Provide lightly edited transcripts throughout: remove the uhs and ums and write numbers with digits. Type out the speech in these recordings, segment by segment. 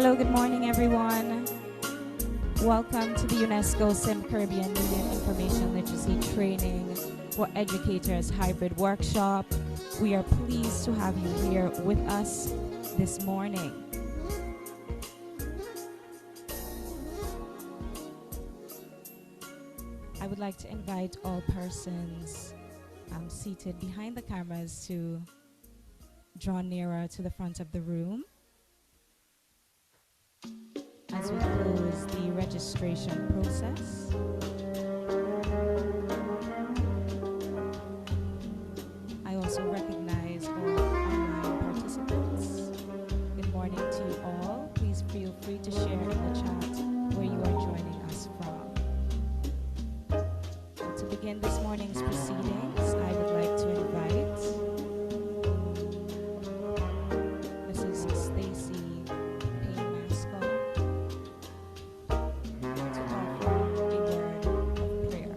Hello, good morning, everyone. Welcome to the UNESCO SIM Caribbean Media and Information Literacy Training for Educators Hybrid Workshop. We are pleased to have you here with us this morning. I would like to invite all persons seated behind the cameras to draw nearer to the front of the room as we close the registration process. I also recognize all online participants. Good morning to you all. Please feel free to share in the chat where you are joining us from. And to begin this morning's proceedings, I would like to invite Mrs. Stacy Payne-Masco to offer a word of prayer.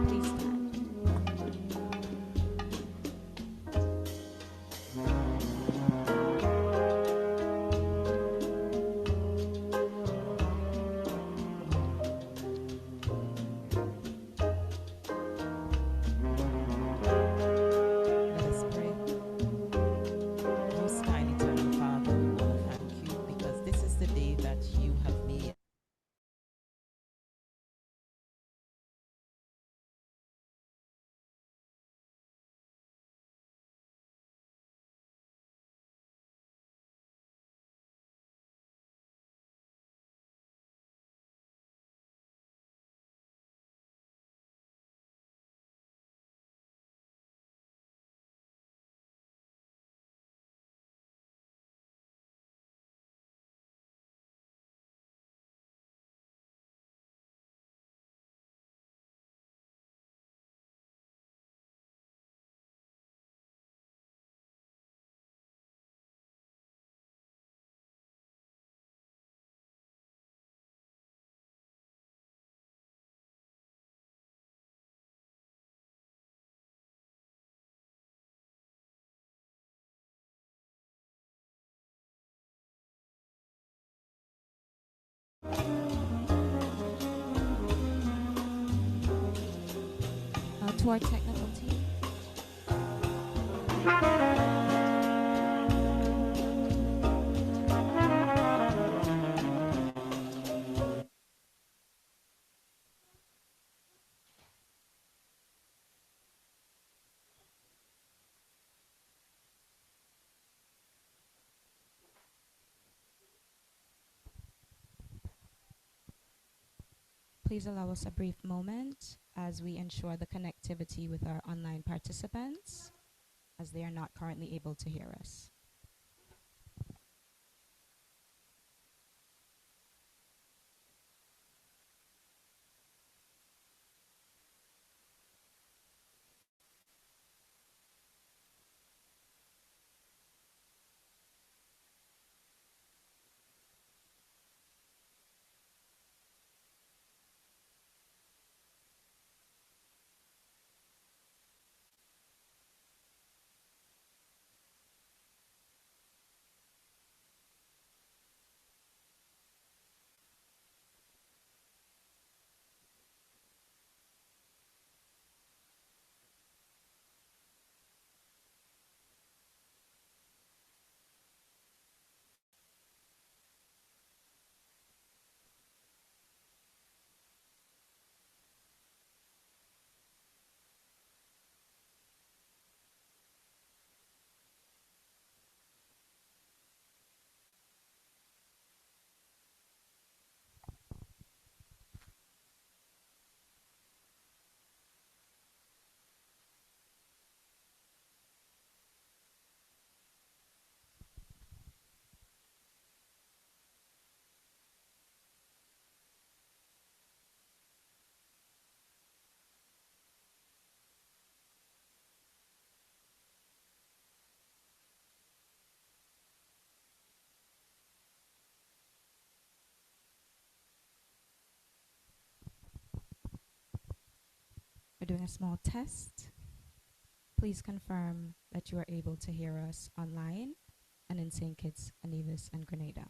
Please stand. Let us pray. Most kind eternal Father, we want to thank you because this is the day that you have made. To our technical team. Please allow us a brief moment as we ensure the connectivity with our online participants, as they are not currently able to hear us. We're doing a small test. Please confirm that you are able to hear us online and in St. Kitts and Nevis and Grenada.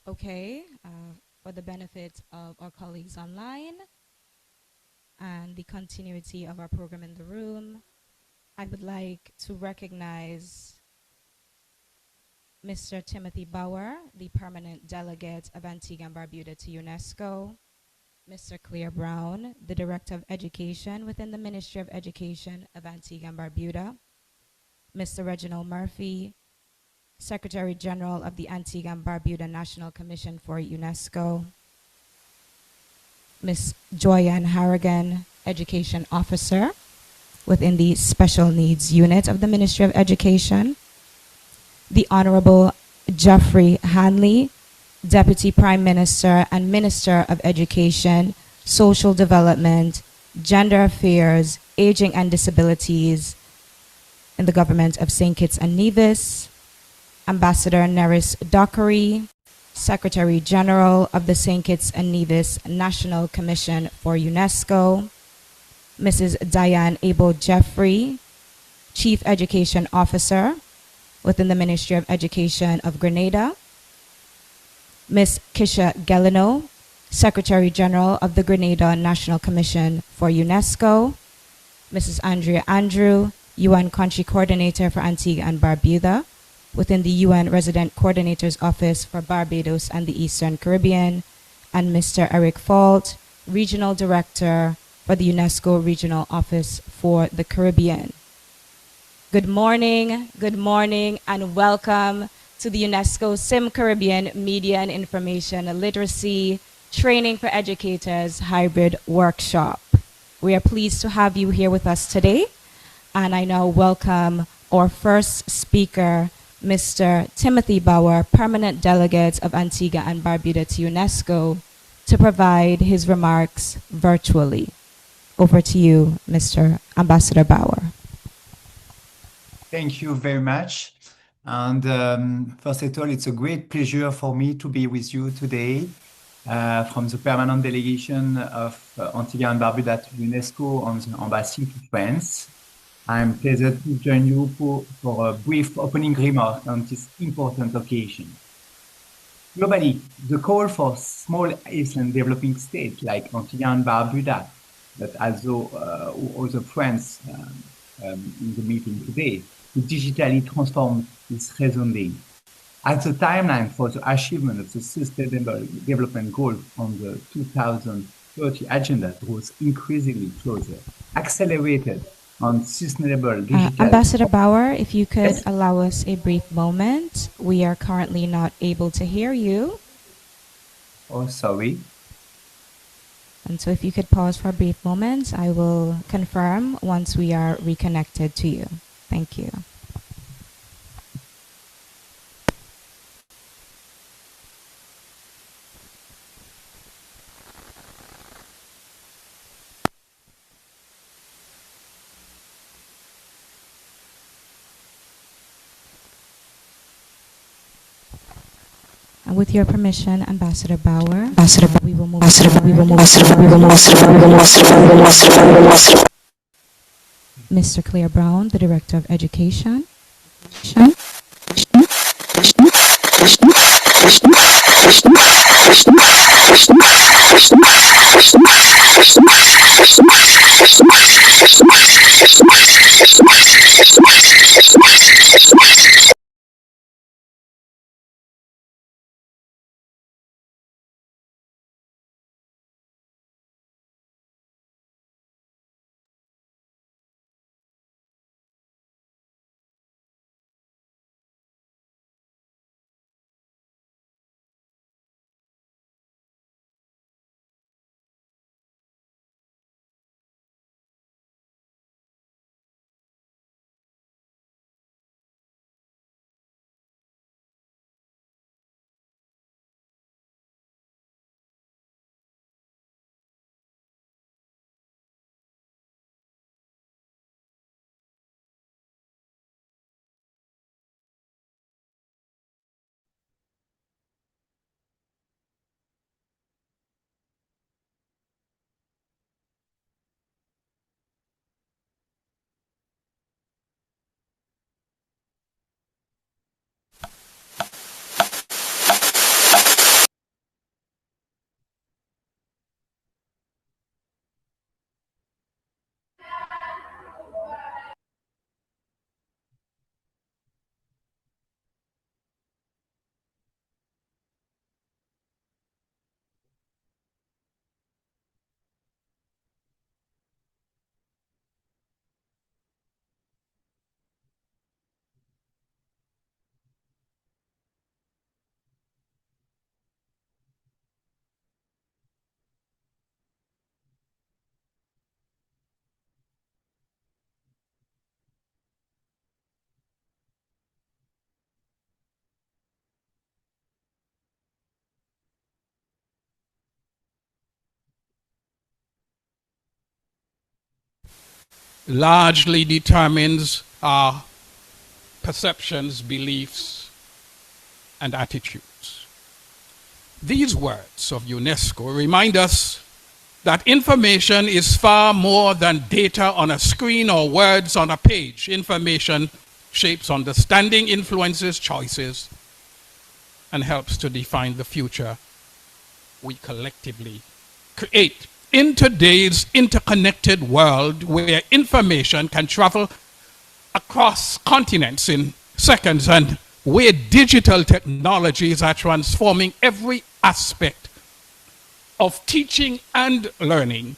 Okay, for the benefit of our colleagues online and the continuity of our program in the room, I would like to recognize Mr. Timothy Bauer, the permanent delegate of Antigua and Barbuda to UNESCO, Mr. Claire Brown, the Director of Education within the Ministry of Education of Antigua and Barbuda, Mr. Reginald Murphy, Secretary General of the Antigua and Barbuda National Commission for UNESCO, Ms. Joyanne Harrigan, Education Officer within the Special Needs Unit of the Ministry of Education, the Honorable Jeffrey Hanley, Deputy Prime Minister and Minister of Education, Social Development, Gender Affairs, Aging and Disabilities in the Government of St. Kitts and Nevis, Ambassador Neris Dockery, Secretary General of the St. Kitts and Nevis National Commission for UNESCO, Mrs. Diane Abel Jeffrey, Chief Education Officer within the Ministry of Education of Grenada, Ms. Kisha Gelino, Secretary General of the Grenada National Commission for UNESCO, Mrs. Andrea Andrew, UN Country Coordinator for Antigua and Barbuda, within the UN Resident Coordinator's Office for Barbados and the Eastern Caribbean, and Mr. Eric Fault, Regional Director for the UNESCO Regional Office for the Caribbean. Good morning, and welcome to the UNESCO SIM Caribbean Media and Information Literacy Training for Educators Hybrid Workshop. We are pleased to have you here with us today, and I now welcome our first speaker, Mr. Timothy Bauer, Permanent Delegate of Antigua and Barbuda to UNESCO, to provide his remarks virtually. Over to you, Mr. Ambassador Bauer. Thank you very much. And first of all, it's a great pleasure for me to be with you today from the permanent delegation of Antigua and Barbuda to UNESCO on the embassy to France. I'm pleased to join you for a brief opening remark on this important occasion. Globally, the call for small island developing states like Antigua and Barbuda, but also other friends in the meeting today, to digitally transform is resounding. As the timeline for the achievement of the Sustainable Development Goals on the 2030 agenda grows increasingly closer, accelerated on sustainable digital... Ambassador Bauer, if you could Yes. allow us a brief moment. We are currently not able to hear you. Oh, sorry. And so if you could pause for a brief moment, I will confirm once we are reconnected to you. Thank you. And with your permission, Ambassador Bauer, we will move. Mr. Claire Brown, the Director of Education. Largely determines our perceptions, beliefs, and attitudes. These words of UNESCO remind us that information is far more than data on a screen or words on a page. Information shapes understanding, influences choices, and helps to define the future we collectively create. In today's interconnected world where information can travel across continents in seconds and where digital technologies are transforming every aspect of teaching and learning,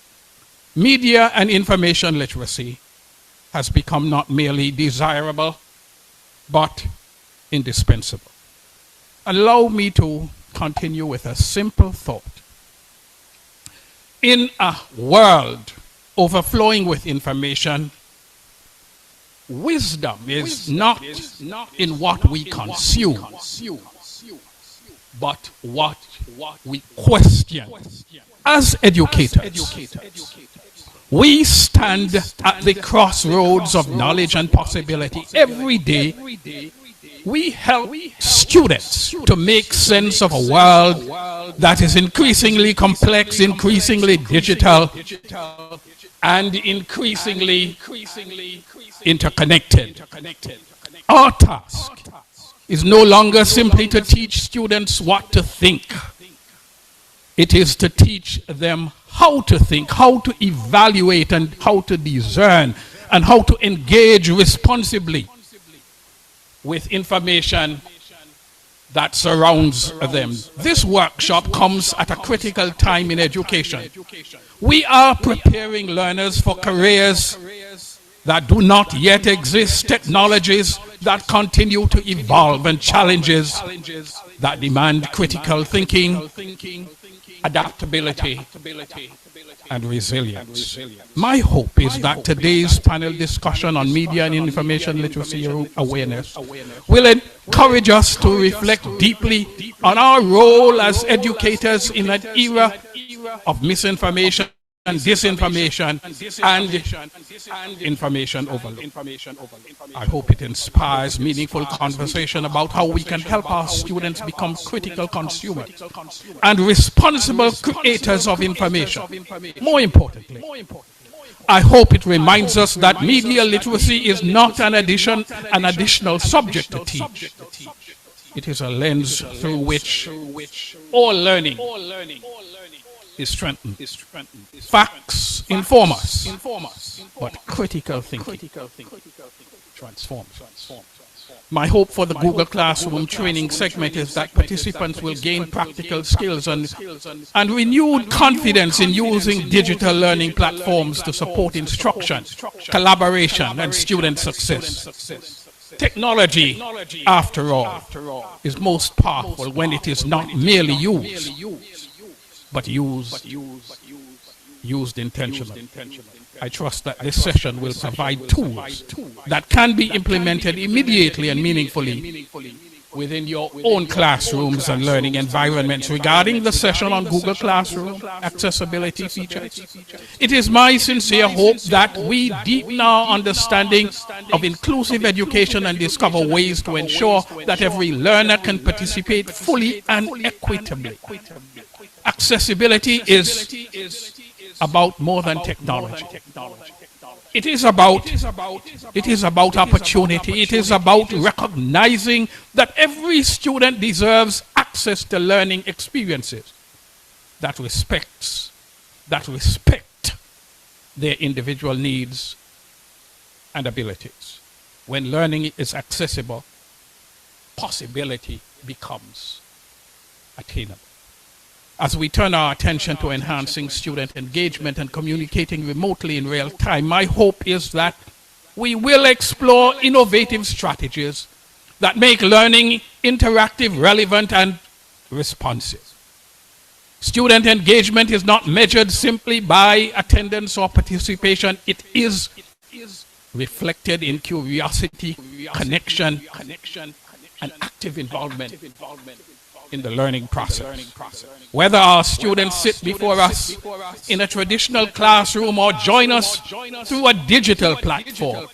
media and information literacy has become not merely desirable, but indispensable. Allow me to continue with a simple thought. In a world overflowing with information, wisdom is not in what we consume, but what we question. As educators, we stand at the crossroads of knowledge and possibility. Every day, we help students to make sense of a world that is increasingly complex, increasingly digital, and increasingly interconnected. Our task is no longer simply to teach students what to think. It is to teach them how to think, how to evaluate, and how to discern, and how to engage responsibly with information that surrounds them. This workshop comes at a critical time in education. We are preparing learners for careers that do not yet exist, technologies that continue to evolve, and challenges that demand critical thinking, adaptability, and resilience. My hope is that today's panel discussion on media and information literacy awareness will encourage us to reflect deeply on our role as educators in an era of misinformation and disinformation and information overload. I hope it inspires meaningful conversation about how we can help our students become critical consumers and responsible creators of information. More importantly, I hope it reminds us that media literacy is not an additional subject to teach. It is a lens through which all learning is strengthened. Facts inform us, but critical thinking transforms. My hope for the Google Classroom training segment is that participants will gain practical skills and renewed confidence in using digital learning platforms to support instruction, collaboration, and student success. Technology, after all, is most powerful when it is not merely used, but used intentionally. I trust that this session will provide tools that can be implemented immediately and meaningfully within your own classrooms and learning environments. Regarding the session on Google Classroom accessibility features, it is my sincere hope that we deepen our understanding of inclusive education and discover ways to ensure that every learner can participate fully and equitably. Accessibility is about more than technology. It is about opportunity. It is about recognizing that every student deserves access to learning experiences that respect their individual needs and abilities. When learning is accessible, possibility becomes attainable. As we turn our attention to enhancing student engagement and communicating remotely in real time, my hope is that we will explore innovative strategies that make learning interactive, relevant, and responsive. Student engagement is not measured simply by attendance or participation. It is reflected in curiosity, connection, and active involvement in the learning process. Whether our students sit before us in a traditional classroom or join us through a digital platform,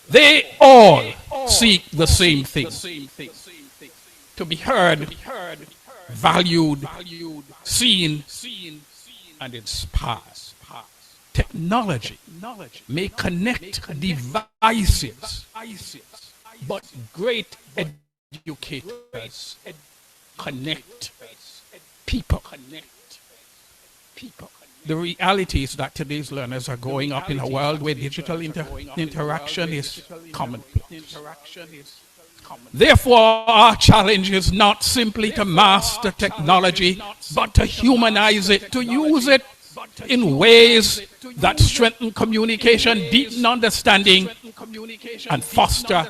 they all seek the same thing: to be heard, valued, seen, and inspired. Technology may connect devices, but great educators connect people. The reality is that today's learners are growing up in a world where digital interaction is commonplace. Therefore, our challenge is not simply to master technology, but to humanize it, to use it in ways that strengthen communication, deepen understanding, and foster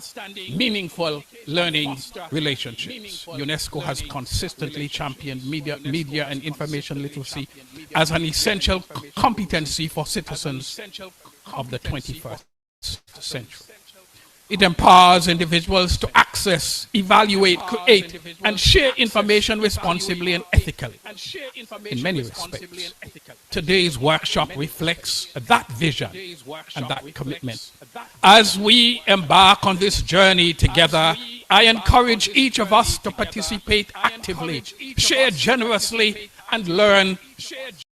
meaningful learning relationships. UNESCO has consistently championed media and information literacy as an essential competency for citizens of the 21st century. It empowers individuals to access, evaluate, create, and share information responsibly and ethically. In many respects, today's workshop reflects that vision and that commitment. As we embark on this journey together, I encourage each of us to participate actively, share generously, and learn.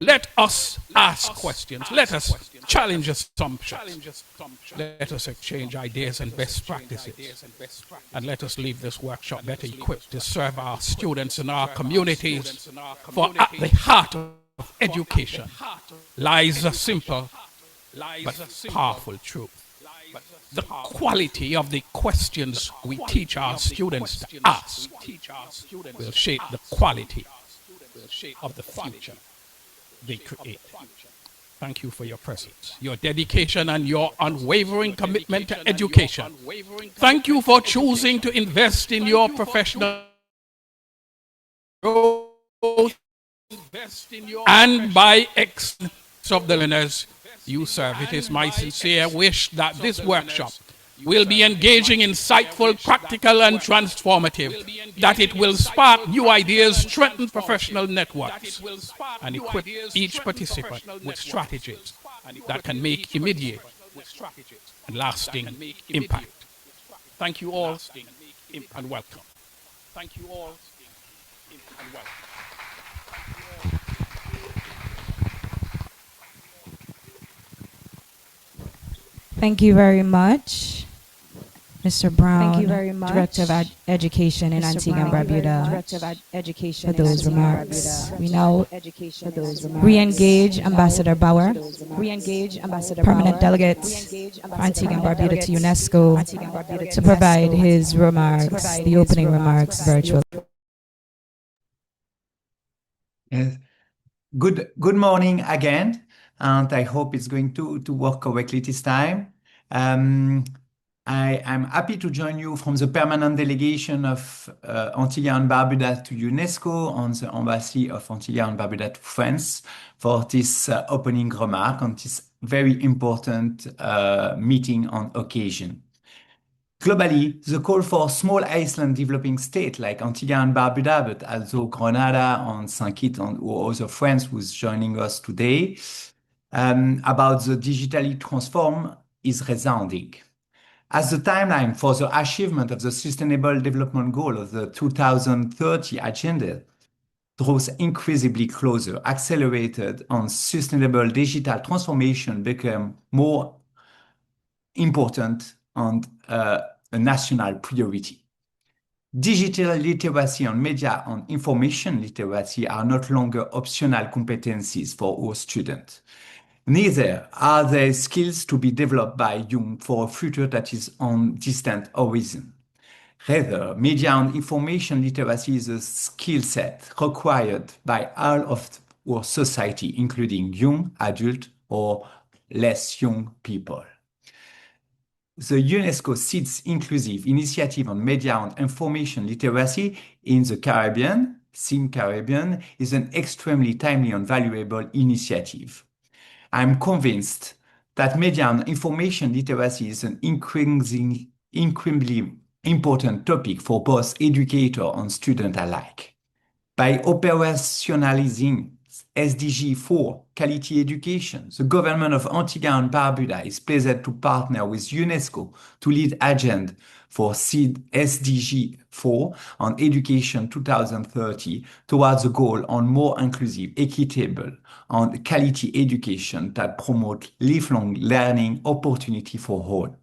Let us ask questions. Let us challenge assumptions. Let us exchange ideas and best practices. And let us leave this workshop better equipped to serve our students and our communities. For at the heart of education lies a simple but powerful truth. The quality of the questions we teach our students to ask will shape the quality of the future they create. Thank you for your presence, your dedication, and your unwavering commitment to education. Thank you for choosing to invest in your professional growth and by excellence of the learners you serve. It is my sincere wish that this workshop will be engaging, insightful, practical, and transformative, that it will spark new ideas, strengthen professional networks, and equip each participant with strategies that can make immediate and lasting impact. Thank you all and welcome. Thank you all and welcome. Thank you very much, Mr. Brown. Thank you very much, Director of Education in Mr. Antigua and Brown, Barbuda, Director of Education for in those Antigua and remarks. Barbuda. We now For those remarks. re-engage Ambassador Bauer, Re-engage Ambassador permanent Bauer. delegate Re-engage for Antigua and Ambassador Barbuda to Delegates UNESCO, Antigua and Barbuda to provide UNESCO, his remarks, the opening remarks virtual. Yes. Good morning again, and I hope it's going to work correctly this time. I am happy to join you from the permanent delegation of Antigua and Barbuda to UNESCO on the embassy of Antigua and Barbuda to France for this opening remark on this very important meeting on occasion. Globally, the call for small island developing states like Antigua and Barbuda, but also Grenada and Saint Kitts and other friends who's joining us today, about the digitally transform is resounding. As the timeline for the achievement of the Sustainable Development Goal of the 2030 agenda draws increasingly closer, accelerated, and sustainable digital transformation become more important and a national priority. Digital literacy and media and information literacy are no longer optional competencies for all students. Neither are they skills to be developed by young for a future that is on distant horizon. Rather, media and information literacy is a skill set required by all of our society, including young, adult, or less young people. The UNESCO Seeds Inclusive Initiative on Media and Information Literacy in the Caribbean, SIM Caribbean, is an extremely timely and valuable initiative. I'm convinced that media and information literacy is an increasingly important topic for both educator and student alike. By operationalizing SDG 4, quality education, the government of Antigua and Barbuda is pleased to partner with UNESCO to lead agenda for SDG 4 on Education 2030 towards the goal on more inclusive, equitable, and quality education that promote lifelong learning opportunity for all.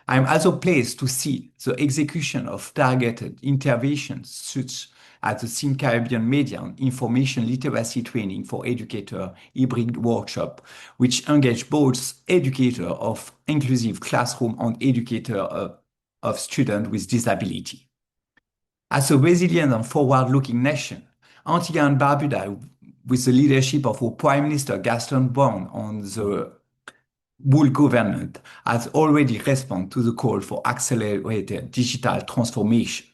I'm also pleased to see the execution of targeted interventions such as the SIM Caribbean Media and Information Literacy Training for Educator hybrid workshop, which engage both educator of inclusive classroom and educator of students with disability. As a resilient and forward-looking nation, Antigua and Barbuda, with the leadership of our Prime Minister Gaston Brown and the whole government, has already responded to the call for accelerated digital transformation.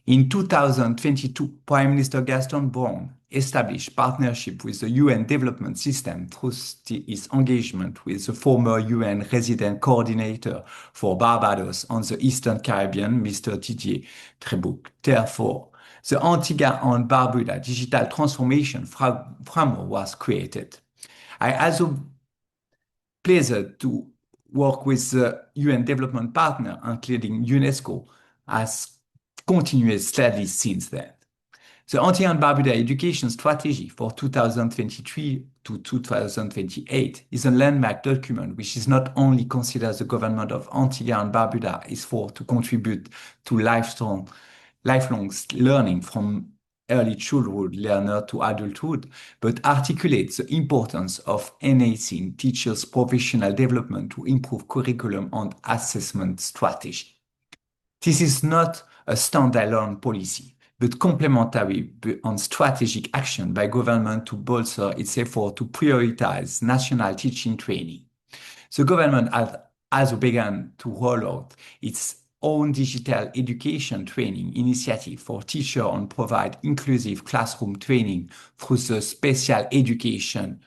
In 2022, Prime Minister Gaston Brown established partnership with the UN Development System through his engagement with the former UN Resident Coordinator for Barbados and the Eastern Caribbean, Mr. Didier Trebouc. Therefore, the Antigua and Barbuda Digital Transformation Framework was created. I also pleased to work with the UN development partner, including UNESCO, as continuous steadily since then. The Antigua and Barbuda Education Strategy for 2023 to 2028 is a landmark document which is not only considered the government of Antigua and Barbuda is for to contribute to lifelong learning from early childhood learner to adulthood, but articulates the importance of enhancing teachers' professional development to improve curriculum and assessment strategy. This is not a standalone policy, but complementary and strategic action by government to bolster its effort to prioritize national teaching training. The government has also begun to roll out its own digital education training initiative for teachers and provide inclusive classroom training through the special education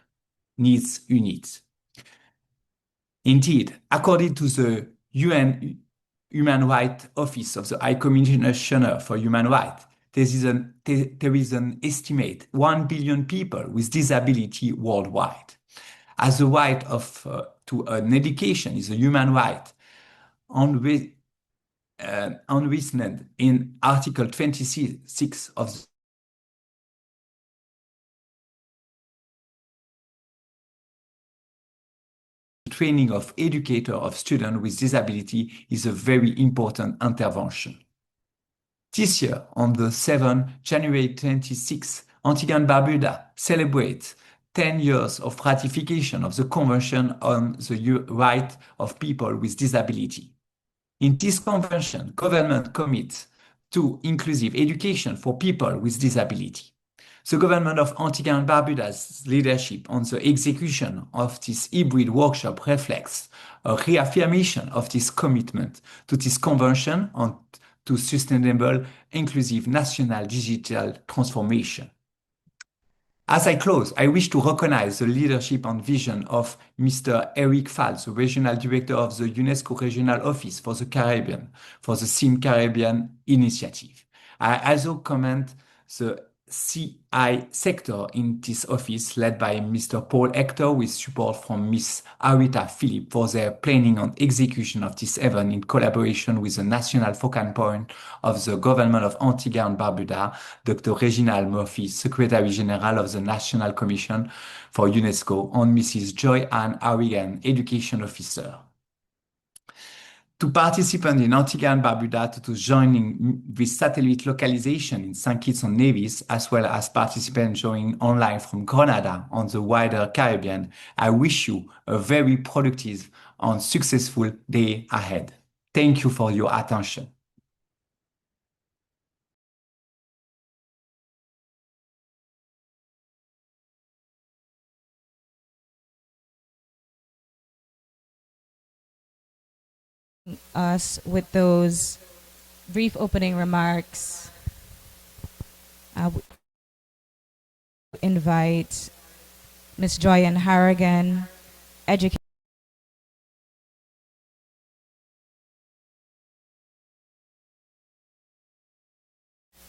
needs units. Indeed, according to the UN Human Rights Office of the High Commissioner for Human Rights, there is an estimate 1 billion people with disability worldwide. As the right to an education is a human right, enshrined in Article 26 of the training of educator of students with disability is a very important intervention. This year, on the 7th January 26, Antigua and Barbuda celebrates 10 years of ratification of the Convention on the Right of People with Disability. In this convention, government commits to inclusive education for people with disability. The government of Antigua and Barbuda's leadership on the execution of this hybrid workshop reflects a reaffirmation of this commitment to this convention and to sustainable, inclusive national digital transformation. As I close, I wish to recognize the leadership and vision of Mr. Eric Falls, the Regional Director of the UNESCO Regional Office for the Caribbean, for the Sim Caribbean initiative. I also commend the CI sector in this office led by Mr. Paul Hector with support from Ms. Arita Philip for their planning and execution of this event in collaboration with the national focal point of the government of Antigua and Barbuda, Dr. Reginald Murphy, Secretary General of the National Commission for UNESCO, and Mrs. Joy Ann Harrigan, Education Officer. To participate in Antigua and Barbuda, to joining with satellite localization in St. Kitts and Nevis, as well as participants joining online from Grenada on the wider Caribbean, I wish you a very productive and successful day ahead. Thank you for your attention. Us with those brief opening remarks. I would invite Ms. Joy Ann Harrigan, educator,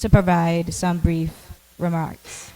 to provide some brief remarks.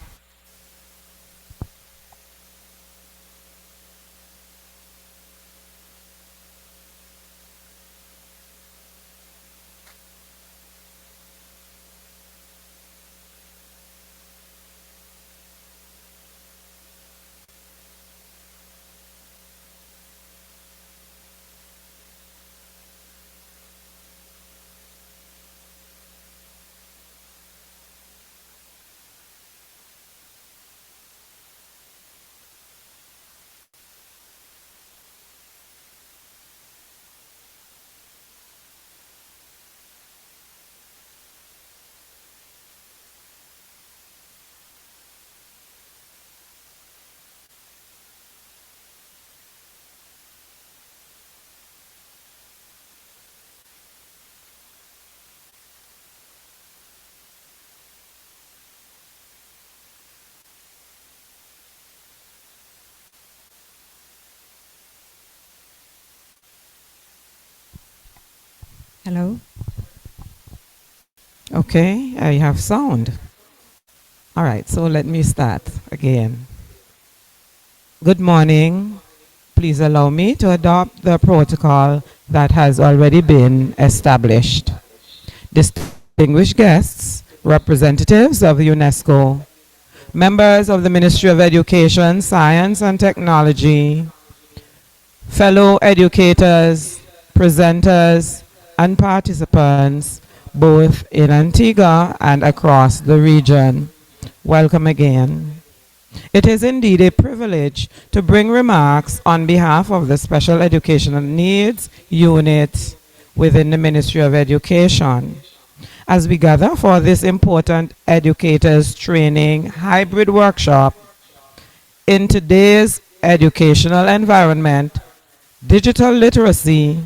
Hello? Okay, I have sound. All right, so let me start again. Good morning. Please allow me to adopt the protocol that has already been established. Distinguished guests, representatives of UNESCO, members of the Ministry of Education, Science and Technology, fellow educators, presenters, and participants, both in Antigua and across the region. Welcome again. It is indeed a privilege to bring remarks on behalf of the Special Educational Needs Unit within the Ministry of Education. As we gather for this important educators training hybrid workshop, in today's educational environment, digital literacy,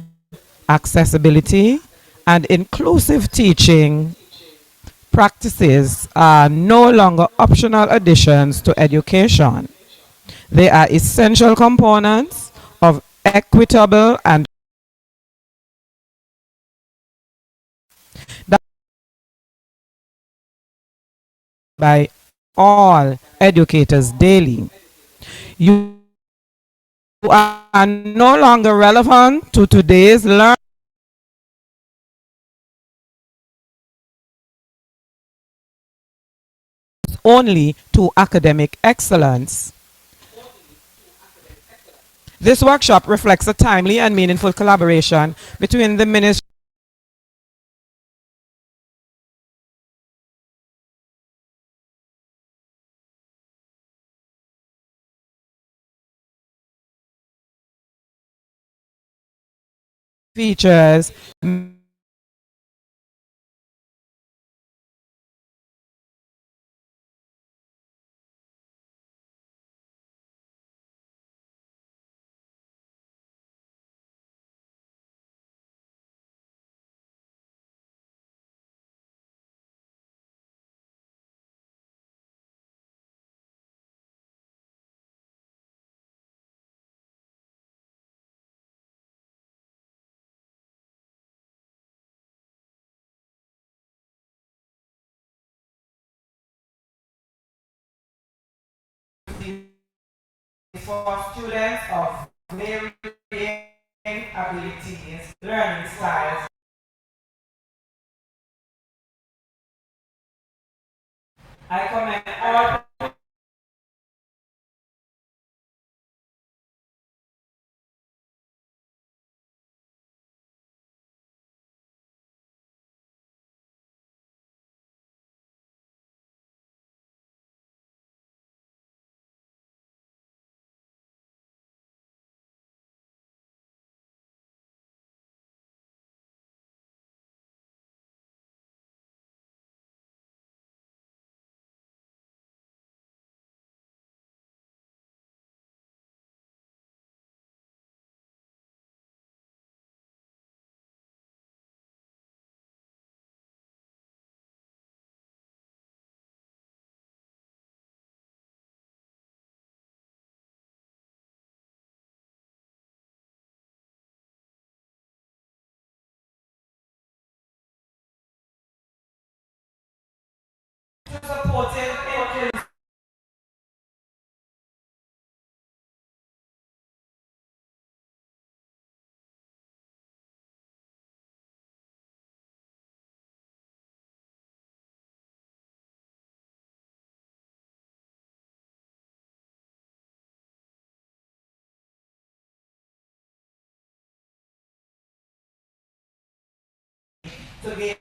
accessibility, and inclusive teaching practices are no longer optional additions to education. They are essential components of equitable and by all educators daily. You are no longer relevant to today's learning only to academic excellence. This workshop reflects a timely and meaningful collaboration between the Ministry features for students of varying abilities, learning styles. I commend all supporting to give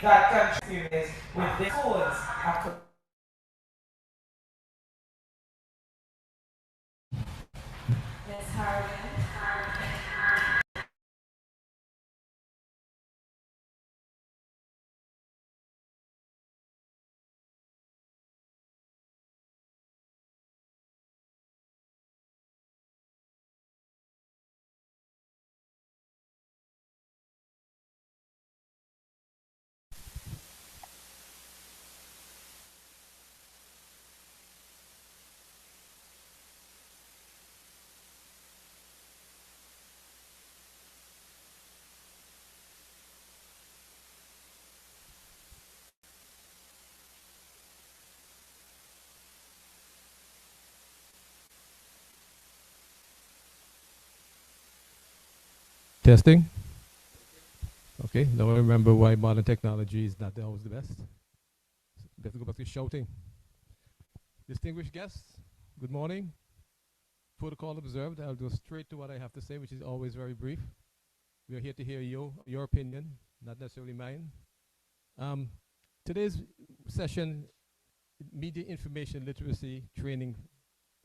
that contributes with the schools after. Testing. Okay, now I remember why modern technology is not always the best. Better go back to shouting. Distinguished guests, good morning. Protocol observed. I'll go straight to what I have to say, which is always very brief. We are here to hear your opinion, not necessarily mine. Today's session, media information literacy training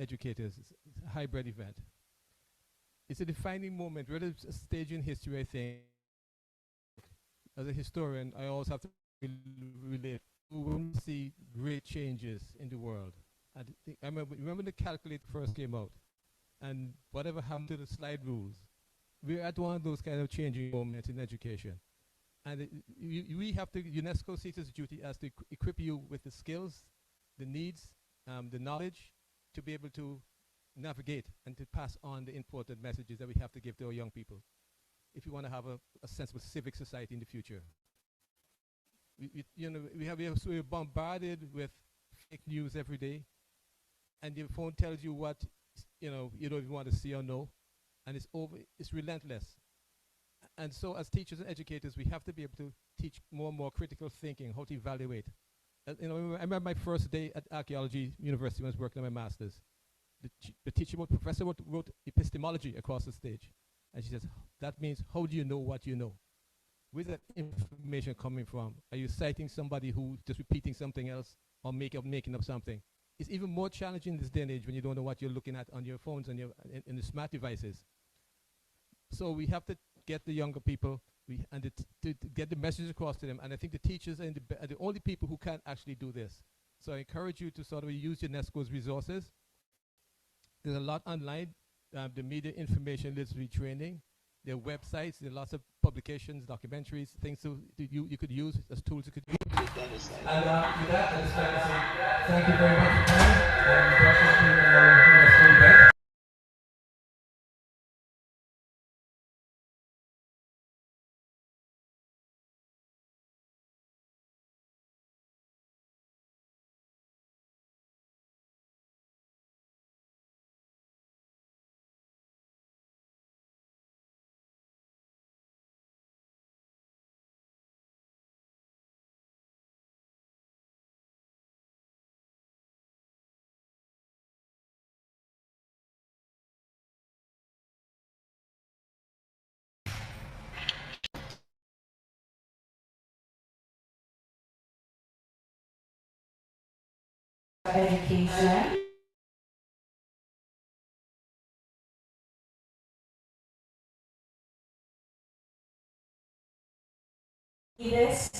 educators, it's a hybrid event. It's a defining moment, really a stage in history, I think. As a historian, I always have to relate. We will see great changes in the world. I remember the calculator first came out, and whatever happened to the slide rules, we're at one of those kind of changing moments in education. And we have to, UNESCO sees its duty as to equip you with the skills, the needs, the knowledge to be able to navigate and to pass on the important messages that we have to give to our young people if we want to have a sensible civic society in the future. We're bombarded with fake news every day, and your phone tells you what you don't even want to see or know, and it's relentless. And so as teachers and educators, we have to be able to teach more and more critical thinking, how to evaluate. I remember my first day at Archaeology University when I was working on my master's. The professor wrote epistemology across the stage. And she says, that means, how do you know what you know? Where's that information coming from? Are you citing somebody who's just repeating something else or making up something? It's even more challenging in this day and age when you don't know what you're looking at on your phones and in the smart devices. So we have to get the younger people to get the message across to them. And I think the teachers are the only people who can actually do this. So I encourage you to sort of use UNESCO's resources. There's a lot online, the media information literacy training. There are websites, there are lots of publications, documentaries, things you could use as tools you could use. And with that, I just like to say thank you very much for coming, and welcome to our school event. Education. This.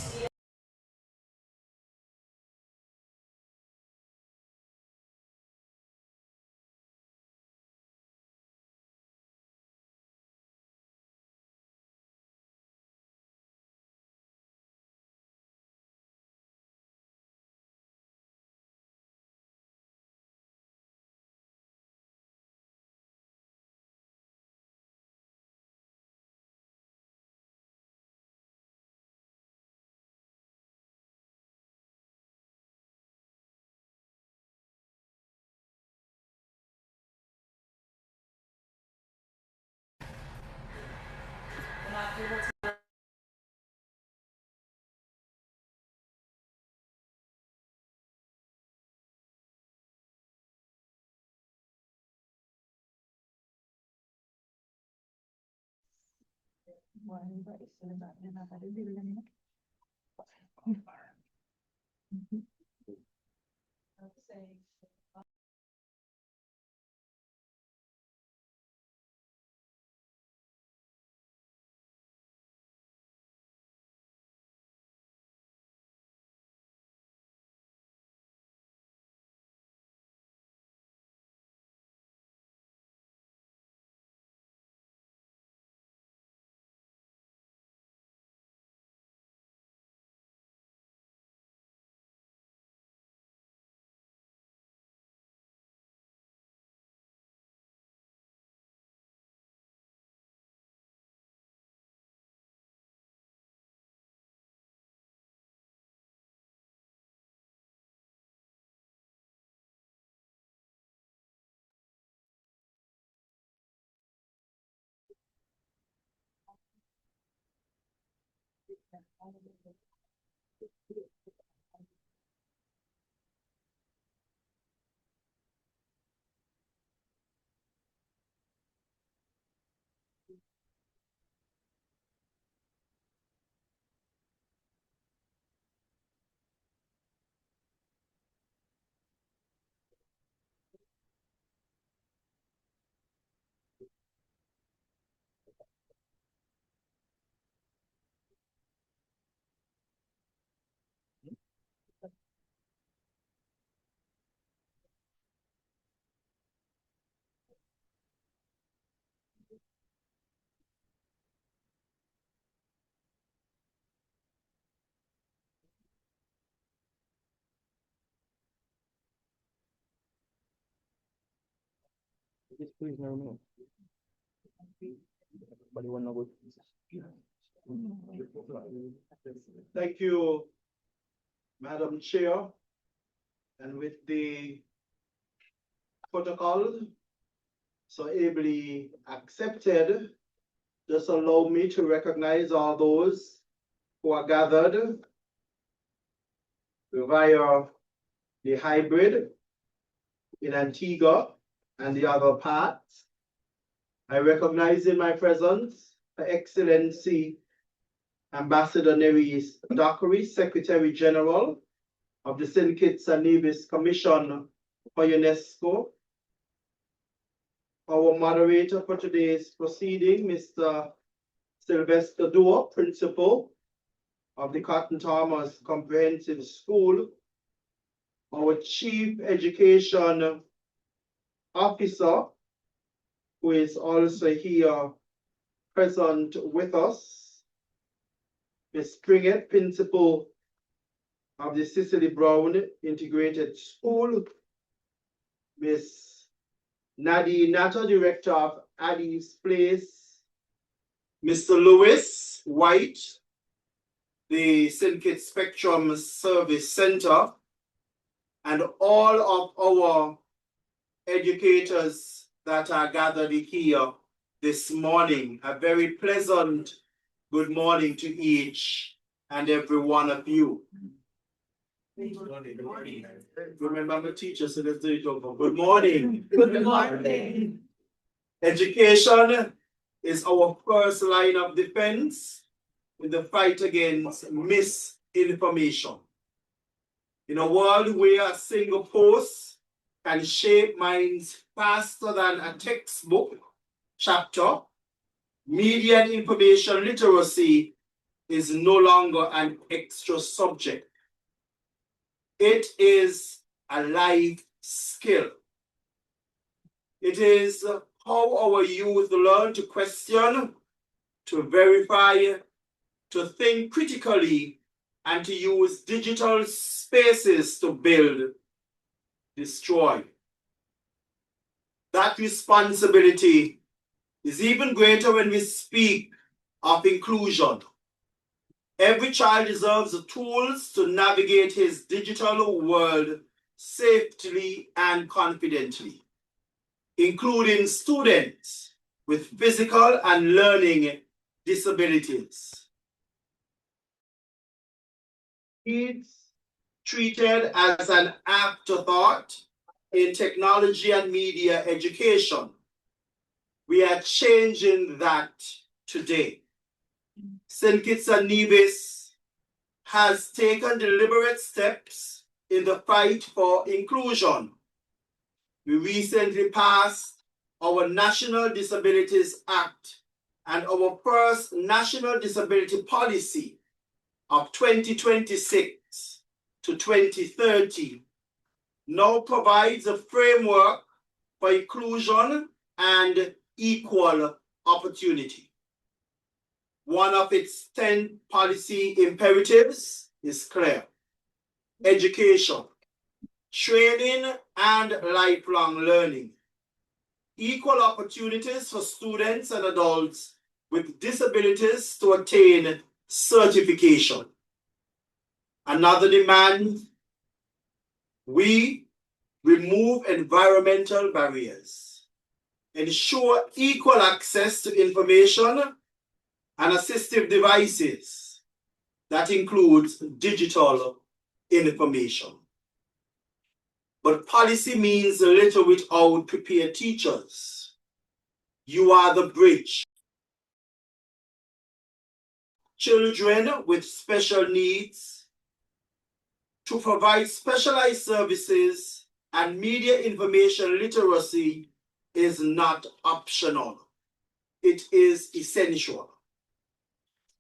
Thank you, Madam Chair. And with the protocol so ably accepted, just allow me to recognize all those who are gathered via the hybrid in Antigua and the other parts. I recognize in my presence Her Excellency Ambassador Neris Dockery, Secretary General of the St. Kitts and Nevis Commission for UNESCO. Our moderator for today's proceeding, Mr. Sylvester Dua, Principal of the Cotton Thomas Comprehensive School. Our Chief Education Officer, who is also here present with us, Ms. Springett, Principal of the Cicely Brown Integrated School, Ms. Nadine Natter, Director of Addie's Place, Mr. Lewis White, the St. Kitts Spectrum Service Center, and all of our educators that are gathered here this morning. A very pleasant good morning to each and every one of you. Remember, I'm a teacher, so let's do it over. Good morning. Good morning. Education is our first line of defense in the fight against misinformation. In a world where a single post can shape minds faster than a textbook chapter, media and information literacy is no longer an extra subject. It is a life skill. It is how our youth learn to question, to verify, to think critically, and to use digital spaces to build, destroy. That responsibility is even greater when we speak of inclusion. Every child deserves the tools to navigate his digital world safely and confidently, including students with physical and learning disabilities. Kids treated as an afterthought in technology and media education. We are changing that today. St. Kitts and Nevis has taken deliberate steps in the fight for inclusion. We recently passed our National Disabilities Act, and our first National Disability Policy of 2026 to 2030 now provides a framework for inclusion and equal opportunity. One of its 10 policy imperatives is clear: education, training, and lifelong learning. Equal opportunities for students and adults with disabilities to attain certification. Another demand: we remove environmental barriers, ensure equal access to information and assistive devices. That includes digital information. But policy means little without prepared teachers. You are the bridge. Children with special needs, to provide specialized services and media information literacy is not optional. It is essential.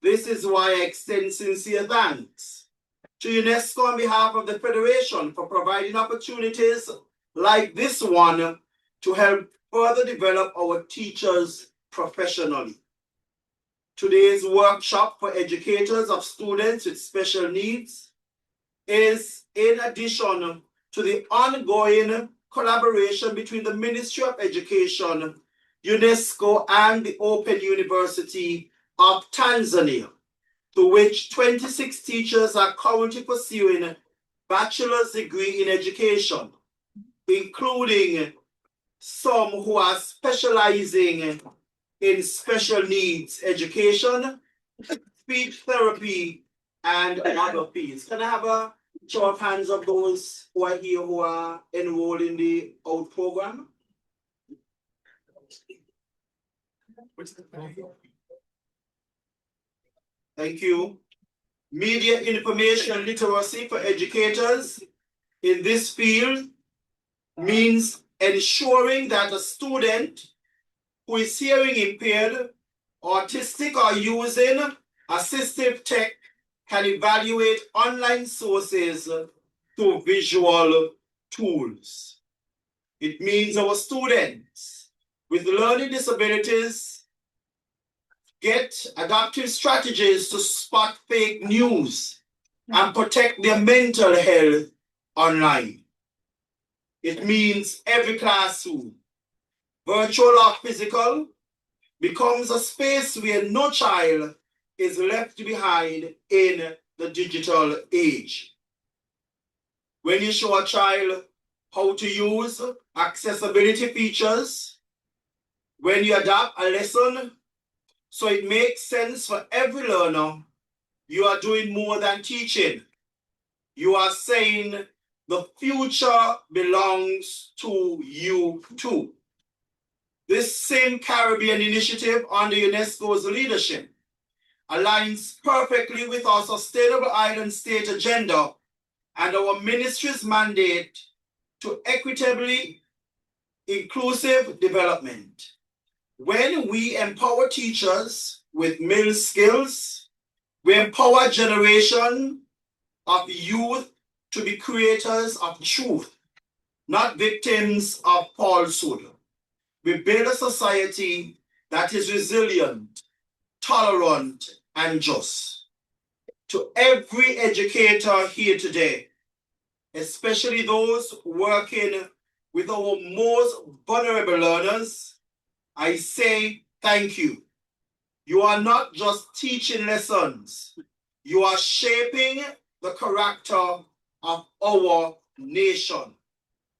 This is why I extend sincere thanks to UNESCO on behalf of the Federation for providing opportunities like this one to help further develop our teachers professionally. Today's workshop for educators of students with special needs is in addition to the ongoing collaboration between the Ministry of Education, UNESCO, and the Open University of Tanzania, to which 26 teachers are currently pursuing bachelor's degree in education, including some who are specializing in special needs education, speech therapy, and other fields. Can I have a show of hands of those who are here who are enrolled in the OUT program? Thank you. Media information literacy for educators in this field means ensuring that a student who is hearing impaired, autistic, or using assistive tech can evaluate online sources through visual tools. It means our students with learning disabilities get adaptive strategies to spot fake news and protect their mental health online. It means every classroom, virtual or physical, becomes a space where no child is left behind in the digital age. When you show a child how to use accessibility features, when you adapt a lesson so it makes sense for every learner, you are doing more than teaching. You are saying the future belongs to you too. This same Caribbean initiative under UNESCO's leadership aligns perfectly with our Sustainable Island State agenda and our ministry's mandate to equitably inclusive development. When we empower teachers with middle skills, we empower a generation of youth to be creators of truth, not victims of falsehood. We build a society that is resilient, tolerant, and just. To every educator here today, especially those working with our most vulnerable learners, I say thank you. You are not just teaching lessons, you are shaping the character of our nation.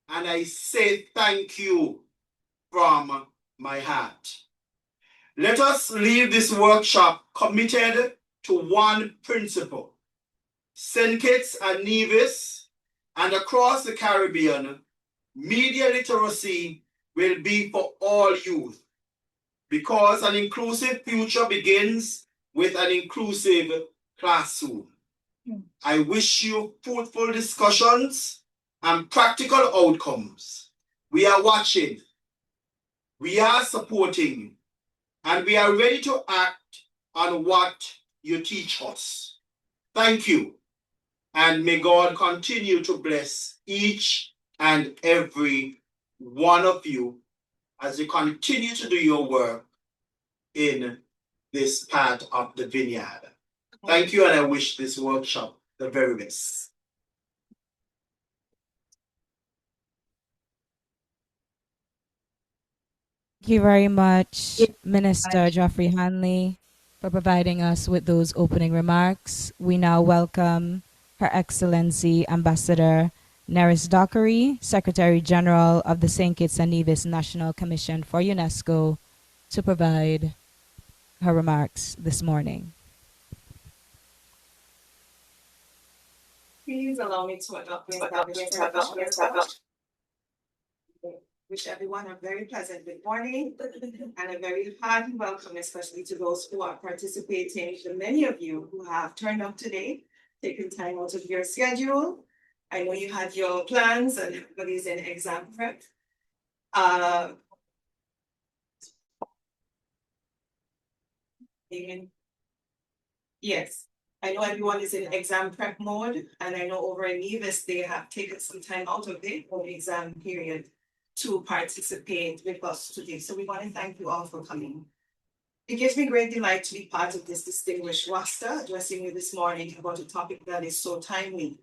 And I say thank you from my heart. Let us leave this workshop committed to one principle. St. Kitts and Nevis and across the Caribbean, media literacy will be for all youth, because an inclusive future begins with an inclusive classroom. I wish you fruitful discussions and practical outcomes. We are watching, we are supporting, and we are ready to act on what you teach us. Thank you, and may God continue to bless each and every one of you as you continue to do your work in this part of the vineyard. Thank you, and I wish this workshop the very best. Thank you very much, Minister Geoffrey Hanley, for providing us with those opening remarks. We now welcome Her Excellency Ambassador Neris Dockery, Secretary General of the St. Kitts and Nevis National Commission for UNESCO, to provide her remarks this morning. Please allow me to adopt wish everyone a very pleasant good morning and a very hearty welcome, especially to those who are participating, the many of you who have turned up today, taking time out of your schedule. I know you had your plans and everybody's in exam prep. Yes, I know everyone is in exam prep mode, and I know over in Nevis, they have taken some time out of their own exam period to participate with us today. So we want to thank you all for coming. It gives me great delight to be part of this distinguished roster, addressing you this morning about a topic that is so timely.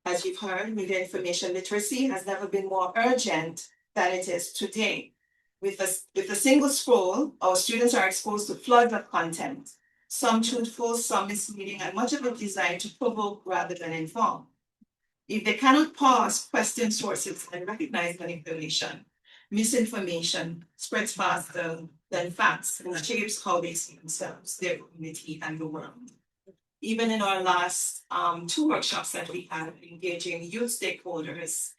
As you've heard, media information literacy has never been more urgent than it is today. With a single scroll, our students are exposed to floods of content, some truthful, some misleading, and much of it designed to provoke rather than inform. If they cannot pause, question sources, and recognize manipulation, misinformation spreads faster than facts and shapes how they see themselves, their community, and the world. Even in our last 2 workshops that we had engaging youth stakeholders,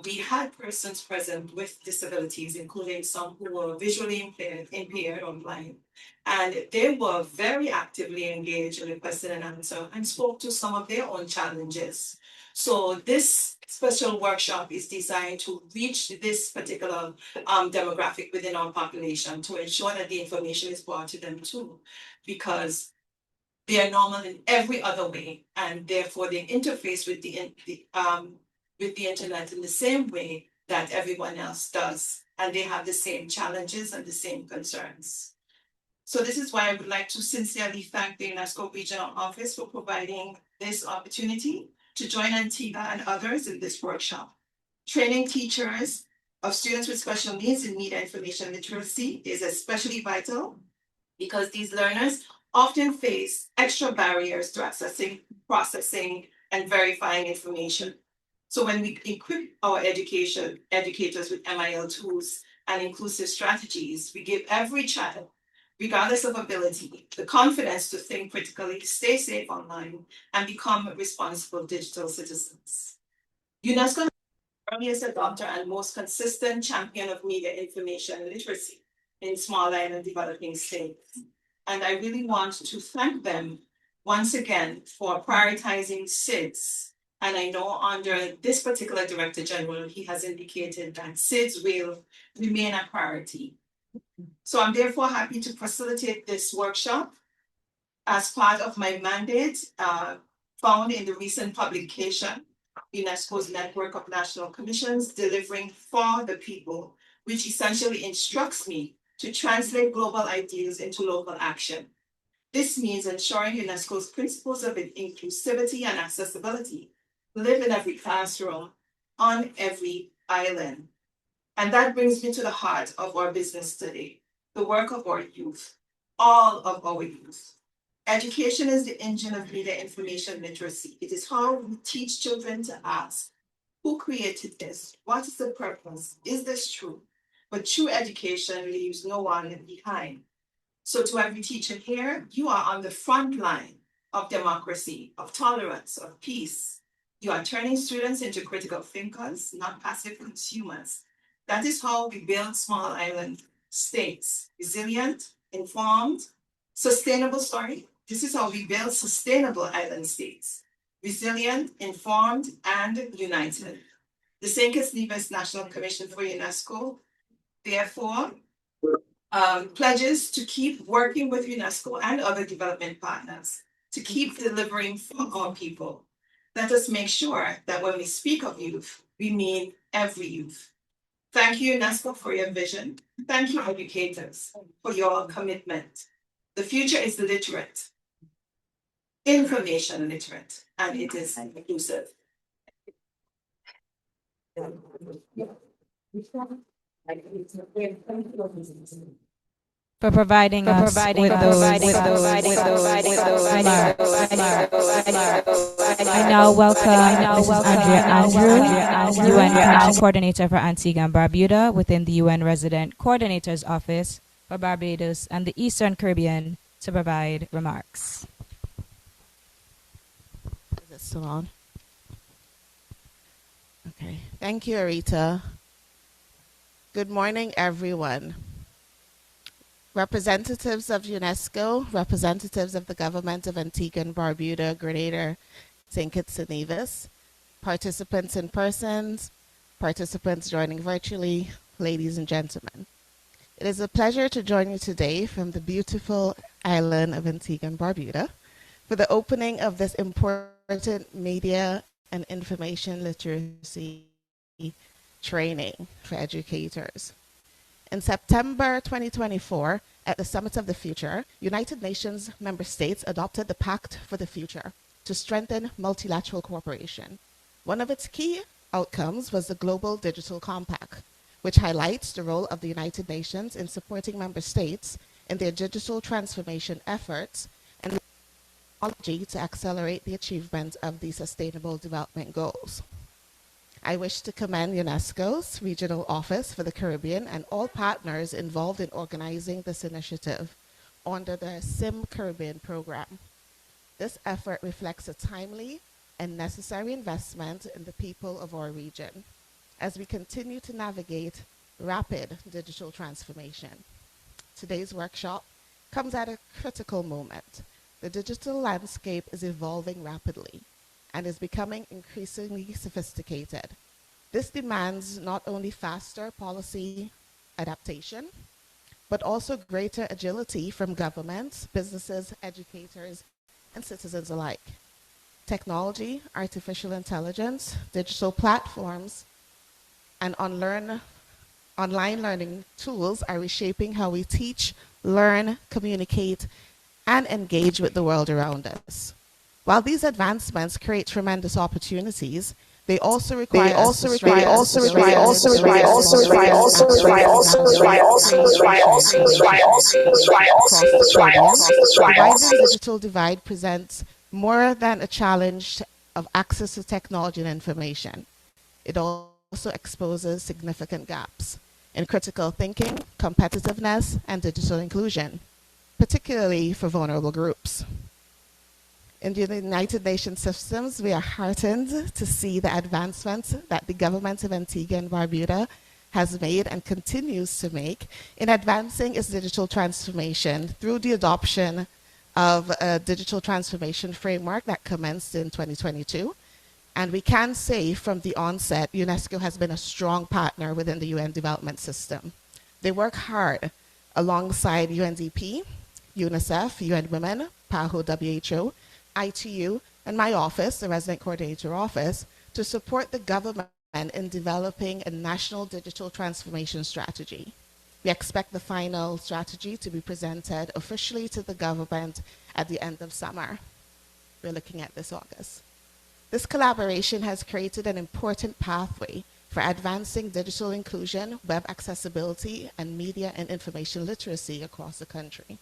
we had persons present with disabilities, including some who were visually impaired or blind. And they were very actively engaged in the question and answer and spoke to some of their own challenges. So this special workshop is designed to reach this particular demographic within our population to ensure that the information is brought to them too, because they are normal in every other way, and therefore they interface with the internet in the same way that everyone else does, and they have the same challenges and the same concerns. So this is why I would like to sincerely thank the UNESCO Regional Office for providing this opportunity to join Antigua and others in this workshop. Training teachers of students with special needs in media information literacy is especially vital because these learners often face extra barriers to accessing, processing, and verifying information. So when we equip our educators with MIL tools and inclusive strategies, we give every child, regardless of ability, the confidence to think critically, stay safe online, and become responsible digital citizens. UNESCO is the earliest adopter and most consistent champion of media information literacy in small island developing states. And I really want to thank them once again for prioritizing SIDS. And I know under this particular Director General, he has indicated that SIDS will remain a priority. So I'm therefore happy to facilitate this workshop as part of my mandate found in the recent publication, UNESCO's Network of National Commissions Delivering for the People, which essentially instructs me to translate global ideals into local action. This means ensuring UNESCO's principles of inclusivity and accessibility live in every classroom, on every island. And that brings me to the heart of our business today, the work of our youth, all of our youth. Education is the engine of media information literacy. It is how we teach children to ask, who created this? What is the purpose? Is this true? But true education leaves no one behind. So to every teacher here, you are on the front line of democracy, of tolerance, of peace. You are turning students into critical thinkers, not passive consumers. That is how we build small island states, resilient, informed, sustainable, This is how we build sustainable island states, resilient, informed, and united. The St. Kitts Nevis National Commission for UNESCO, therefore, pledges to keep working with UNESCO and other development partners to keep delivering for our people. Let us make sure that when we speak of youth, we mean every youth. Thank you, UNESCO, for your vision. Thank you, educators, for your commitment. The future is literate, information literate, and it is inclusive. For providing us with those. I now welcome Mrs. Andrea Andrew, UN Connection Coordinator for Antigua and Barbuda within the UN Resident Coordinator's Office for Barbados and the Eastern Caribbean to provide remarks. Is it still on? Okay. Thank you, Arita. Good morning, everyone. Representatives of UNESCO, representatives of the government of Antigua and Barbuda, Grenada, St. Kitts and Nevis, participants in person, participants joining virtually, ladies and gentlemen. It is a pleasure to join you today from the beautiful island of Antigua and Barbuda for the opening of this important media and information literacy training for educators. In September 2024, at the Summit of the Future, United Nations member states adopted the Pact for the Future, to strengthen multilateral cooperation. One of its key outcomes was the Global Digital Compact, which highlights the role of the United Nations in supporting member states in their digital transformation efforts and technology to accelerate the achievement of the Sustainable Development Goals. I wish to commend UNESCO's Regional Office for the Caribbean and all partners involved in organizing this initiative under the SIM Caribbean program. This effort reflects a timely and necessary investment in the people of our region as we continue to navigate rapid digital transformation. Today's workshop comes at a critical moment. The digital landscape is evolving rapidly and is becoming increasingly sophisticated. This demands not only faster policy adaptation, but also greater agility from governments, businesses, educators, and citizens alike. Technology, artificial intelligence, digital platforms, and online learning tools are reshaping how we teach, learn, communicate, and engage with the world around us. While these advancements create tremendous opportunities, they also require digital divide presents more than a challenge of access to technology and information. It also exposes significant gaps in critical thinking, competitiveness, and digital inclusion, particularly for vulnerable groups. In the United Nations systems, we are heartened to see the advancements that the government of Antigua and Barbuda has made and continues to make in advancing its digital transformation through the adoption of a digital transformation framework that commenced in 2022. And we can say from the onset, UNESCO has been a strong partner within the UN development system. They work hard alongside UNDP, UNICEF, UN Women, PAHO, WHO, ITU, and my office, the Resident Coordinator Office, to support the government in developing a national digital transformation strategy. We expect the final strategy to be presented officially to the government at the end of summer. We're looking at this August. This collaboration has created an important pathway for advancing digital inclusion, web accessibility, and media and information literacy across the country.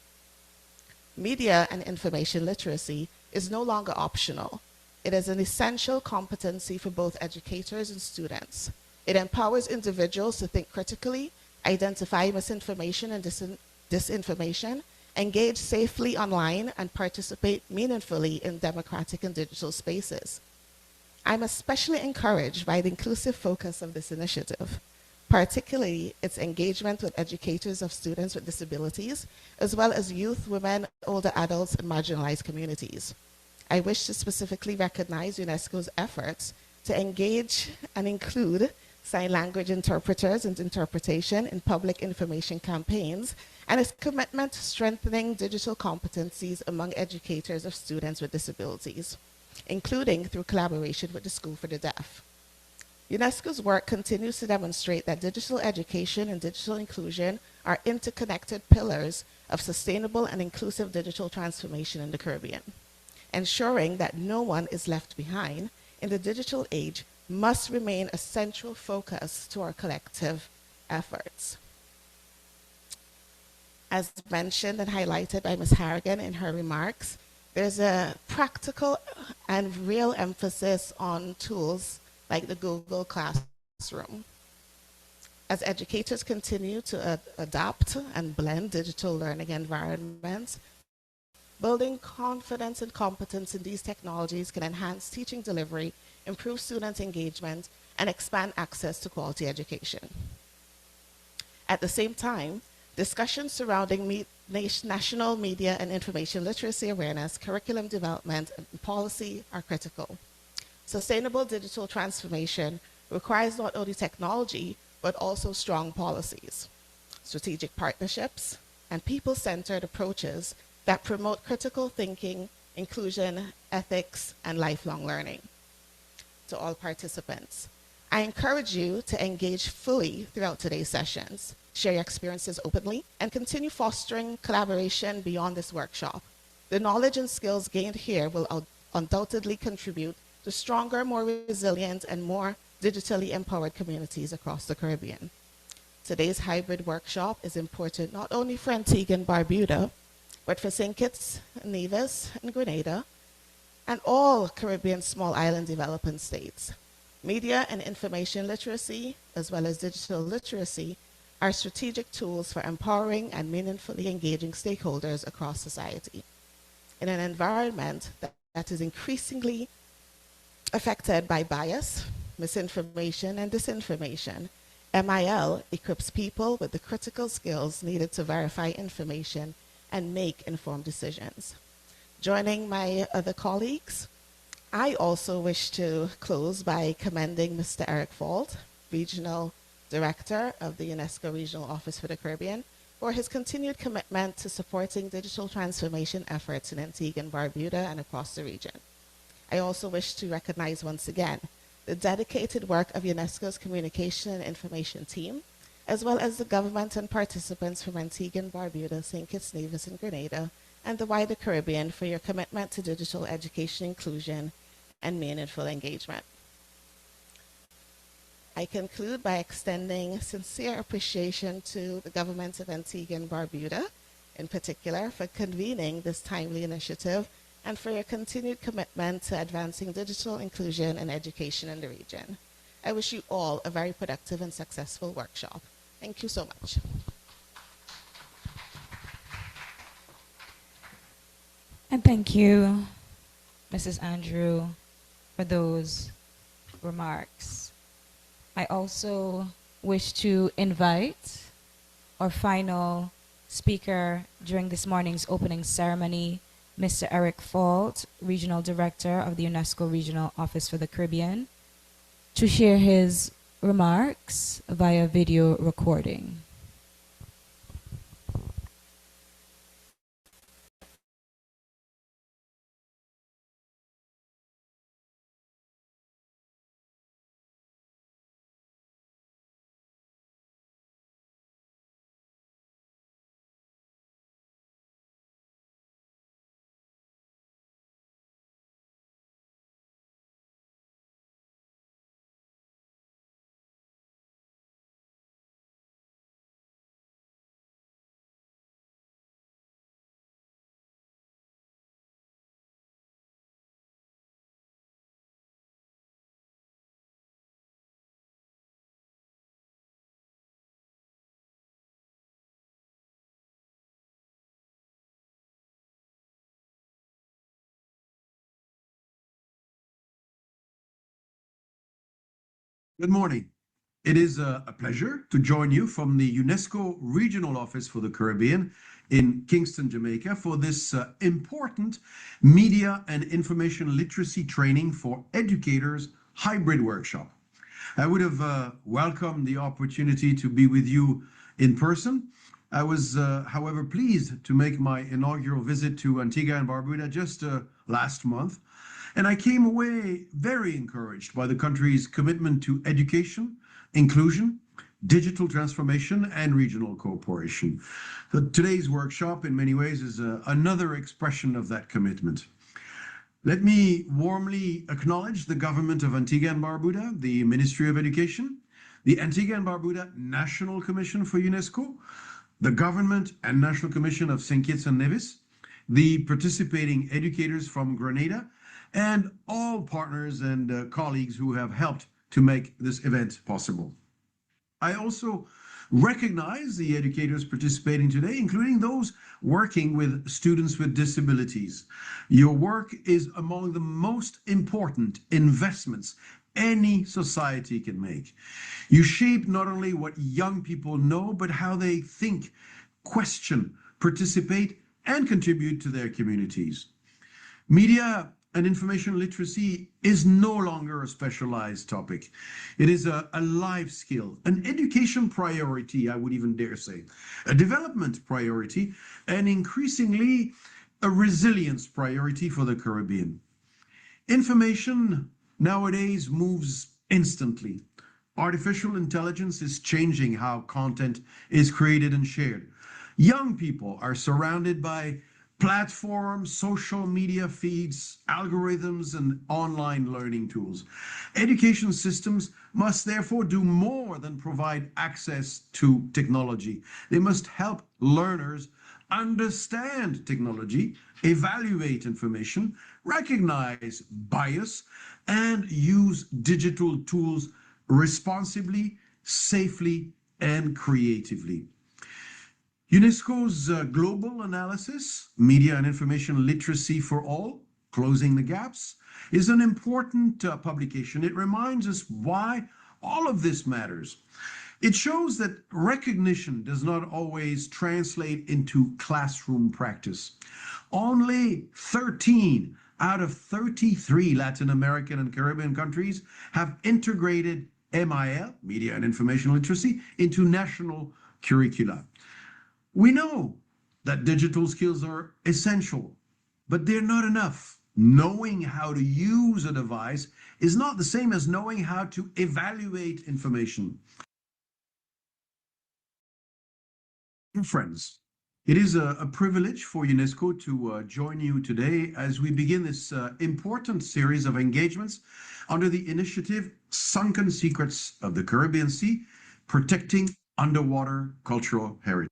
Media and information literacy is no longer optional. It is an essential competency for both educators and students. It empowers individuals to think critically, identify misinformation and disinformation, engage safely online, and participate meaningfully in democratic and digital spaces. I'm especially encouraged by the inclusive focus of this initiative, particularly its engagement with educators of students with disabilities, as well as youth, women, older adults, and marginalized communities. I wish to specifically recognize UNESCO's efforts to engage and include sign language interpreters and interpretation in public information campaigns, and its commitment to strengthening digital competencies among educators of students with disabilities, including through collaboration with the School for the Deaf. UNESCO's work continues to demonstrate that digital education and digital inclusion are interconnected pillars of sustainable and inclusive digital transformation in the Caribbean. Ensuring that no one is left behind in the digital age must remain a central focus to our collective efforts. As mentioned and highlighted by Ms. Harrigan in her remarks, there's a practical and real emphasis on tools like the Google Classroom. As educators continue to adapt and blend digital learning environments, building confidence and competence in these technologies can enhance teaching delivery, improve student engagement, and expand access to quality education. At the same time, discussions surrounding national media and information literacy awareness, curriculum development, and policy are critical. Sustainable digital transformation requires not only technology, but also strong policies, strategic partnerships, and people-centered approaches that promote critical thinking, inclusion, ethics, and lifelong learning. To all participants, I encourage you to engage fully throughout today's sessions, share your experiences openly, and continue fostering collaboration beyond this workshop. The knowledge and skills gained here will undoubtedly contribute to stronger, more resilient, and more digitally empowered communities across the Caribbean. Today's hybrid workshop is important not only for Antigua and Barbuda, but for St. Kitts, Nevis, and Grenada, and all Caribbean small island developing states. Media and information literacy, as well as digital literacy, are strategic tools for empowering and meaningfully engaging stakeholders across society. In an environment that is increasingly affected by bias, misinformation, and disinformation, MIL equips people with the critical skills needed to verify information and make informed decisions. Joining my other colleagues, I also wish to close by commending Mr. Eric Falt, Regional Director of the UNESCO Regional Office for the Caribbean, for his continued commitment to supporting digital transformation efforts in Antigua and Barbuda and across the region. I also wish to recognize once again the dedicated work of UNESCO's Communication and Information Team, as well as the government and participants from Antigua and Barbuda, St. Kitts, Nevis, and Grenada, and the wider Caribbean for your commitment to digital education inclusion and meaningful engagement. I conclude by extending sincere appreciation to the government of Antigua and Barbuda, in particular, for convening this timely initiative and for your continued commitment to advancing digital inclusion and education in the region. I wish you all a very productive and successful workshop. Thank you so much. And thank you, Mrs. Andrew, for those remarks. I also wish to invite our final speaker during this morning's opening ceremony, Mr. Eric Falt, Regional Director of the UNESCO Regional Office for the Caribbean, to share his remarks via video recording. Good morning. It is a pleasure to join you from the UNESCO Regional Office for the Caribbean in Kingston, Jamaica, for this important media and information literacy training for educators hybrid workshop. I would have welcomed the opportunity to be with you in person. I was, however, pleased to make my inaugural visit to Antigua and Barbuda just last month. And I came away very encouraged by the country's commitment to education, inclusion, digital transformation, and regional cooperation. So today's workshop, in many ways, is another expression of that commitment. Let me warmly acknowledge the government of Antigua and Barbuda, the Ministry of Education, the Antigua and Barbuda National Commission for UNESCO, the Government and National Commission of St. Kitts and Nevis, the participating educators from Grenada, and all partners and colleagues who have helped to make this event possible. I also recognize the educators participating today, including those working with students with disabilities. Your work is among the most important investments any society can make. You shape not only what young people know, but how they think, question, participate, and contribute to their communities. Media and information literacy is no longer a specialized topic. It is a life skill, an education priority, I would even dare say, a development priority, and increasingly a resilience priority for the Caribbean. Information nowadays moves instantly. Artificial intelligence is changing how content is created and shared. Young people are surrounded by platforms, social media feeds, algorithms, and online learning tools. Education systems must therefore do more than provide access to technology. They must help learners understand technology, evaluate information, recognize bias, and use digital tools responsibly, safely, and creatively. UNESCO's global analysis, Media and Information Literacy for All, Closing the Gaps, is an important publication. It reminds us why all of this matters. It shows that recognition does not always translate into classroom practice. Only 13 out of 33 Latin American and Caribbean countries have integrated MIL, Media and Information Literacy, into national curricula. We know that digital skills are essential, but they're not enough. Knowing how to use a device is not the same as knowing how to evaluate information. Friends, it is a privilege for UNESCO to join you today as we begin this important series of engagements under the initiative Sunken Secrets of the Caribbean Sea, Protecting Underwater Cultural Heritage.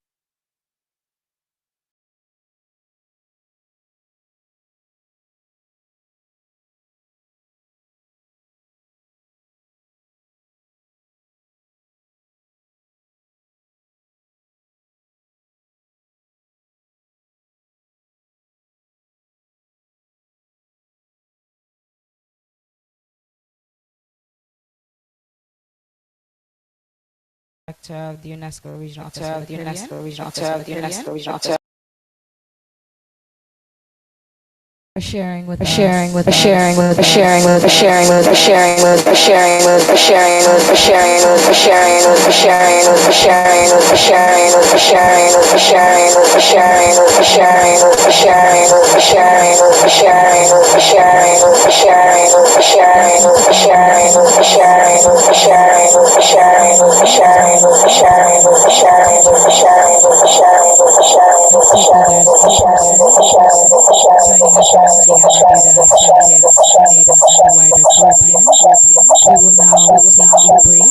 Director of the UNESCO Regional Office for the Caribbean. Sharing with us. We will now take a break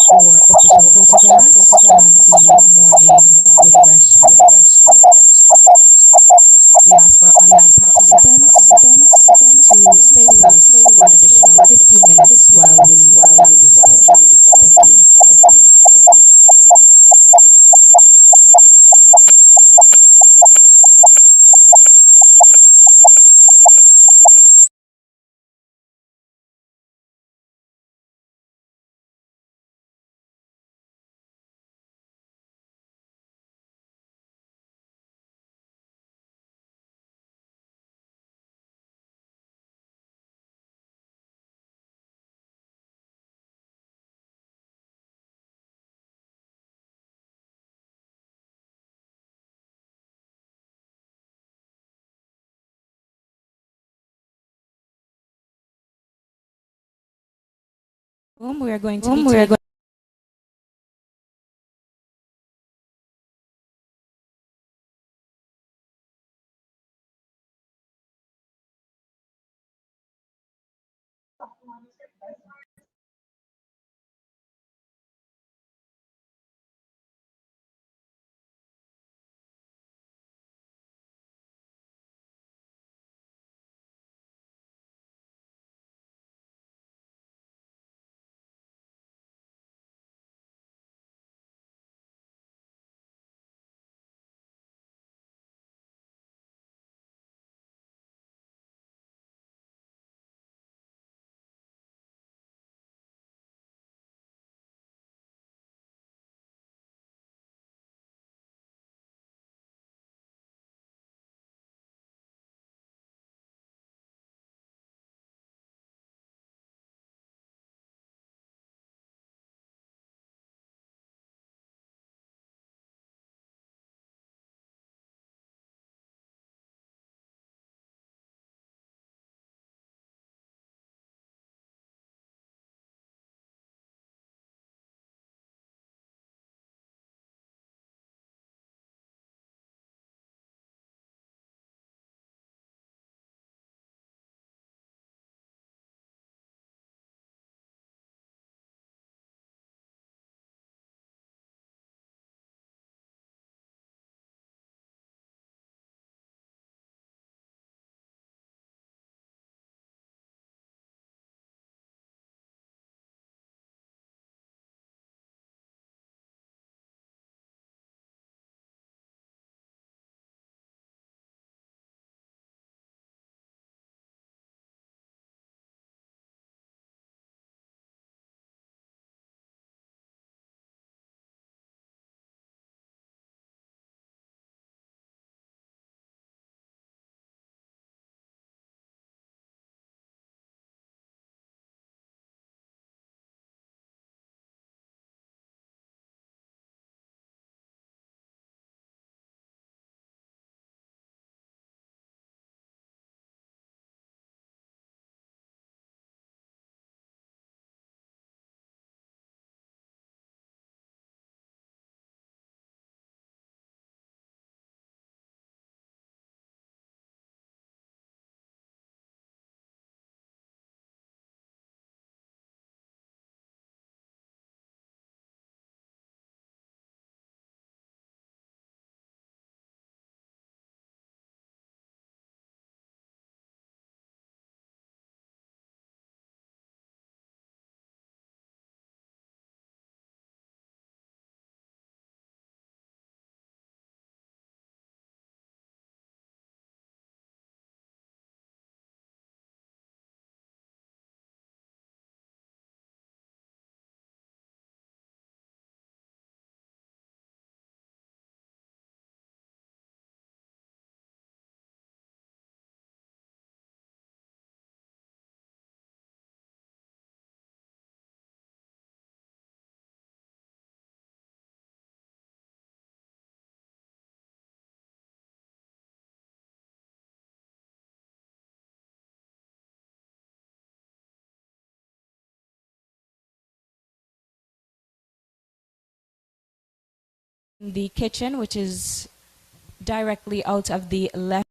for official photographs and the morning refreshment. We ask our online participants to stay with us for an additional 15 minutes while we have this break. Thank you. We are going to the kitchen, which is directly out of the left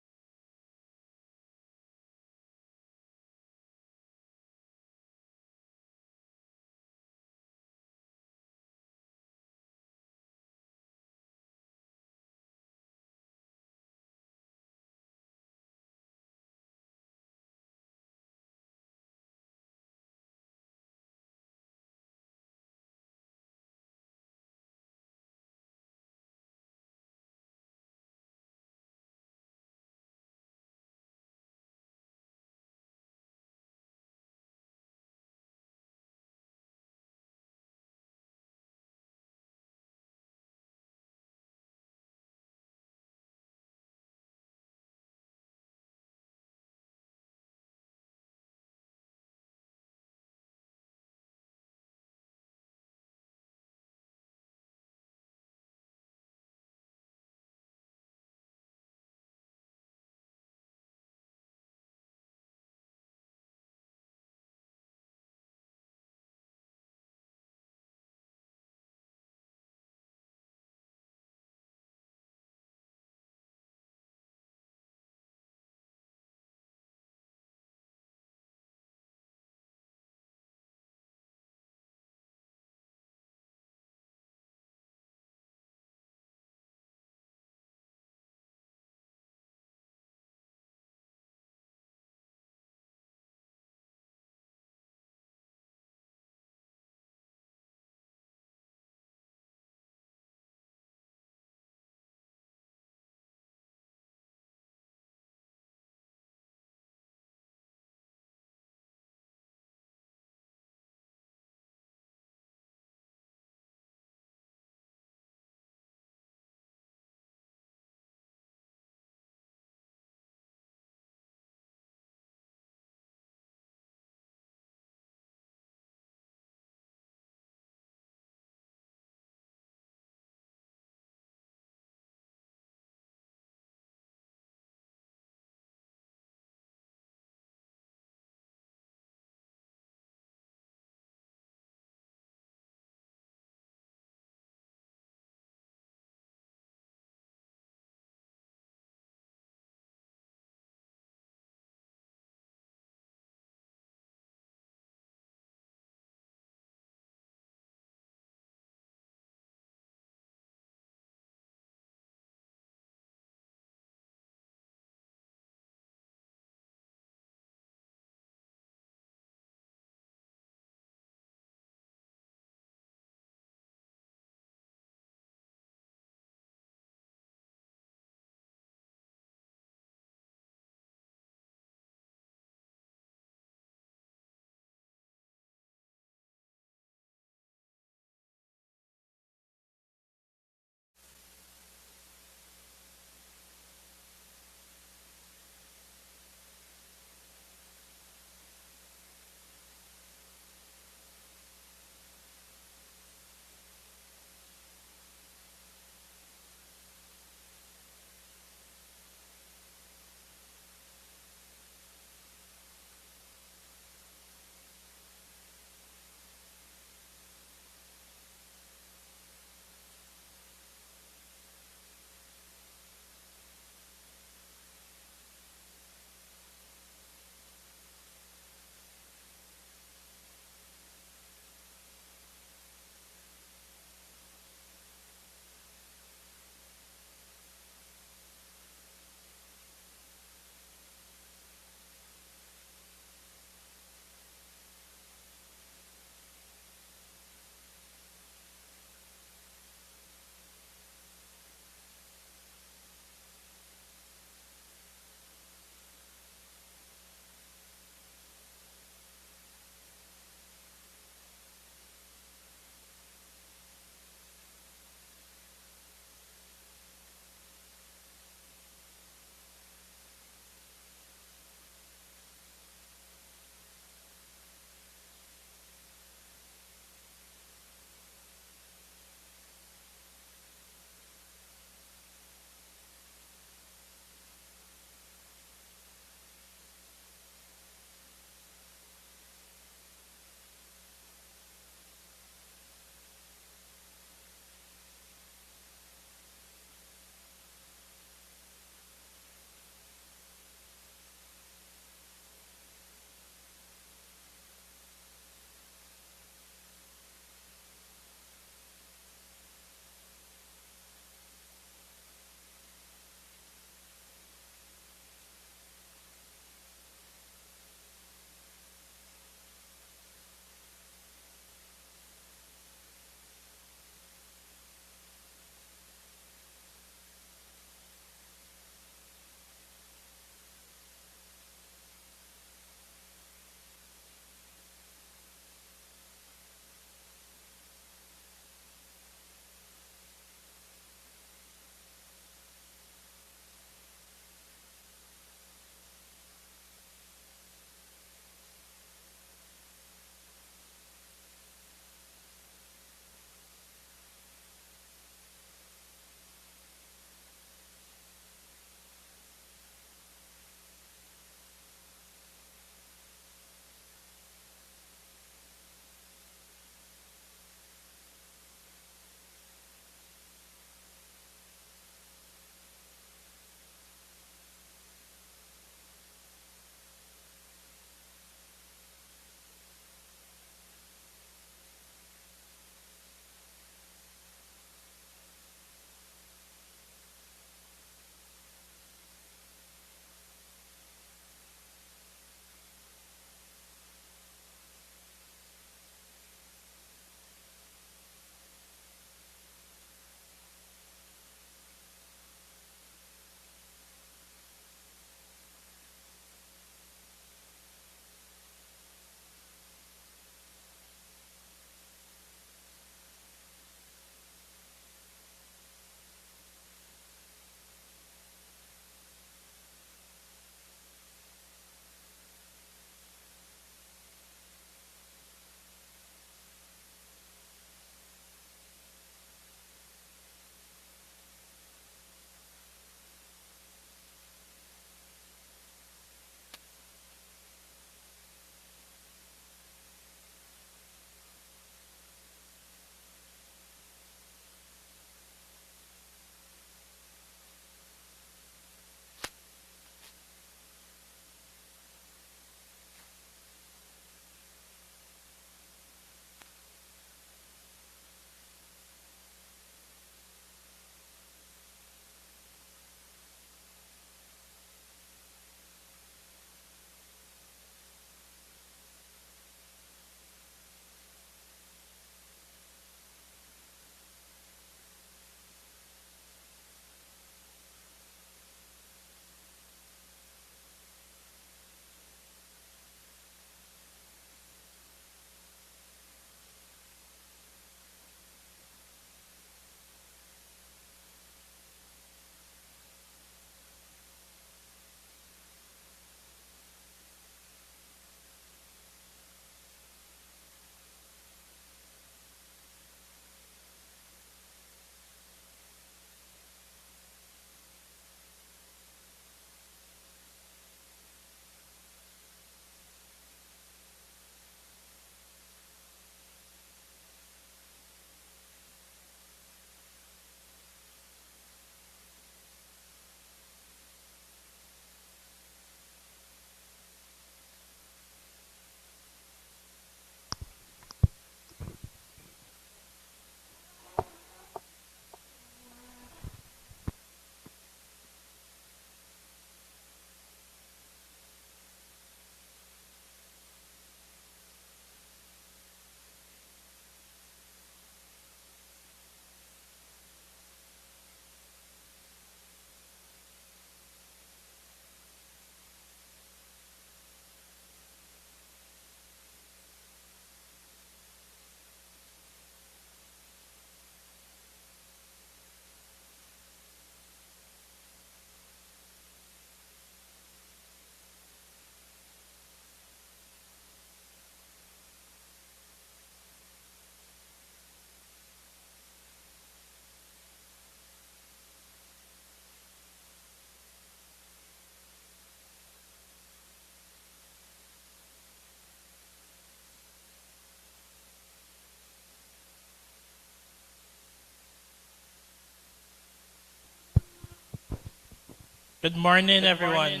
Good morning, everyone.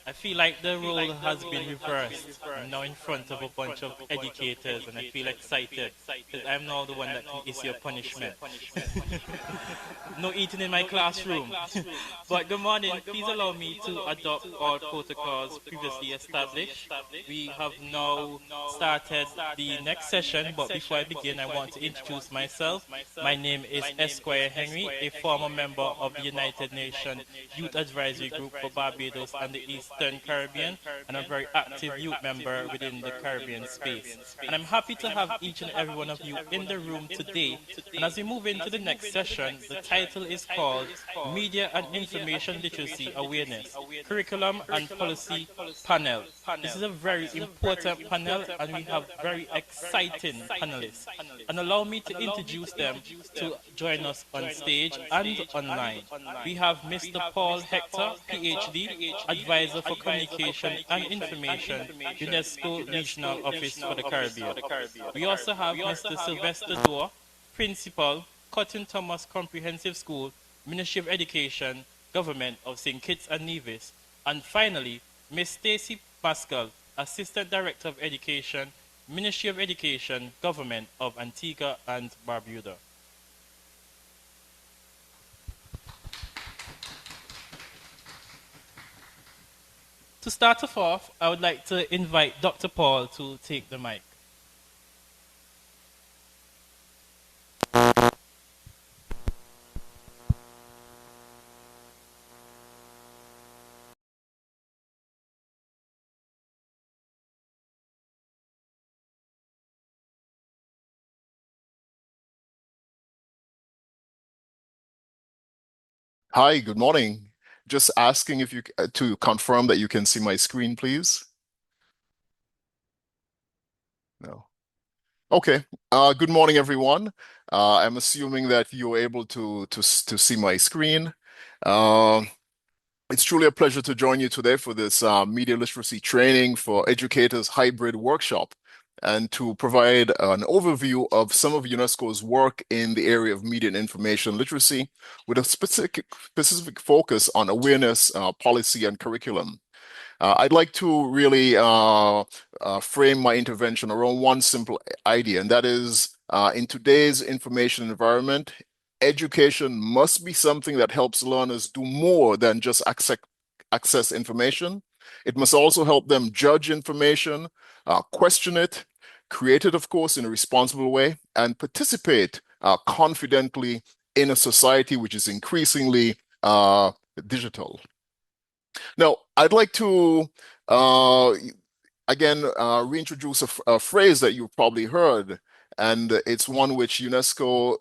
I feel like the role has been reversed. I'm now in front of a bunch of educators and I feel excited because I'm now the one that can issue a punishment. No eating in my classroom. But good morning. Please allow me to adopt all protocols previously established. We have now started the next session, but before I begin, I want to introduce myself. My name is Esquire Henry, a former member of the United Nations Youth Advisory Group for Barbados and the Eastern Caribbean, and a very active youth member within the Caribbean space. And I'm happy to have each and every one of you in the room today. And as we move into the next session, the title is called Media and Information Literacy Awareness, Curriculum and Policy Panel. This is a very important panel and we have very exciting panelists. And allow me to introduce them to join us on stage and online. We have Mr. Paul Hector, PhD, Advisor for Communication and Information, UNESCO Regional Office for the Caribbean. We also have Mr. Sylvester Dorr, Principal, Cotton Thomas Comprehensive School, Ministry of Education, Government of St. Kitts and Nevis. And finally, Ms. Stacy Pascal, Assistant Director of Education, Ministry of Education, Government of Antigua and Barbuda. To start us off, I would like to invite Dr. Paul to take the mic. Hi, good morning. Just asking if you to confirm that you can see my screen, please. No. Okay. Good morning, everyone. I'm assuming that you're able to see my screen. It's truly a pleasure to join you today for this media literacy training for educators hybrid workshop, and to provide an overview of some of UNESCO's work in the area of media and information literacy with a specific focus on awareness, policy, and curriculum. I'd like to really frame my intervention around one simple idea, and that is in today's information environment, education must be something that helps learners do more than just access information. It must also help them judge information, question it, create it, of course, in a responsible way, and participate confidently in a society which is increasingly digital. Now, I'd like to, again, reintroduce a phrase that you've probably heard, and it's one which UNESCO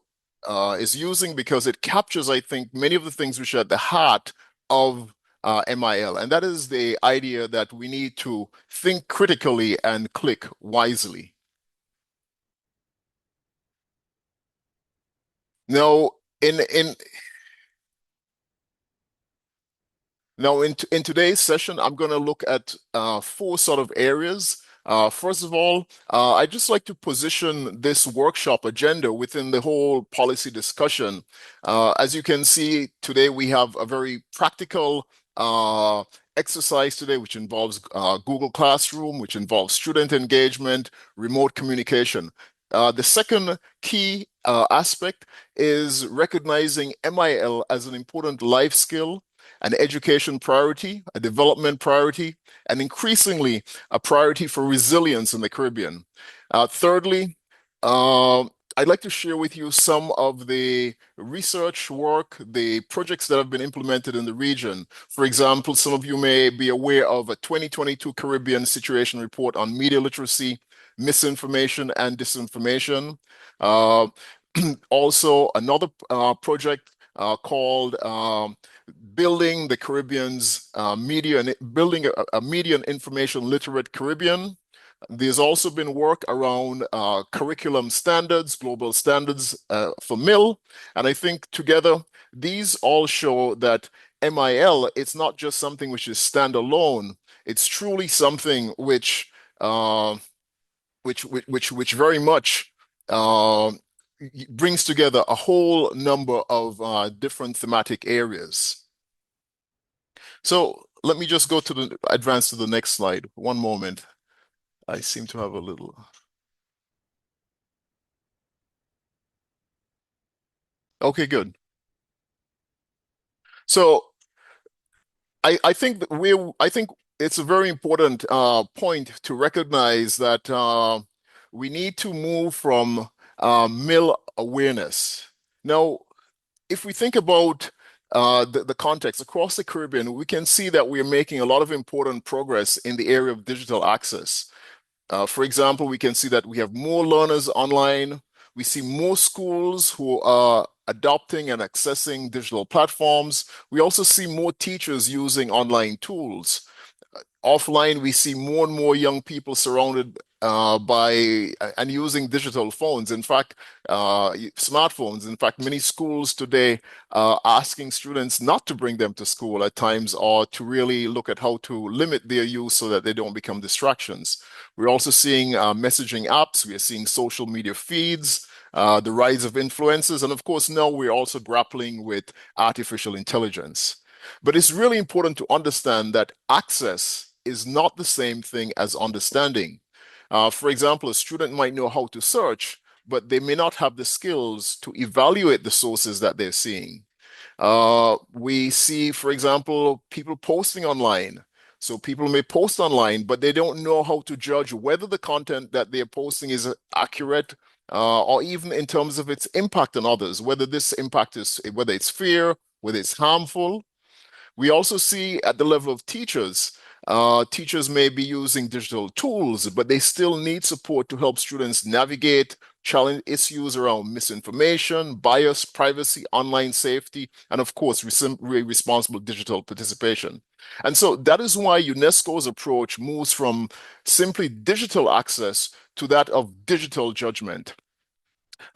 is using because it captures, I think, many of the things which are at the heart of MIL, and that is the idea that we need to think critically and click wisely. Now, in today's session, I'm going to look at four sort of areas. First of all, I'd just like to position this workshop agenda within the whole policy discussion. As you can see, today we have a very practical exercise today, which involves Google Classroom, which involves student engagement, remote communication. The second key aspect is recognizing MIL as an important life skill, an education priority, a development priority, and increasingly a priority for resilience in the Caribbean. Thirdly, I'd like to share with you some of the research work, the projects that have been implemented in the region. For example, some of you may be aware of a 2022 Caribbean Situation Report on media literacy, misinformation, and disinformation. Also, another project called Building the Caribbean's building a media and information literate Caribbean. There's also been work around curriculum standards, global standards for MIL, and I think together these all show that MIL, it's not just something which is standalone. It's truly something which very much brings together a whole number of different thematic areas. So let me just go to advance to the next slide. One moment. I seem to have a little. Okay, good. So I think it's a very important point to recognize that we need to move from mill awareness. Now, if we think about the context across the Caribbean, we can see that we are making a lot of important progress in the area of digital access. For example, we can see that we have more learners online. We see more schools who are adopting and accessing digital platforms. We also see more teachers using online tools. Offline, we see more and more young people surrounded by and using digital phones. In fact, smartphones. In fact, many schools today are asking students not to bring them to school at times, or to really look at how to limit their use so that they don't become distractions. We're also seeing messaging apps. We are seeing social media feeds, the rise of influencers, and of course, now we're also grappling with artificial intelligence. But it's really important to understand that access is not the same thing as understanding. For example, a student might know how to search, but they may not have the skills to evaluate the sources that they're seeing. We see, for example, people posting online. So people may post online, but they don't know how to judge whether the content that they're posting is accurate, or even in terms of its impact on others, whether this impact is, whether it's fair, whether it's harmful. We also see at the level of teachers, teachers may be using digital tools, but they still need support to help students navigate challenge issues around misinformation, bias, privacy, online safety, and of course, responsible digital participation. And so that is why UNESCO's approach moves from simply digital access to that of digital judgment.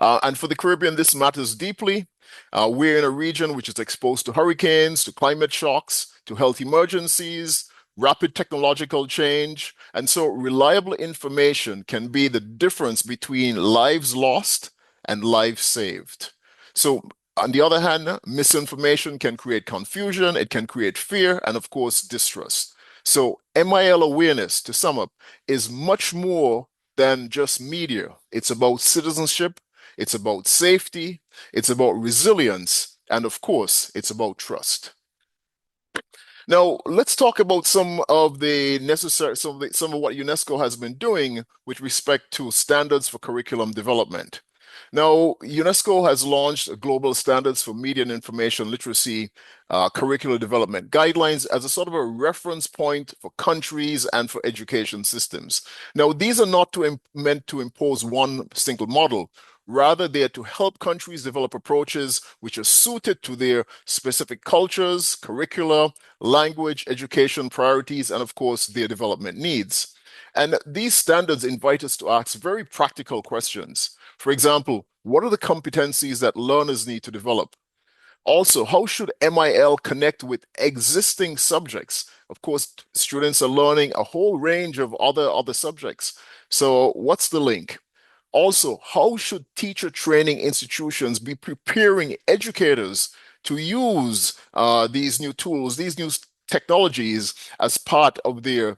And for the Caribbean, this matters deeply. We're in a region which is exposed to hurricanes, to climate shocks, to health emergencies, rapid technological change. And so reliable information can be the difference between lives lost and lives saved. So on the other hand, misinformation can create confusion, it can create fear, and of course, distrust. So MIL awareness, to sum up, is much more than just media. It's about citizenship, it's about safety, it's about resilience, and of course, it's about trust. Now, let's talk about some of what UNESCO has been doing with respect to standards for curriculum development. Now, UNESCO has launched global standards for media and information literacy curricular development guidelines as a sort of a reference point for countries and for education systems. Now, these are not meant to impose one single model. Rather, they are to help countries develop approaches which are suited to their specific cultures, curricula, language, education priorities, and of course, their development needs. And these standards invite us to ask very practical questions. For example, what are the competencies that learners need to develop? Also, how should MIL connect with existing subjects? Of course, students are learning a whole range of other subjects. So what's the link? Also, how should teacher training institutions be preparing educators to use these new tools, these new technologies as part of their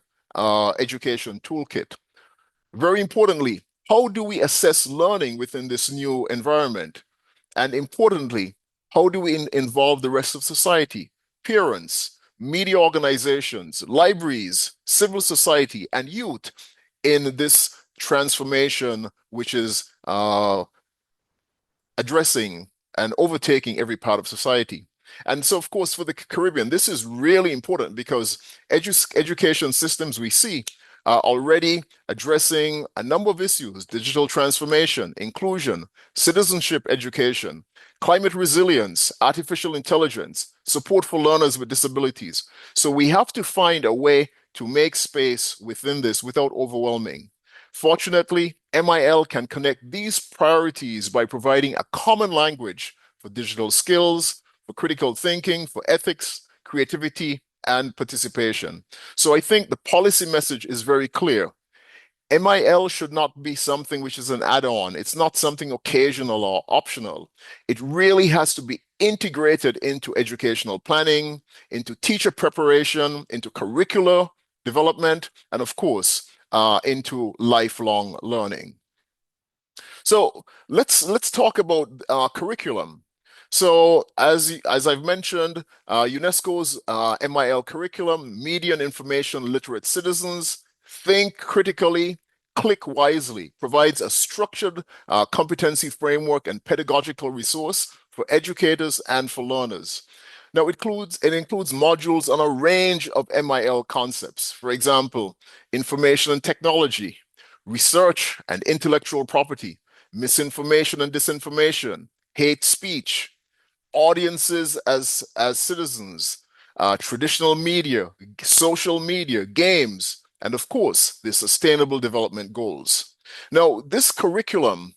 education toolkit? Very importantly, how do we assess learning within this new environment? And importantly, how do we involve the rest of society, parents, media organizations, libraries, civil society, and youth in this transformation, which is addressing and overtaking every part of society? And so, of course, for the Caribbean, this is really important because education systems we see are already addressing a number of issues: digital transformation, inclusion, citizenship education, climate resilience, artificial intelligence, support for learners with disabilities. So we have to find a way to make space within this without overwhelming. Fortunately, MIL can connect these priorities by providing a common language for digital skills, for critical thinking, for ethics, creativity, and participation. So I think the policy message is very clear. MIL should not be something which is an add-on. It's not something occasional or optional. It really has to be integrated into educational planning, into teacher preparation, into curricular development, and of course, into lifelong learning. So let's talk about curriculum. So as I've mentioned, UNESCO's MIL curriculum, Media and Information Literate Citizens, Think Critically, Click Wisely, provides a structured competency framework and pedagogical resource for educators and for learners. Now, it includes modules on a range of MIL concepts. For example, information and technology, research and intellectual property, misinformation and disinformation, hate speech, audiences as citizens, traditional media, social media, games, and of course, the Sustainable Development Goals. Now, this curriculum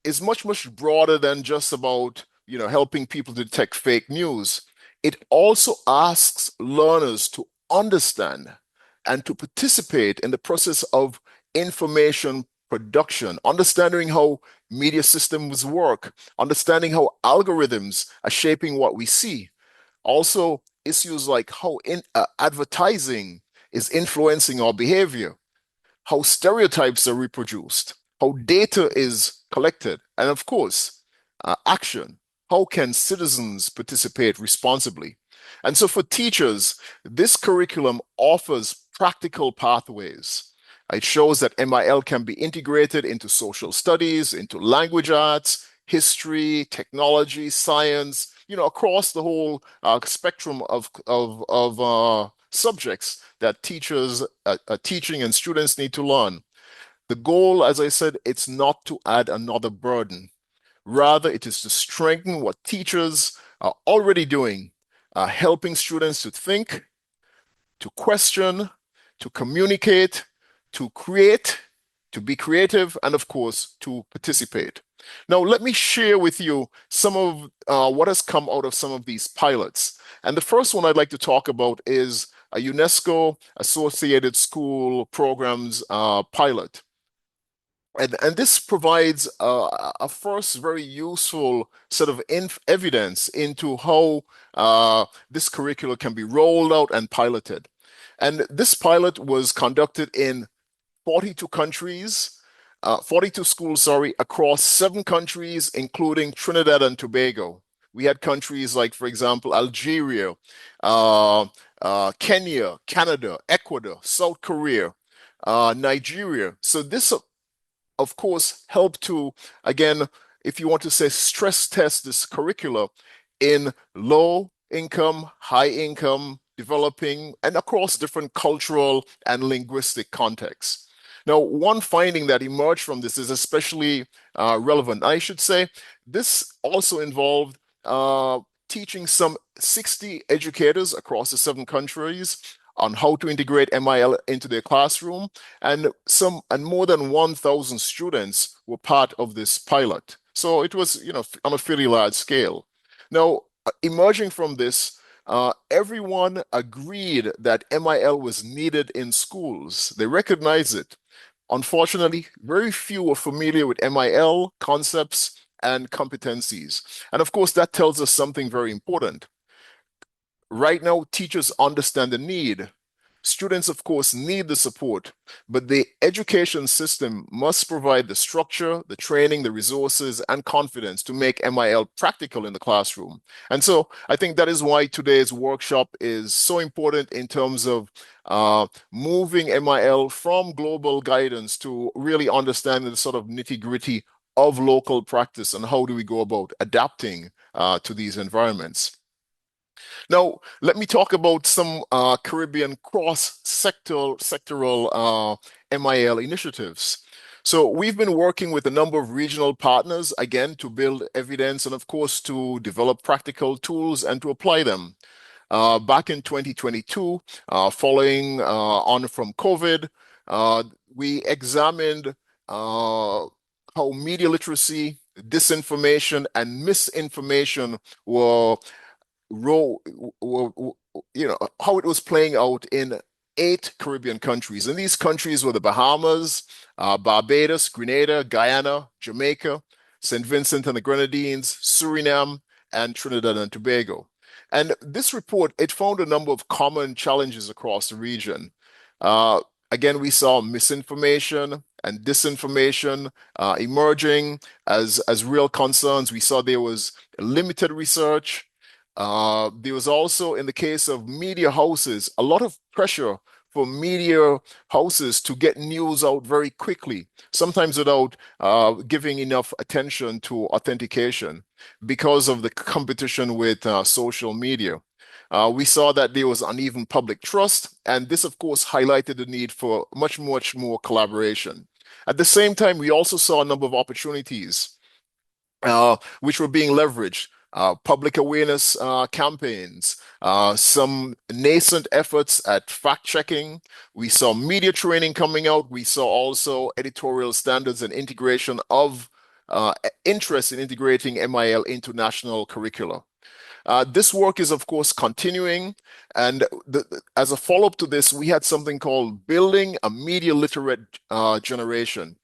is much broader than just about helping people to detect fake news. It also asks learners to understand and to participate in the process of information production, understanding how media systems work, understanding how algorithms are shaping what we see. Also, issues like how advertising is influencing our behavior, how stereotypes are reproduced, how data is collected, and of course, action. How can citizens participate responsibly? And so for teachers, this curriculum offers practical pathways. It shows that MIL can be integrated into social studies, into language arts, history, technology, science, across the whole spectrum of subjects that teachers are teaching and students need to learn. The goal, as I said, it's not to add another burden. Rather, it is to strengthen what teachers are already doing, helping students to think, to question, to communicate, to create, to be creative, and of course, to participate. Now, let me share with you some of what has come out of some of these pilots. And the first one I'd like to talk about is a UNESCO Associated School Programs pilot. And this provides a first very useful set of evidence into how this curriculum can be rolled out and piloted. And this pilot was conducted in 42 countries, 42 schools, across 7 countries, including Trinidad and Tobago. We had countries like, for example, Algeria, Kenya, Canada, Ecuador, South Korea, Nigeria. So this, of course, helped to, again, if you want to say, stress test this curricula in low income, high income, developing, and across different cultural and linguistic contexts. Now, one finding that emerged from this is especially relevant. I should say this also involved teaching some 60 educators across the 7 countries on how to integrate MIL into their classroom, and more than 1,000 students were part of this pilot. So it was, on a fairly large scale. Now, emerging from this, everyone agreed that MIL was needed in schools. They recognized it. Unfortunately, very few are familiar with MIL concepts and competencies. And of course, that tells us something very important. Right now, teachers understand the need. Students, of course, need the support, but the education system must provide the structure, the training, the resources, and confidence to make MIL practical in the classroom. And so I think that is why today's workshop is so important in terms of moving MIL from global guidance to really understanding the sort of nitty-gritty of local practice and how do we go about adapting to these environments. Now, let me talk about some Caribbean cross-sectoral MIL initiatives. So we've been working with a number of regional partners, again, to build evidence and, of course, to develop practical tools and to apply them. Back in 2022, following on from COVID, we examined how media literacy, disinformation, and misinformation were how it was playing out in 8 Caribbean countries. And these countries were the Bahamas, Barbados, Grenada, Guyana, Jamaica, St. Vincent and the Grenadines, Suriname, and Trinidad and Tobago. And this report, it found a number of common challenges across the region. Again, we saw misinformation and disinformation emerging as real concerns. We saw there was limited research. There was also, in the case of media houses, a lot of pressure for media houses to get news out very quickly, sometimes without giving enough attention to authentication because of the competition with social media. We saw that there was uneven public trust, and this, of course, highlighted the need for much more collaboration. At the same time, we also saw a number of opportunities which were being leveraged. Public awareness campaigns, some nascent efforts at fact-checking. We saw media training coming out. We saw also editorial standards and integration of interest in integrating MIL into national curricula. This work is, of course, continuing. And as a follow-up to this, we had something called Building a Media Literate Generation.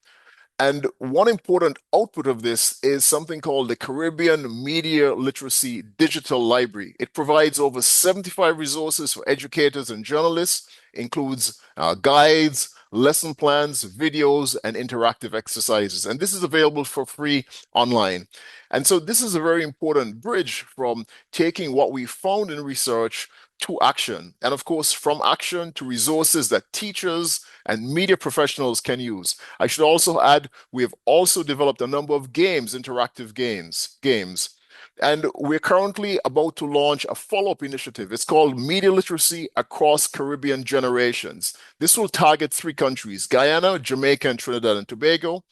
And one important output of this is something called the Caribbean Media Literacy Digital Library. It provides over 75 resources for educators and journalists, includes guides, lesson plans, videos, and interactive exercises. And this is available for free online. And so this is a very important bridge from taking what we found in research to action. And of course, from action to resources that teachers and media professionals can use. I should also add, we have also developed a number of games, interactive games. And we're currently about to launch a follow-up initiative. It's called Media Literacy Across Caribbean Generations. This will target 3 countries, Guyana, Jamaica, and Trinidad and Tobago.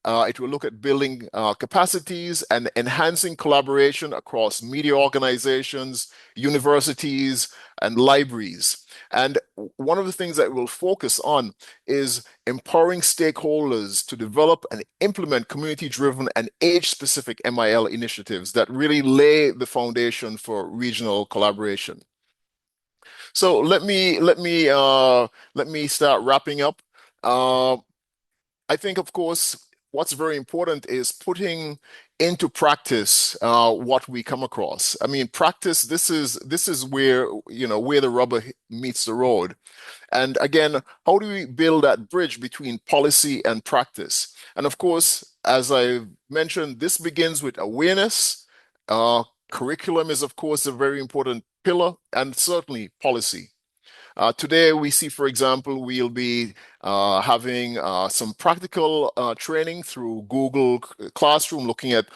It will look at building capacities and enhancing collaboration across media organizations, universities, and libraries. And one of the things that we'll focus on is empowering stakeholders to develop and implement community-driven and age-specific MIL initiatives that really lay the foundation for regional collaboration. So let me start wrapping up. I think, of course, what's very important is putting into practice what we come across. I mean, practice, this is where, where the rubber meets the road. And again, how do we build that bridge between policy and practice? And of course, as I mentioned, this begins with awareness. Curriculum is, of course, a very important pillar, and certainly policy. Today, we see, for example, we'll be having some practical training through Google Classroom, looking at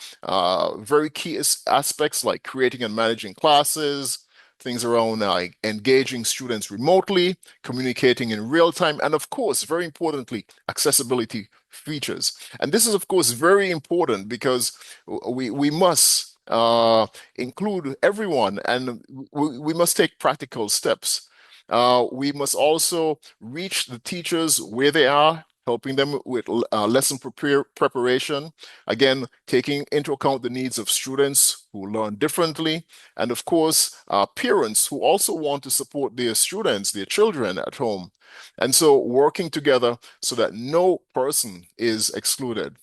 very key aspects like creating and managing classes, things around engaging students remotely, communicating in real time, and of course, very importantly, accessibility features. And this is, of course, very important because we must include everyone, and we must take practical steps. We must also reach the teachers where they are, helping them with lesson preparation, again, taking into account the needs of students who learn differently, and of course, parents who also want to support their students, their children at home. And so working together so that no person is excluded.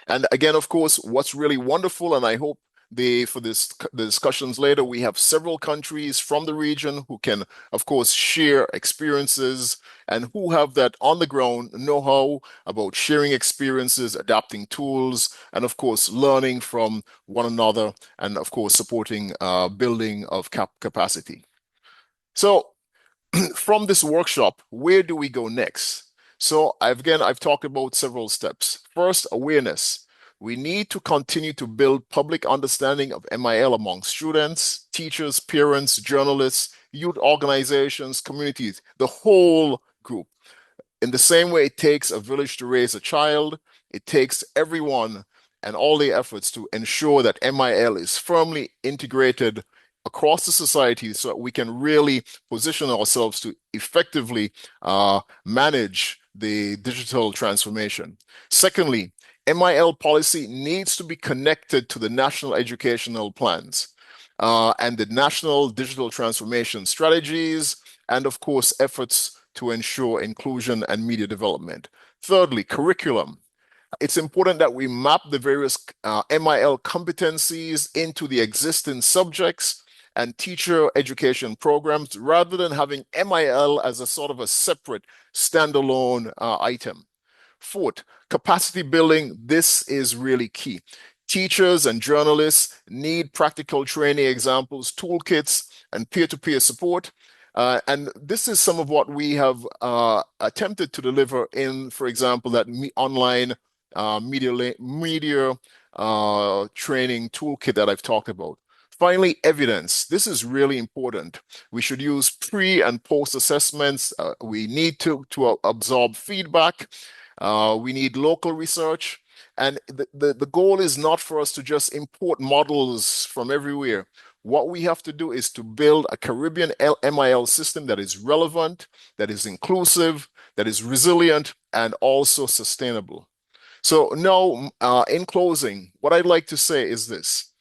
And again, of course, what's really wonderful, and I hope for the discussions later, we have several countries from the region who can, of course, share experiences and who have that on the ground know-how about sharing experiences, adapting tools, and of course, learning from one another, and of course, supporting building of capacity. So from this workshop, where do we go next? So I've talked about several steps. First, awareness. We need to continue to build public understanding of MIL among students, teachers, parents, journalists, youth organizations, communities, the whole group. In the same way it takes a village to raise a child, it takes everyone and all their efforts to ensure that MIL is firmly integrated across the society so that we can really position ourselves to effectively manage the digital transformation. Secondly, MIL policy needs to be connected to the national educational plans and the national digital transformation strategies and of course, efforts to ensure inclusion and media development. Thirdly, curriculum. It's important that we map the various MIL competencies into the existing subjects and teacher education programs rather than having MIL as a sort of a separate standalone item. Fourth, capacity building. This is really key. Teachers and journalists need practical training examples, toolkits, and peer-to-peer support. And this is some of what we have attempted to deliver in, for example, that online media training toolkit that I've talked about. Finally, evidence. This is really important. We should use pre and post assessments. We need to absorb feedback. We need local research. And the goal is not for us to just import models from everywhere. What we have to do is to build a Caribbean MIL system that is relevant, that is inclusive, that is resilient, and also sustainable. So now, in closing, what I'd like to say is this.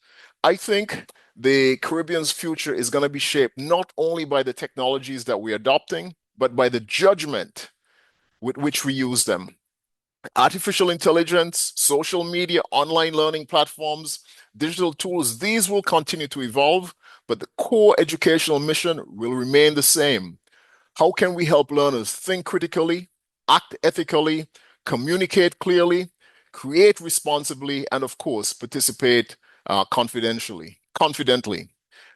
I think the Caribbean's future is going to be shaped not only by the technologies that we're adopting, but by the judgment with which we use them. Artificial intelligence, social media, online learning platforms, digital tools, these will continue to evolve, but the core educational mission will remain the same. How can we help learners think critically, act ethically, communicate clearly, create responsibly, and of course, participate confidently.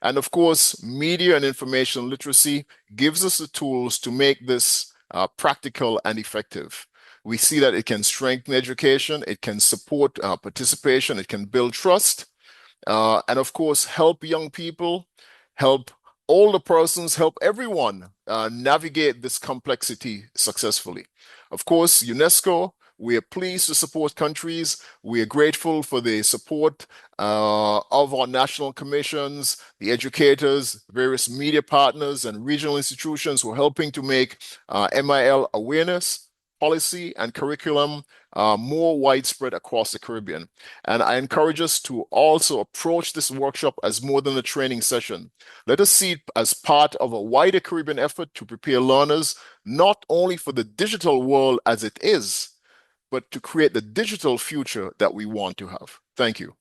And of course, media and information literacy gives us the tools to make this practical and effective. We see that it can strengthen education, it can support participation, it can build trust, and of course, help young people, help older persons, help everyone navigate this complexity successfully. Of course, UNESCO, we are pleased to support countries. We are grateful for the support of our national commissions, the educators, various media partners, and regional institutions who are helping to make MIL awareness, policy, and curriculum more widespread across the Caribbean. And I encourage us to also approach this workshop as more than a training session. Let us see it as part of a wider Caribbean effort to prepare learners not only for the digital world as it is, but to create the digital future that we want to have. Thank you.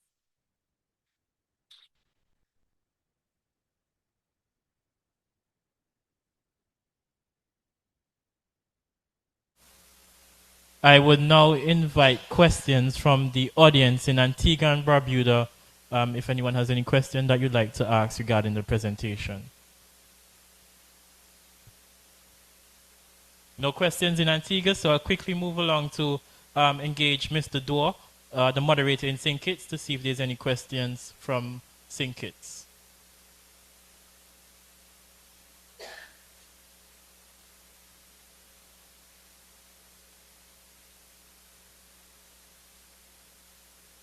I would now invite questions from the audience in Antigua and Barbuda, if anyone has any question that you'd like to ask regarding the presentation. No questions in Antigua, so I'll quickly move along to engage Mr. Dorr, the moderator in St. Kitts, to see if there's any questions from St. Kitts.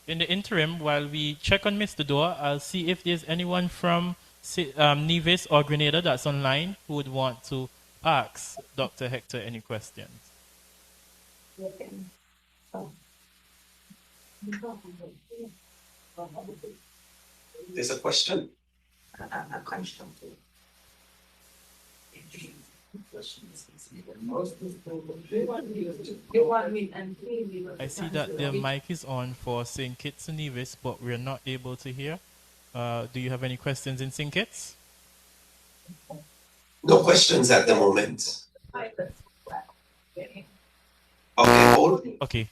In the interim, while we check on Mr. Dorr, I'll see if there's anyone from Nevis or Grenada that's online who would want to ask Dr. Hector any questions. There's a question. A question. I see that the mic is on for St. Kitts and Nevis, but we're not able to hear. Do you have any questions in St. Kitts? No questions at the moment. Okay, hold. Okay.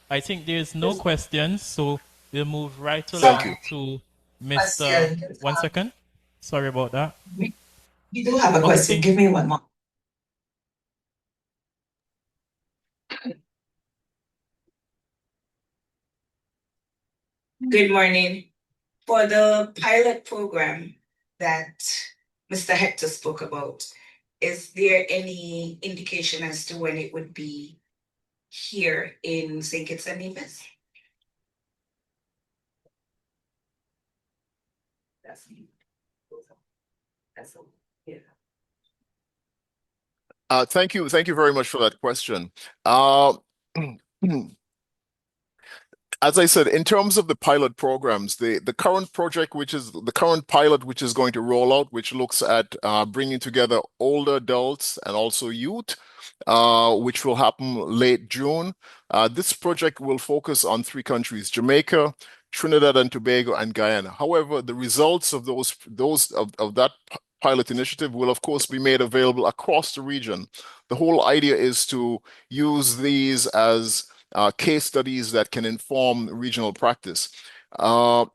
I think there's no questions, so we'll move right along to Mr. 1 second. Sorry about that. We do have a question. Give me one more. Good morning. For the pilot program that Mr. Hector spoke about, is there any indication as to when it would be here in St. Kitts and Nevis? Thank you very much for that question. as I said, in terms of the pilot programs, the current project, which is the current pilot, which is going to roll out, which looks at bringing together older adults and also youth, which will happen late June. This project will focus on 3 countries: Jamaica, Trinidad and Tobago, and Guyana. However, the results of that pilot initiative will, of course, be made available across the region. The whole idea is to use these as case studies that can inform regional practice.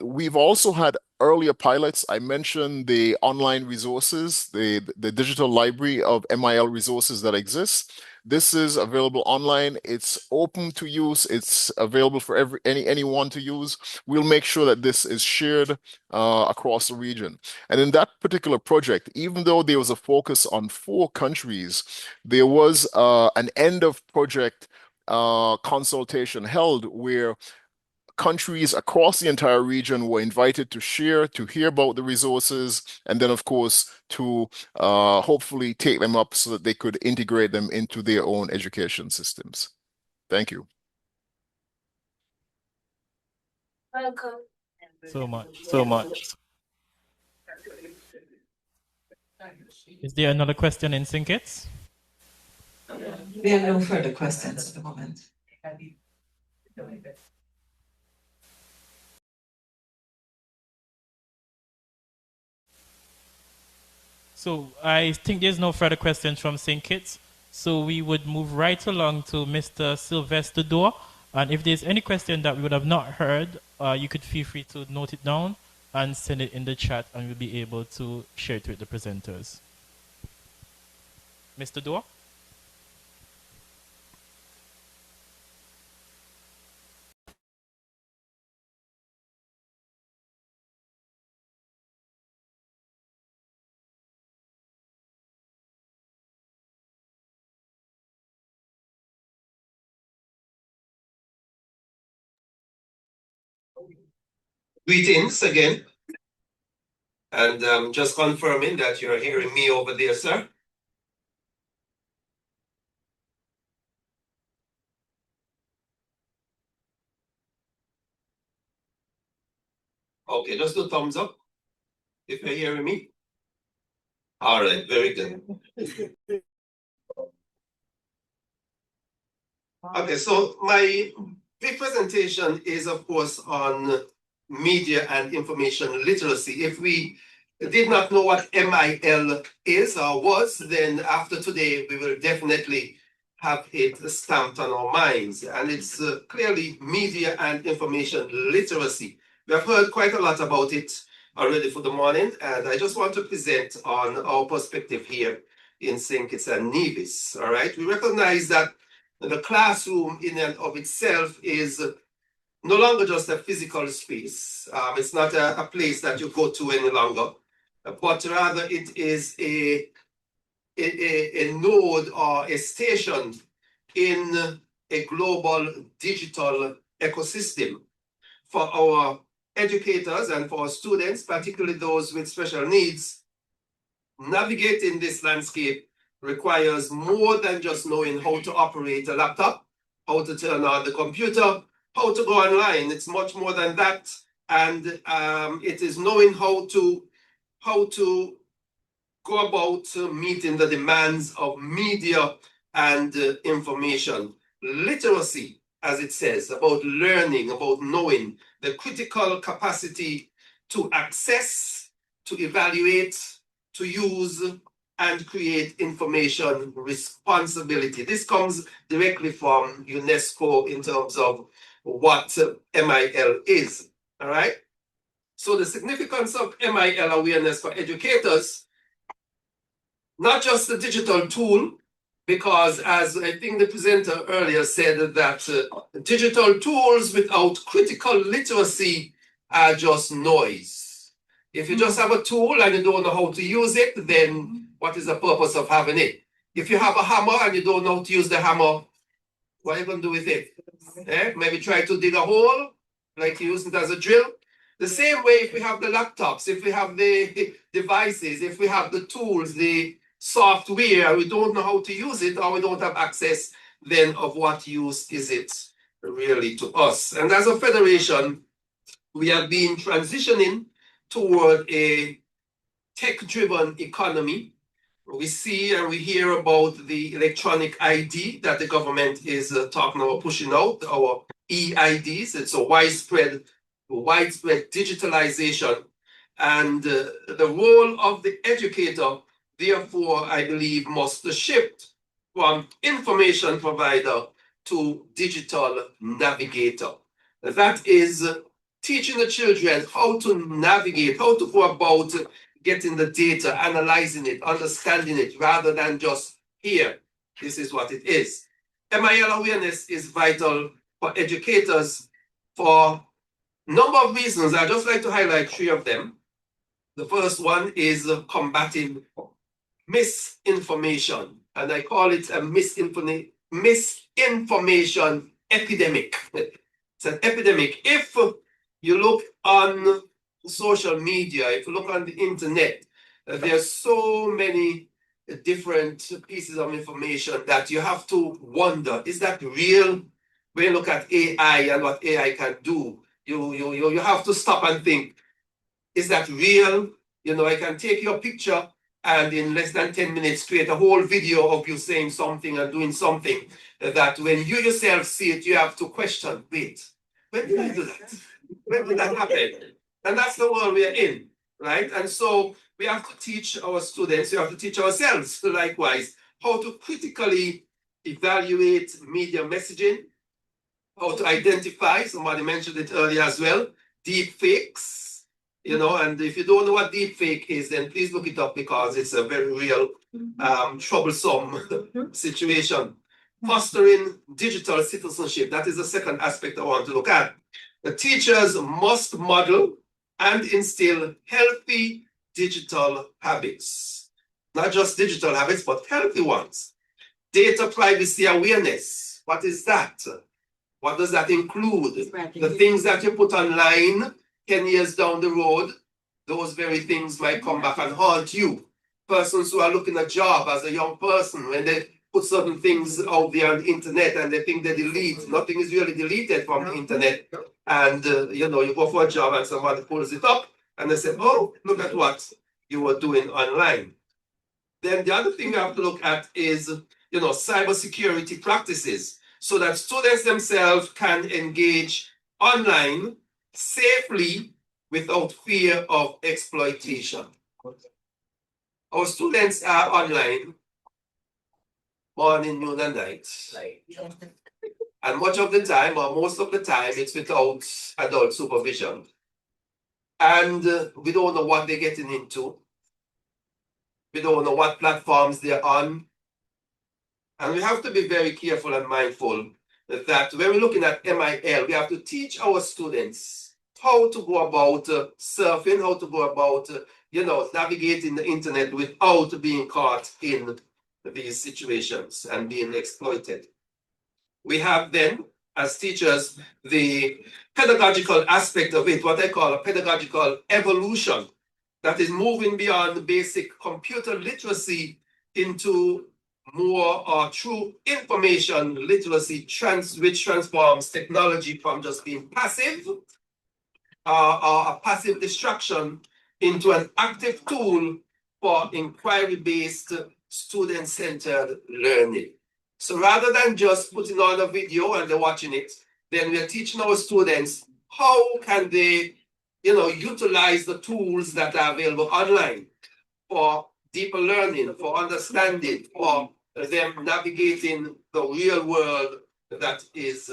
We've also had earlier pilots. I mentioned the online resources, the digital library of MIL resources that exists. This is available online. It's open to use. It's available for anyone to use. We'll make sure that this is shared across the region. And in that particular project, even though there was a focus on 4 countries, there was an end of project consultation held where countries across the entire region were invited to share, to hear about the resources, and then, of course, to hopefully take them up so that they could integrate them into their own education systems. Thank you. Welcome. So much. Is there another question in Synkits? We have no further questions at the moment. So I think there's no further questions from Synkits. So we would move right along to Mr. Sylvester Dorr. And if there's any question that we would have not heard, you could feel free to note it down and send it in the chat, and we'll be able to share it with the presenters. Mr. Dorr? Greetings again. And just confirming that you're hearing me over there, sir. Okay, just do thumbs up if you're hearing me. All right, very good. Okay, so my big presentation is, of course, on media and information literacy. If we did not know what MIL is or was, then after today, we will definitely have it stamped on our minds. And it's clearly media and information literacy. We have heard quite a lot about it already for the morning, and I just want to present on our perspective here in St. Kitts and Nevis. All right, we recognize that the classroom in and of itself is no longer just a physical space. It's not a place that you go to any longer, but rather it is a node or a station in a global digital ecosystem for our educators and for our students, particularly those with special needs. Navigating this landscape requires more than just knowing how to operate a laptop, how to turn on the computer, how to go online. It's much more than that. And it is knowing how to go about meeting the demands of media and information. Literacy, as it says, about learning, about knowing, the critical capacity to access, to evaluate, to use, and create information responsibility. This comes directly from UNESCO in terms of what MIL is, all right? So the significance of MIL awareness for educators, not just the digital tool, because as I think the presenter earlier said that digital tools without critical literacy are just noise. If you just have a tool and you don't know how to use it, then what is the purpose of having it? If you have a hammer and you don't know how to use the hammer, what are you going to do with it? Maybe try to dig a hole, like you use it as a drill. The same way if we have the laptops, if we have the devices, if we have the tools, the software, we don't know how to use it or we don't have access, then of what use is it, really to us. And as a federation, we have been transitioning toward a tech-driven economy. We see and we hear about the electronic ID that the government is talking about pushing out, our EIDs. It's a widespread digitalization. And the role of the educator, therefore, I believe, must shift from information provider to digital navigator. That is teaching the children how to navigate, how to go about getting the data, analyzing it, understanding it, rather than just here, this is what it is. MIL awareness is vital for educators for a number of reasons. I'd just like to highlight 3 of them. The first one is combating misinformation, and I call it a misinformation epidemic. It's an epidemic. If you look on social media, if you look on the internet, there's so many different pieces of information that you have to wonder, is that real? When you look at AI and what AI can do, you have to stop and think, is that real? You know, I can take your picture and in less than 10 minutes create a whole video of you saying something and doing something that when you yourself see it, you have to question, wait, when did I do that? When did that happen? And that's the world we are in, right? And so we have to teach our students, we have to teach ourselves likewise, how to critically evaluate media messaging, how to identify, somebody mentioned it earlier as well, deep fakes, you know, and if you don't know what deep fake is, then please look it up because it's a very real, troublesome situation. Fostering digital citizenship, that is the second aspect I want to look at. The teachers must model and instill healthy digital habits. Not just digital habits, but healthy ones. Data privacy awareness. What is that? What does that include? The things that you put online 10 years down the road, those very things might come back and haunt you. Persons who are looking at a job as a young person, when they put certain things out there on the internet and they think they delete, nothing is really deleted from the internet. And you know, you go for a job and somebody pulls it up and they say, oh, look at what you were doing online. Then the other thing you have to look at is, you know, cybersecurity practices so that students themselves can engage online safely without fear of exploitation. Our students are online morning, noon, and night. And much of the time, or most of the time, it's without adult supervision. And we don't know what they're getting into. We don't know what platforms they're on. And we have to be very careful and mindful that when we're looking at MIL, we have to teach our students how to go about surfing, how to go about, you know, navigating the internet without being caught in these situations and being exploited. We have then, as teachers, the pedagogical aspect of it, what I call a pedagogical evolution, that is moving beyond basic computer literacy into more or true information literacy, which transforms technology from just being passive or a passive distraction into an active tool for inquiry-based, student-centered learning. So rather than just putting on a video and they're watching it, then we're teaching our students how can they, you know, utilize the tools that are available online for deeper learning, for understanding, for them navigating the real world that is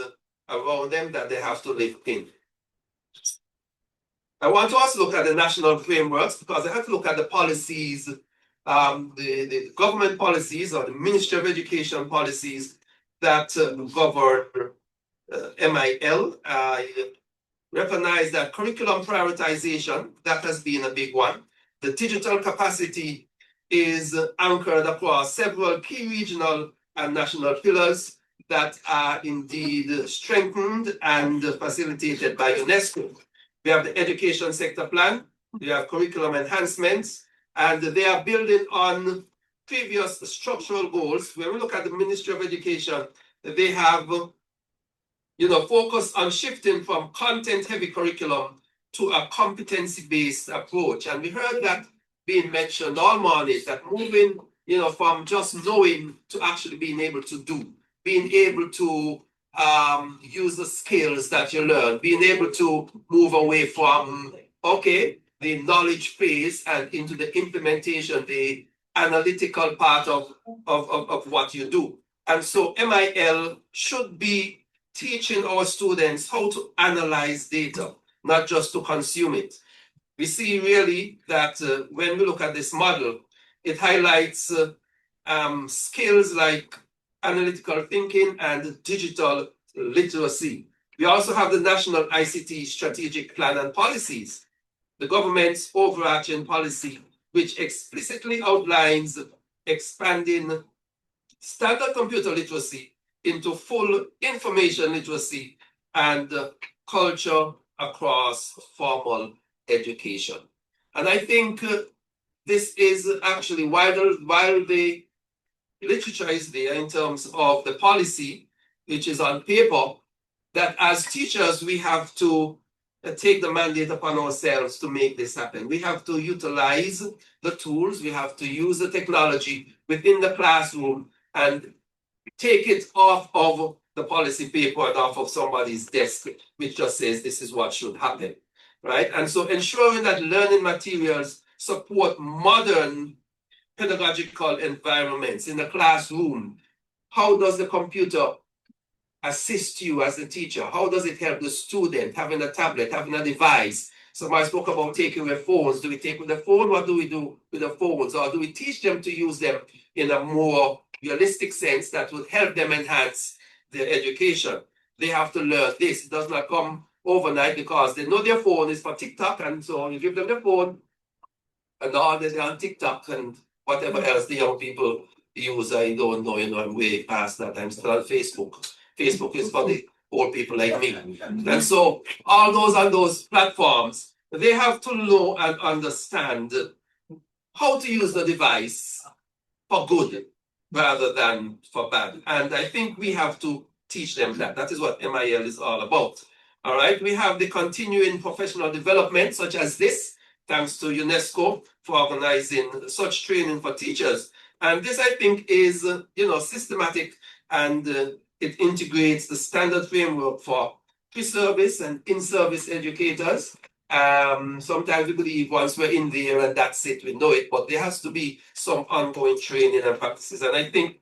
around them that they have to live in. I want to also look at the national frameworks because I have to look at the policies, the government policies or the Ministry of Education policies that govern MIL. I recognize that curriculum prioritization, that has been a big one. The digital capacity is anchored across several key regional and national pillars that are indeed strengthened and facilitated by UNESCO. We have the education sector plan, we have curriculum enhancements, and they are building on previous structural goals. When we look at the Ministry of Education, they have focus on shifting from content-heavy curriculum to a competency-based approach. And we heard that being mentioned all morning, that moving, from just knowing to actually being able to do, being able to use the skills that you learn, being able to move away from, the knowledge phase and into the implementation, the analytical part of what you do. And so MIL should be teaching our students how to analyze data, not just to consume it. We see really that when we look at this model, it highlights skills like analytical thinking and digital literacy. We also have the National ICT Strategic Plan and Policies, the government's overarching policy, which explicitly outlines expanding standard computer literacy into full information literacy and culture across formal education. And I think this is actually, while the literature is there in terms of the policy, which is on paper, that as teachers, we have to take the mandate upon ourselves to make this happen. We have to utilize the tools, we have to use the technology within the classroom and take it off of the policy paper and off of somebody's desk, which just says this is what should happen, right? And so ensuring that learning materials support modern pedagogical environments in the classroom. How does the computer assist you as a teacher? How does it help the student having a tablet, having a device? Somebody spoke about taking away phones. Do we take with the phone? What do we do with the phones? Or do we teach them to use them in a more realistic sense that would help them enhance their education? They have to learn this. It does not come overnight because they know their phone is for TikTok, and so you give them the phone and all they're on TikTok and whatever else the young people use. I don't know, I'm way past that. I'm still on Facebook. Facebook is for the old people like me. And so all those on those platforms, they have to know and understand how to use the device for good rather than for bad. And I think we have to teach them that. That is what MIL is all about. All right, we have the continuing professional development such as this, thanks to UNESCO for organizing such training for teachers. And this, I think, is systematic, and it integrates the standard framework for pre-service and in-service educators. Sometimes we believe once we're in there and that's it, we know it, but there has to be some ongoing training and practices. And I think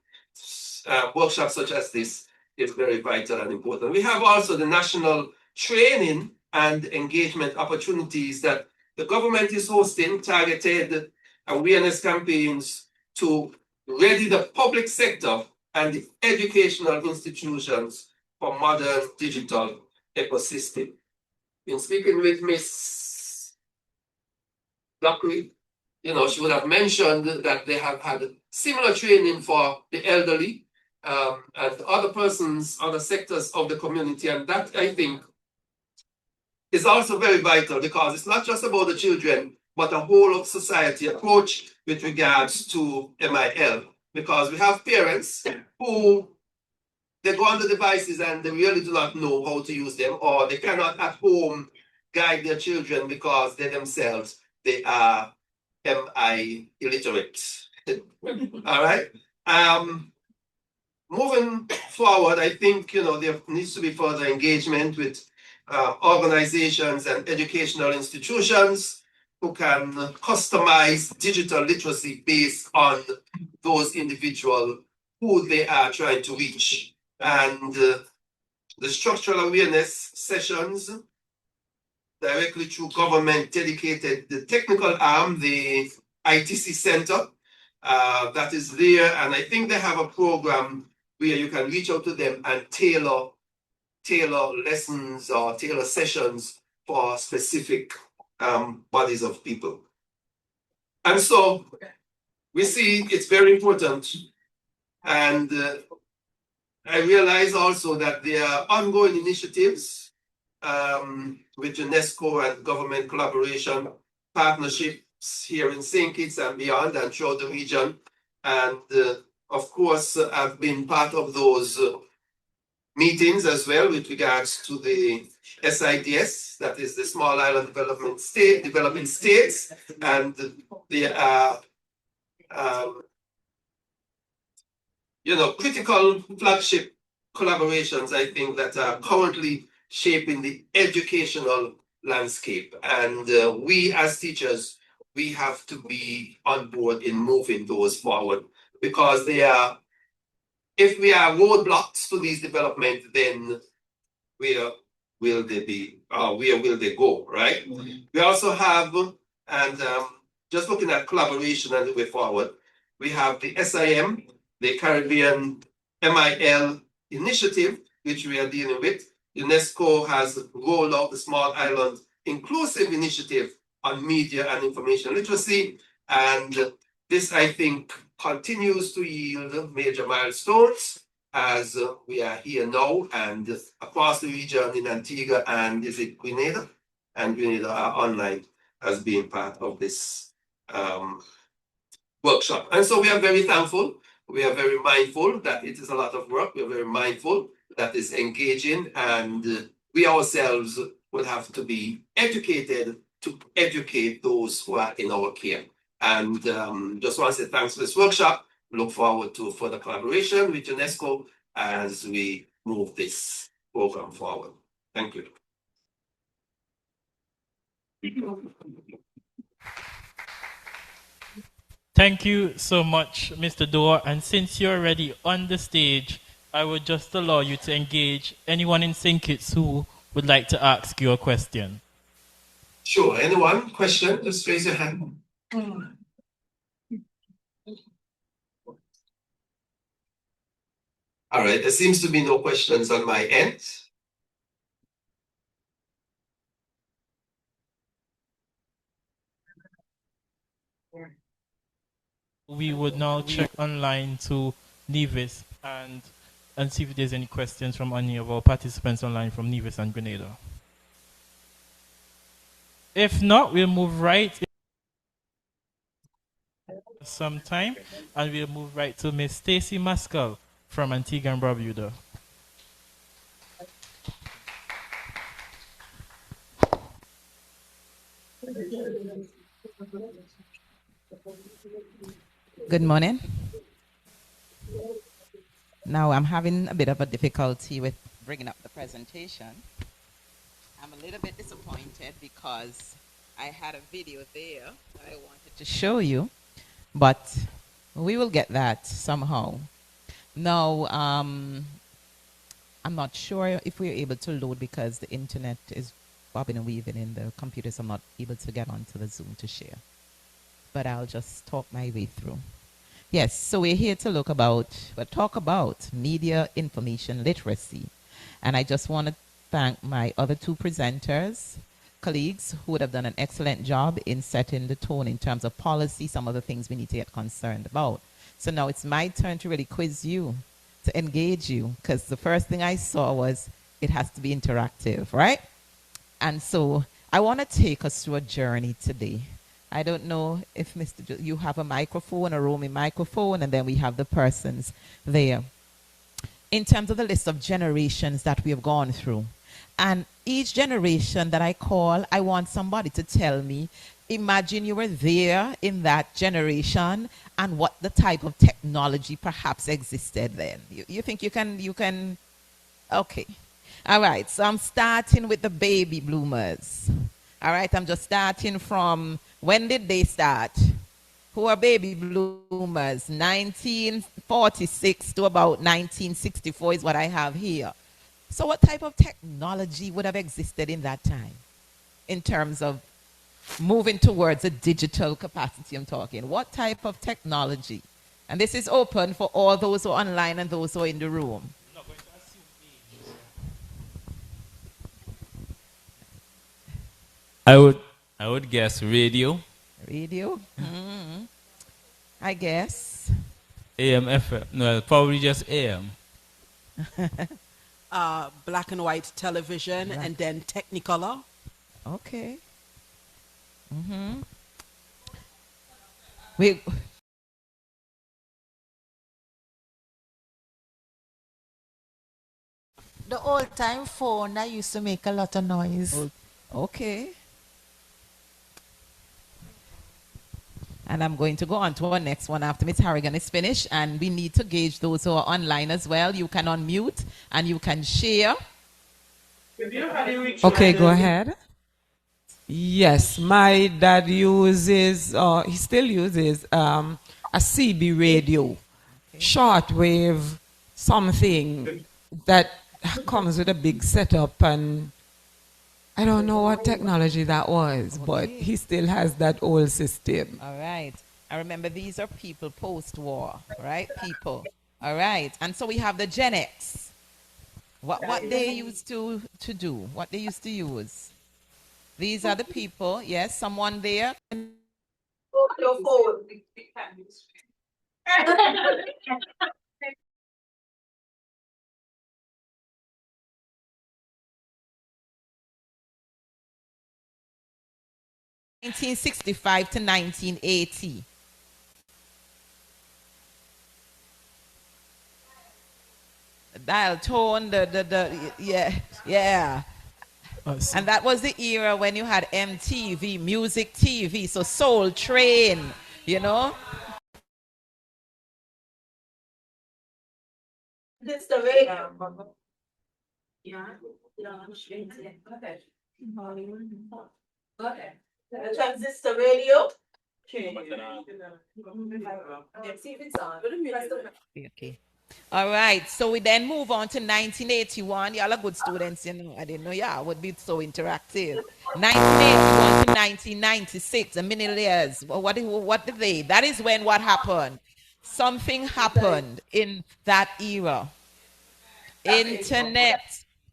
workshops such as this is very vital and important. We have also the national training and engagement opportunities that the government is hosting, targeted awareness campaigns to ready the public sector and the educational institutions for modern digital ecosystem. In speaking with Miss Lockery, she would have mentioned that they have had similar training for the elderly and other persons, other sectors of the community. And that, I think, is also very vital because it's not just about the children, but a whole of society approach with regards to MIL. Because we have parents who they go on the devices and they really do not know how to use them, or they cannot at home guide their children because they themselves, they are MI illiterate. All right. Moving forward, I think there needs to be further engagement with organizations and educational institutions who can customize digital literacy based on those individuals who they are trying to reach. And the structural awareness sessions directly through government dedicated, the technical arm, the ITC Center, that is there. And I think they have a program where you can reach out to them and tailor lessons or tailor sessions for specific bodies of people. And so we see it's very important. And I realize also that there are ongoing initiatives with UNESCO and government collaboration, partnerships here in St. Kitts and beyond and throughout the region. And of course, I've been part of those meetings as well with regards to the SIDS, that is the Small Island Development States, and there are critical flagship collaborations, I think, that are currently shaping the educational landscape. And we as teachers, we have to be on board in moving those forward, because if we are roadblocks to these development, then where will they be? Where will they go, right? We also have, and just looking at collaboration and the way forward, we have the SIM, the Caribbean MIL initiative, which we are dealing with. UNESCO has rolled out the Small Island Inclusive Initiative on Media and Information Literacy. And this, I think, continues to yield major milestones as we are here now and across the region in Antigua and is it Grenada? And Grenada are online as being part of this workshop. And so we are very thankful. We are very mindful that it is a lot of work. We are very mindful that it's engaging, and we ourselves will have to be educated to educate those who are in our care. And just want to say thanks for this workshop. Look forward to further collaboration with UNESCO as we move this program forward. Thank you. Thank you so much, Mr. Dorr. And since you're already on the stage, I would just allow you to engage anyone in St. Kitts who would like to ask you a question. Sure. Anyone? Question? Just raise your hand. All right. There seems to be no questions on my end. We would now check online to Nevis and see if there's any questions from any of our participants online from Nevis and Grenada. If not, we'll move right some time, and we'll move right to Miss Stacy Maskell from Antigua and Barbuda. Good morning. Now I'm having a bit of a difficulty with bringing up the presentation. I'm a little bit disappointed because I had a video there that I wanted to show you, but we will get that somehow. Now, I'm not sure if we're able to load because the internet is bobbing and weaving in the computer, so I'm not able to get onto the Zoom to share. But I'll just talk my way through. Yes, so we're here to talk about media information literacy. And I just want to thank my other two presenters, colleagues, who would have done an excellent job in setting the tone in terms of policy, some of the things we need to get concerned about. So now it's my turn to really quiz you, to engage you, because the first thing I saw was it has to be interactive, right? And so I want to take us through a journey today. I don't know if you have a microphone, a roaming microphone, and then we have the persons there. In terms of the list of generations that we have gone through, and each generation that I call, I want somebody to tell me, imagine you were there in that generation and what the type of technology perhaps existed then. You think you can, okay. All right, so I'm starting with the baby bloomers. All right, I'm just starting from, when did they start? Who are baby bloomers? 1946 to about 1964 is what I have here. So what type of technology would have existed in that time in terms of moving towards a digital capacity I'm talking? What type of technology? And this is open for all those who are online and those who are in the room. I would guess radio. Radio? Mm-hmm. I guess. AM, FM. No, probably just AM. Black and white television, and then Technicolor. Okay. Mm-hmm. The old time phone that used to make a lot of noise. Okay. And I'm going to go on to our next one after Ms. Harrigan is finished. And we need to gauge those who are online as well. You can unmute and you can share. Okay, go ahead. Yes, my dad uses, he still uses a CB radio, shortwave something that comes with a big setup, and I don't know what technology that was, but he still has that old system. All right. I remember these are people post-war, right? People. All right. And so we have the Gen X. What they used to do, what they used to use. These are the people. Yes, someone there. Your phone. 1965 to 1980. Dial tone, yeah. And that was the era when you had MTV, music TV, so Soul Train, you know. This the radio. Yeah. Go ahead. The transistor radio. Okay. See if it's on. Okay. All right. So we then move on to 1981. Y'all are good students, you know. I didn't know y'all would be so interactive. 1981 to 1996, a minute years. What did they? That is when what happened? Something happened in that era. Internet.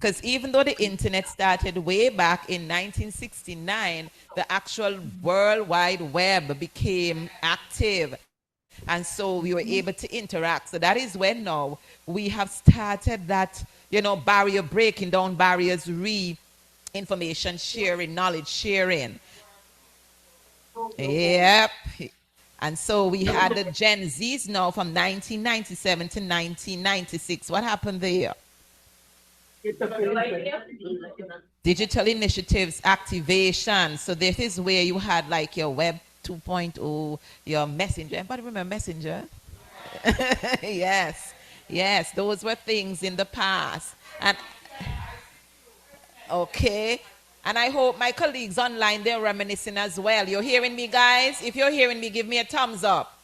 Because even though the internet started way back in 1969, the actual World Wide Web became active. And so we were able to interact. So that is when now we have started that, you know, barrier breaking down barriers, information sharing, knowledge sharing. Yep. And so we had the Gen Zs now from 1997 to 1996. What happened there? Digital initiatives, activation. So this is where you had like your Web 2.0, your Messenger. Anybody remember Messenger? Yes. Yes, those were things in the past. And okay. And I hope my colleagues online, they're reminiscing as well. You're hearing me, guys? If you're hearing me, give me a thumbs up.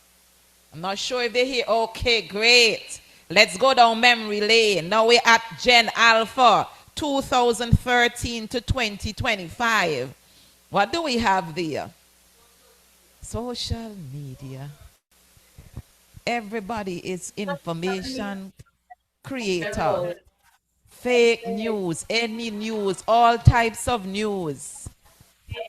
I'm not sure if they're here. Okay, great. Let's go down memory lane. Now we're at Gen Alpha, 2013 to 2025. What do we have there? Social media. Everybody is information creator. Fake news, any news, all types of news.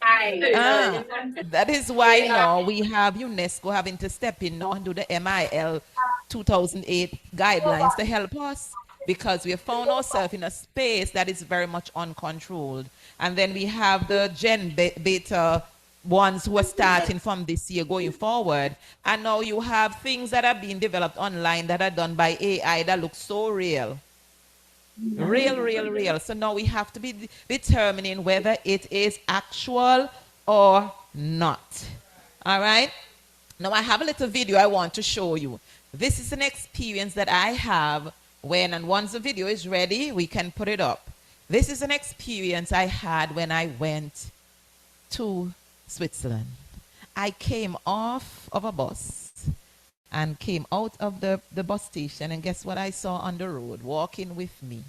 That is why now we have UNESCO having to step in now and do the MIL 2008 guidelines to help us, because we have found ourselves in a space that is very much uncontrolled. And then we have the Gen Beta ones who are starting from this year going forward. And now you have things that are being developed online that are done by AI that look so real. Real. So now we have to be determining whether it is actual or not. All right? Now I have a little video I want to show you. This is an experience that I have when, and once the video is ready, we can put it up. This is an experience I had when I went to Switzerland. I came off of a bus and came out of the bus station, and guess what I saw on the road walking with me?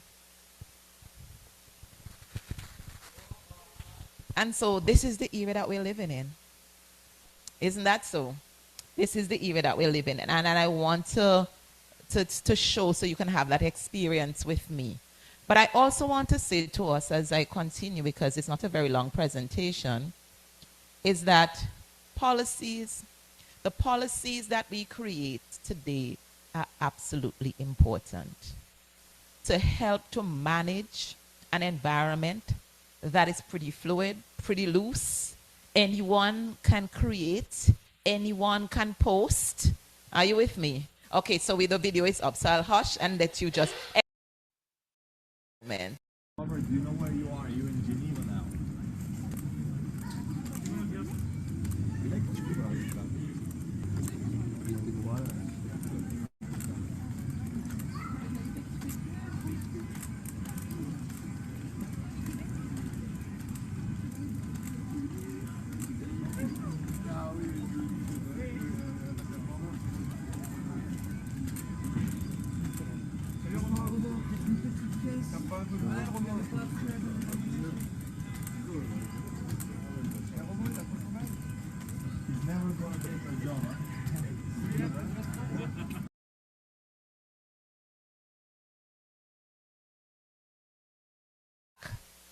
And so this is the era that we're living in. Isn't that so? This is the era that we're living in. And I want to show so you can have that experience with me. But I also want to say to us as I continue, because it's not a very long presentation, is that the policies that we create today are absolutely important to help to manage an environment that is pretty fluid, pretty loose. Anyone can create, anyone can post. Are you with me? Okay, so the video is up, so I'll hush and let you just... Do you know where you are? You're in Geneva now.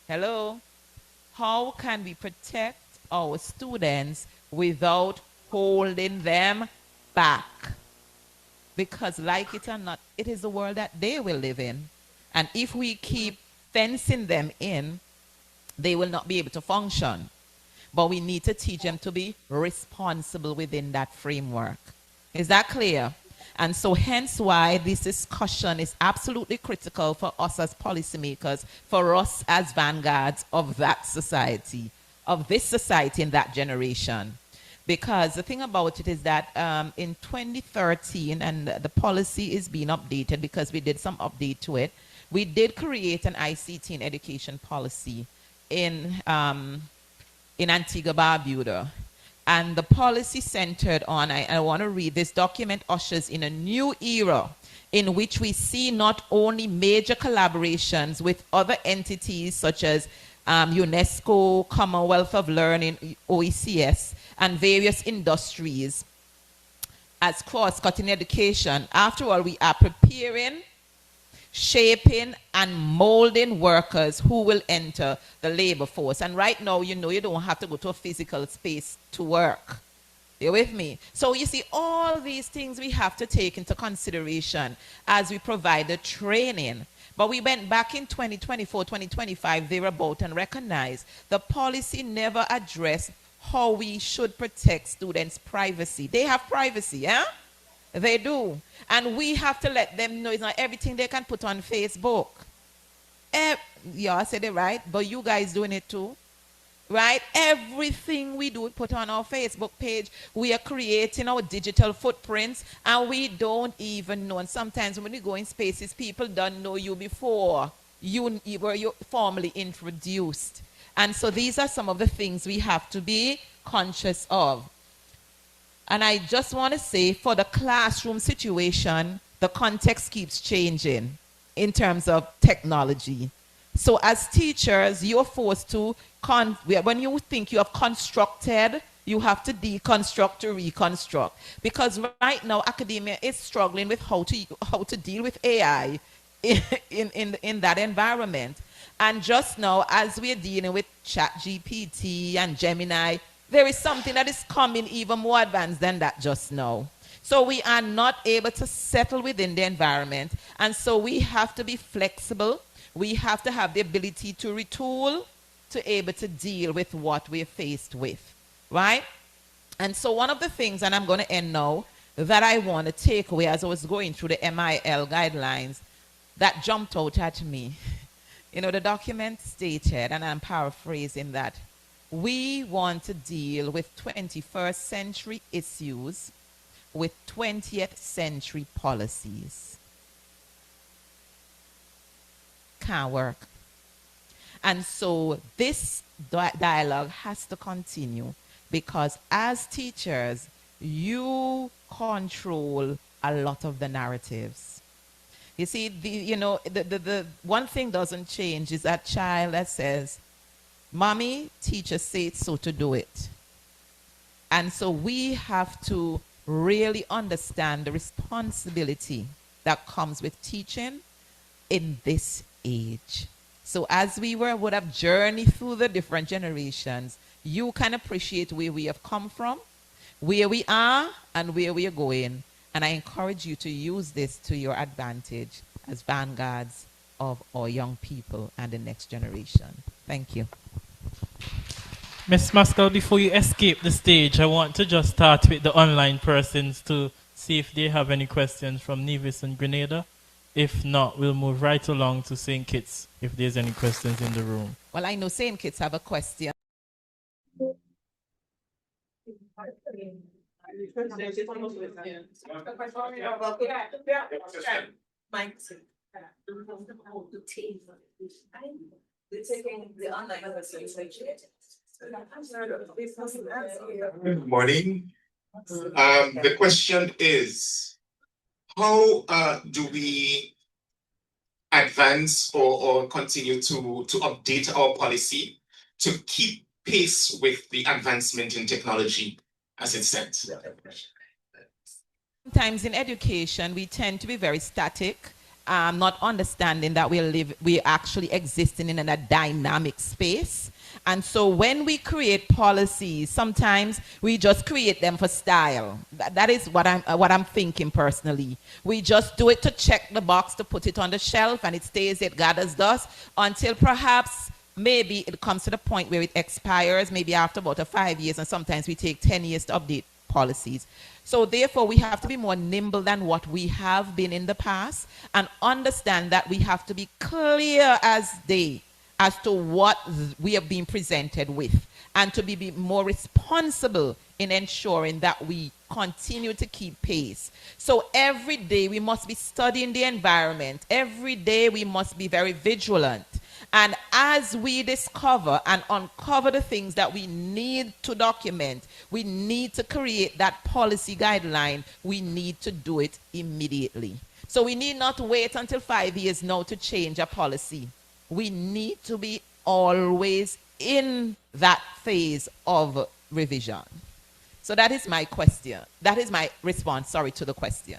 Hello? How can we protect our students without holding them back? Because like it or not, it is the world that they will live in. And if we keep fencing them in, they will not be able to function. But we need to teach them to be responsible within that framework. Is that clear? And so hence why this discussion is absolutely critical for us as policymakers, for us as vanguards of that society, of this society in that generation. Because the thing about it is that in 2013, and the policy is being updated because we did some update to it, we did create an ICT in education policy in Antigua-Barbuda. And the policy centered on, I want to read, this document ushers in a new era in which we see not only major collaborations with other entities such as UNESCO, Commonwealth of Learning, OECS, and various industries as cross-cutting education. After all, we are preparing, shaping, and molding workers who will enter the labor force. And right now, you know, you don't have to go to a physical space to work. You with me? So you see, all these things we have to take into consideration as we provide the training. But we went back in 2024, 2025, thereabout, and recognized the policy never addressed how we should protect students' privacy. They have privacy, yeah? They do. And we have to let them know it's not everything they can put on Facebook. Yeah, I said it right, but you guys doing it too. Right? Everything we do, put on our Facebook page. We are creating our digital footprints, and we don't even know. And sometimes when you go in spaces, people don't know you before you were formally introduced. And so these are some of the things we have to be conscious of. And I just want to say, for the classroom situation, the context keeps changing in terms of technology. So as teachers, you're forced to, when you think you have constructed, you have to deconstruct to reconstruct. Because right now, academia is struggling with how to deal with AI in that environment. And just now, as we're dealing with ChatGPT and Gemini, there is something that is coming even more advanced than that just now. So we are not able to settle within the environment. And so we have to be flexible. We have to have the ability to retool to able to deal with what we're faced with, right? And so one of the things, and I'm going to end now, that I want to take away as I was going through the MIL guidelines that jumped out at me. You know, the document stated, and I'm paraphrasing that, we want to deal with 21st century issues with 20th century policies. Can't work. And so this dialogue has to continue, because as teachers, you control a lot of the narratives. You see, the one thing doesn't change is that child that says, Mommy, teacher said so to do it. And so we have to really understand the responsibility that comes with teaching in this age. So as we would have journeyed through the different generations, you can appreciate where we have come from, where we are, and where we are going. And I encourage you to use this to your advantage as vanguards of our young people and the next generation. Thank you. Ms. Maskell, before you escape the stage, I want to just start with the online persons to see if they have any questions from Nevis and Grenada. If not, we'll move right along to St. Kitts if there's any questions in the room. Well, I know St. Kitts have a question. Good morning. The question is, how do we advance or continue to update our policy to keep pace with the advancement in technology as it stands? Sometimes in education, we tend to be very static, not understanding that we're actually existing in a dynamic space. And so when we create policies, sometimes we just create them for style. That is what I'm thinking personally. We just do it to check the box, to put it on the shelf, and it stays, it gathers dust, until perhaps maybe it comes to the point where it expires, maybe after about 5 years, and sometimes we take 10 years to update policies. So therefore, we have to be more nimble than what we have been in the past, and understand that we have to be clear as day as to what we are being presented with, and to be more responsible in ensuring that we continue to keep pace. So every day we must be studying the environment. Every day we must be very vigilant. And as we discover and uncover the things that we need to document, we need to create that policy guideline. We need to do it immediately. So we need not wait until 5 years now to change a policy. We need to be always in that phase of revision. So that is my question. That is my response, to the question.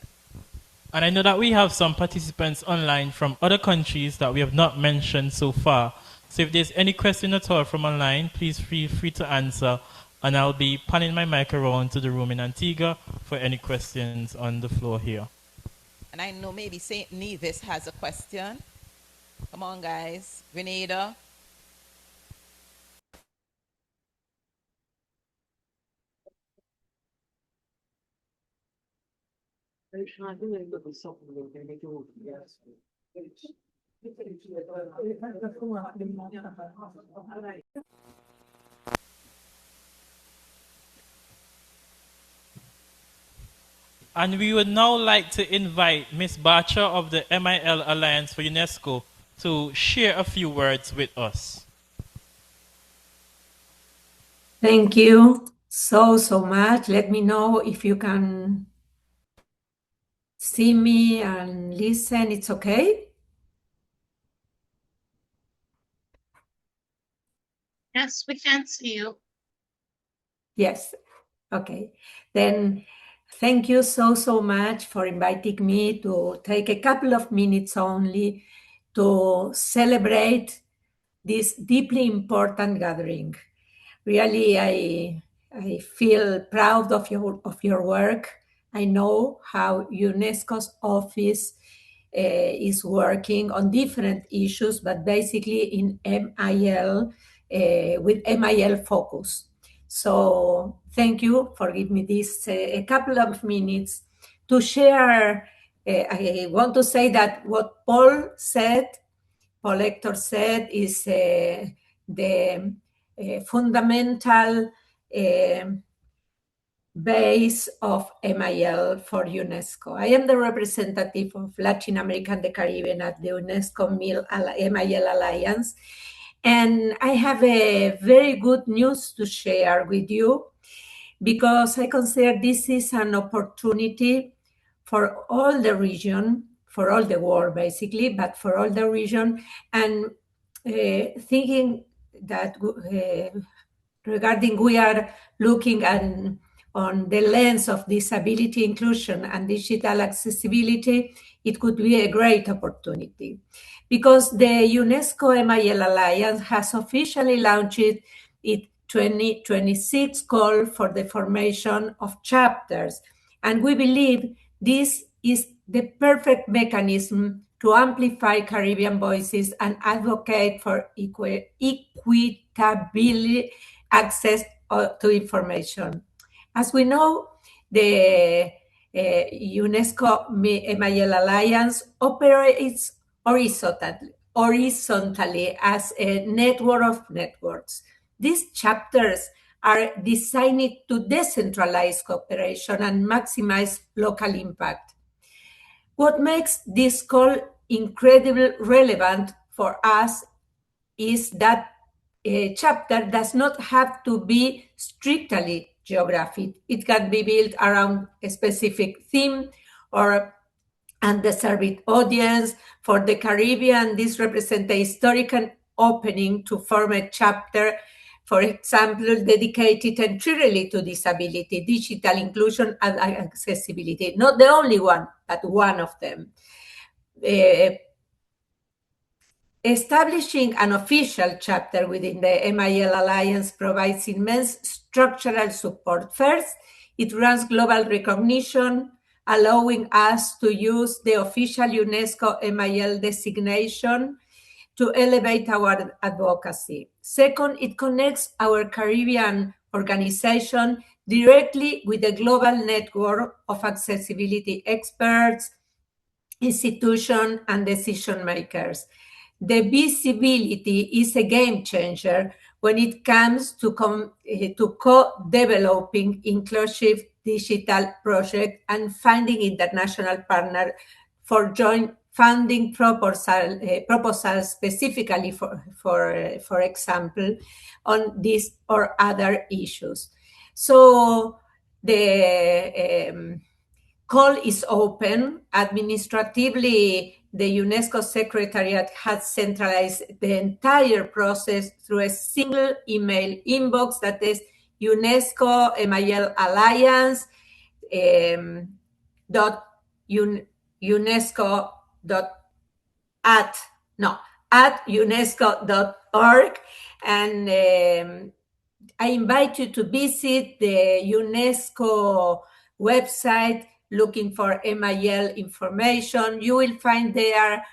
And I know that we have some participants online from other countries that we have not mentioned so far. So if there's any question at all from online, please feel free to answer. And I'll be panning my mic around to the room in Antigua for any questions on the floor here. And I know maybe St. Nevis has a question. Come on, guys. Grenada. And we would now like to invite Ms. Bacha of the MIL Alliance for UNESCO to share a few words with us. Thank you so much. Let me know if you can see me and listen. It's okay? Yes, we can see you. Yes. Okay. Then thank you so much for inviting me to take a couple of minutes only to celebrate this deeply important gathering. Really, I feel proud of your work. I know how UNESCO's office is working on different issues, but basically in MIL, with MIL focus. So thank you for giving me this a couple of minutes to share. I want to say that what Paul Hector said is the fundamental base of MIL for UNESCO. I am the representative of Latin America and the Caribbean at the UNESCO MIL Alliance. And I have a very good news to share with you, because I consider this is an opportunity for all the region, for all the world basically, but for all the region, and thinking that regarding we are looking on the lens of disability inclusion and digital accessibility, it could be a great opportunity. Because the UNESCO MIL Alliance has officially launched its 2026 call for the formation of chapters. And we believe this is the perfect mechanism to amplify Caribbean voices and advocate for equitable access to information. As we know, the UNESCO MIL Alliance operates horizontally as a network of networks. These chapters are designed to decentralize cooperation and maximize local impact. What makes this call incredibly relevant for us is that a chapter does not have to be strictly geographic. It can be built around a specific theme or underserved audience. For the Caribbean, this represents a historical opening to form a chapter, for example, dedicated entirely to disability, digital inclusion, and accessibility. Not the only one, but one of them. Establishing an official chapter within the MIL Alliance provides immense structural support. First, it runs global recognition, allowing us to use the official UNESCO MIL designation to elevate our advocacy. Second, it connects our Caribbean organization directly with the global network of accessibility experts, institutions, and decision makers. The visibility is a game changer when it comes to co-developing inclusive digital projects and finding international partners for joint funding proposals specifically for example, on these or other issues. So the call is open. Administratively, the UNESCO Secretariat has centralized the entire process through a single email inbox that is UNESCO MIL Alliance at UNESCO.org. And I invite you to visit the UNESCO website looking for MIL information. You will find there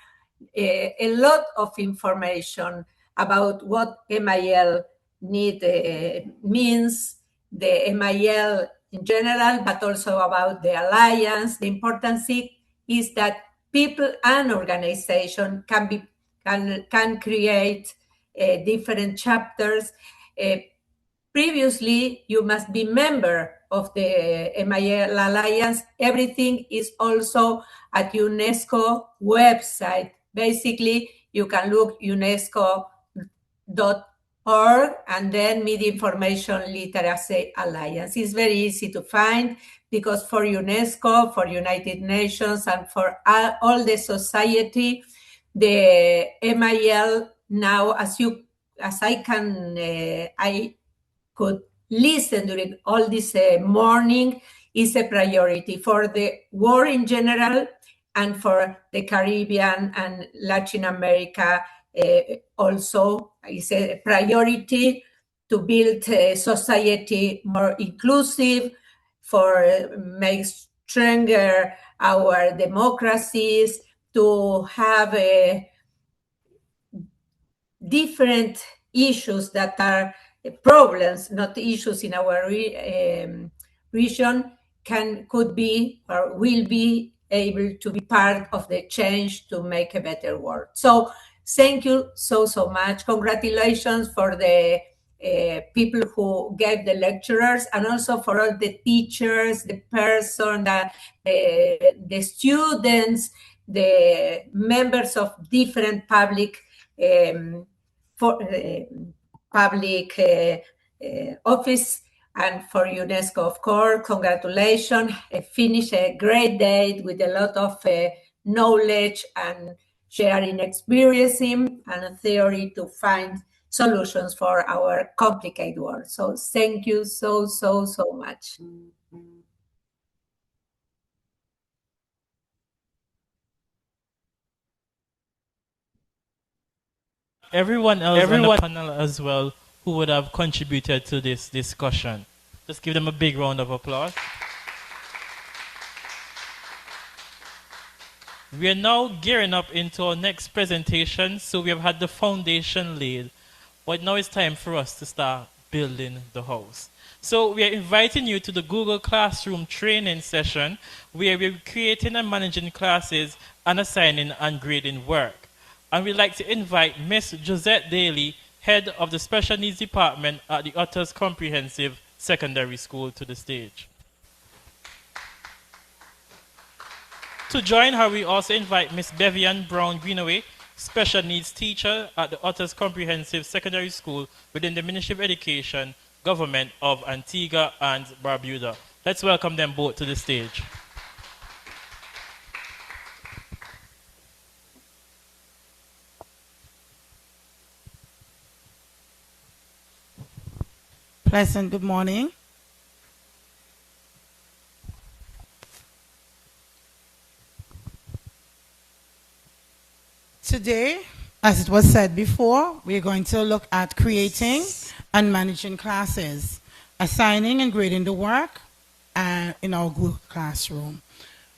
a lot of information about what MIL means, the MIL in general, but also about the alliance. The importance is that people and organizations can create different chapters. Previously, you must be member of the MIL Alliance. Everything is also at UNESCO website. Basically, you can look UNESCO.org and then Media Information Literacy Alliance. It's very easy to find because for UNESCO, for United Nations, and for all the society, the MIL now, I could listen during all this morning, is a priority for the world in general and for the Caribbean and Latin America also. It's a priority to build a society more inclusive, for make stronger our democracies, to have different issues that are problems, not issues in our region, could be or will be able to be part of the change to make a better world. So thank you so much. Congratulations for the people who gave the lecturers, and also for all the teachers, the person, the students, the members of different public office, and for UNESCO, of course. Congratulations. Finish a great day with a lot of knowledge and sharing experience and theory to find solutions for our complicated world. So thank you so much. Everyone else on the panel as well who would have contributed to this discussion. Just give them a big round of applause. We are now gearing up into our next presentation. So we have had the foundation laid, but now it's time for us to start building the house. So we are inviting you to the Google Classroom training session where we're creating and managing classes and assigning and grading work. And we'd like to invite Miss Josette Daly, Head of the Special Needs Department at the Otters Comprehensive Secondary School, to the stage. To join her, we also invite Miss Bevian Brown Greenaway, Special Needs Teacher at the Otters Comprehensive Secondary School within the Ministry of Education, Government of Antigua and Barbuda. Let's welcome them both to the stage. Pleasant good morning. Today, as it was said before, we're going to look at creating and managing classes, assigning and grading the work in our Google Classroom.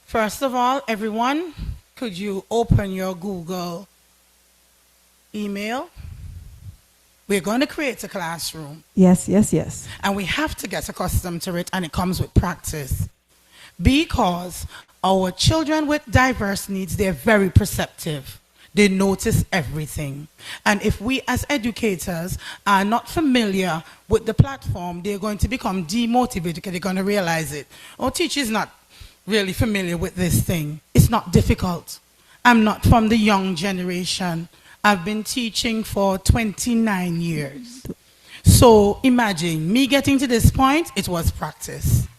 First of all, everyone, could you open your Google email? We're going to create a classroom. Yes, yes, yes. And we have to get accustomed to it, and it comes with practice. Because our children with diverse needs, they're very perceptive. They notice everything. And if we as educators are not familiar with the platform, they're going to become demotivated because they're going to realize it. Oh, teacher's not really familiar with this thing. It's not difficult. I'm not from the young generation. I've been teaching for 29 years. So imagine me getting to this point, it was practice.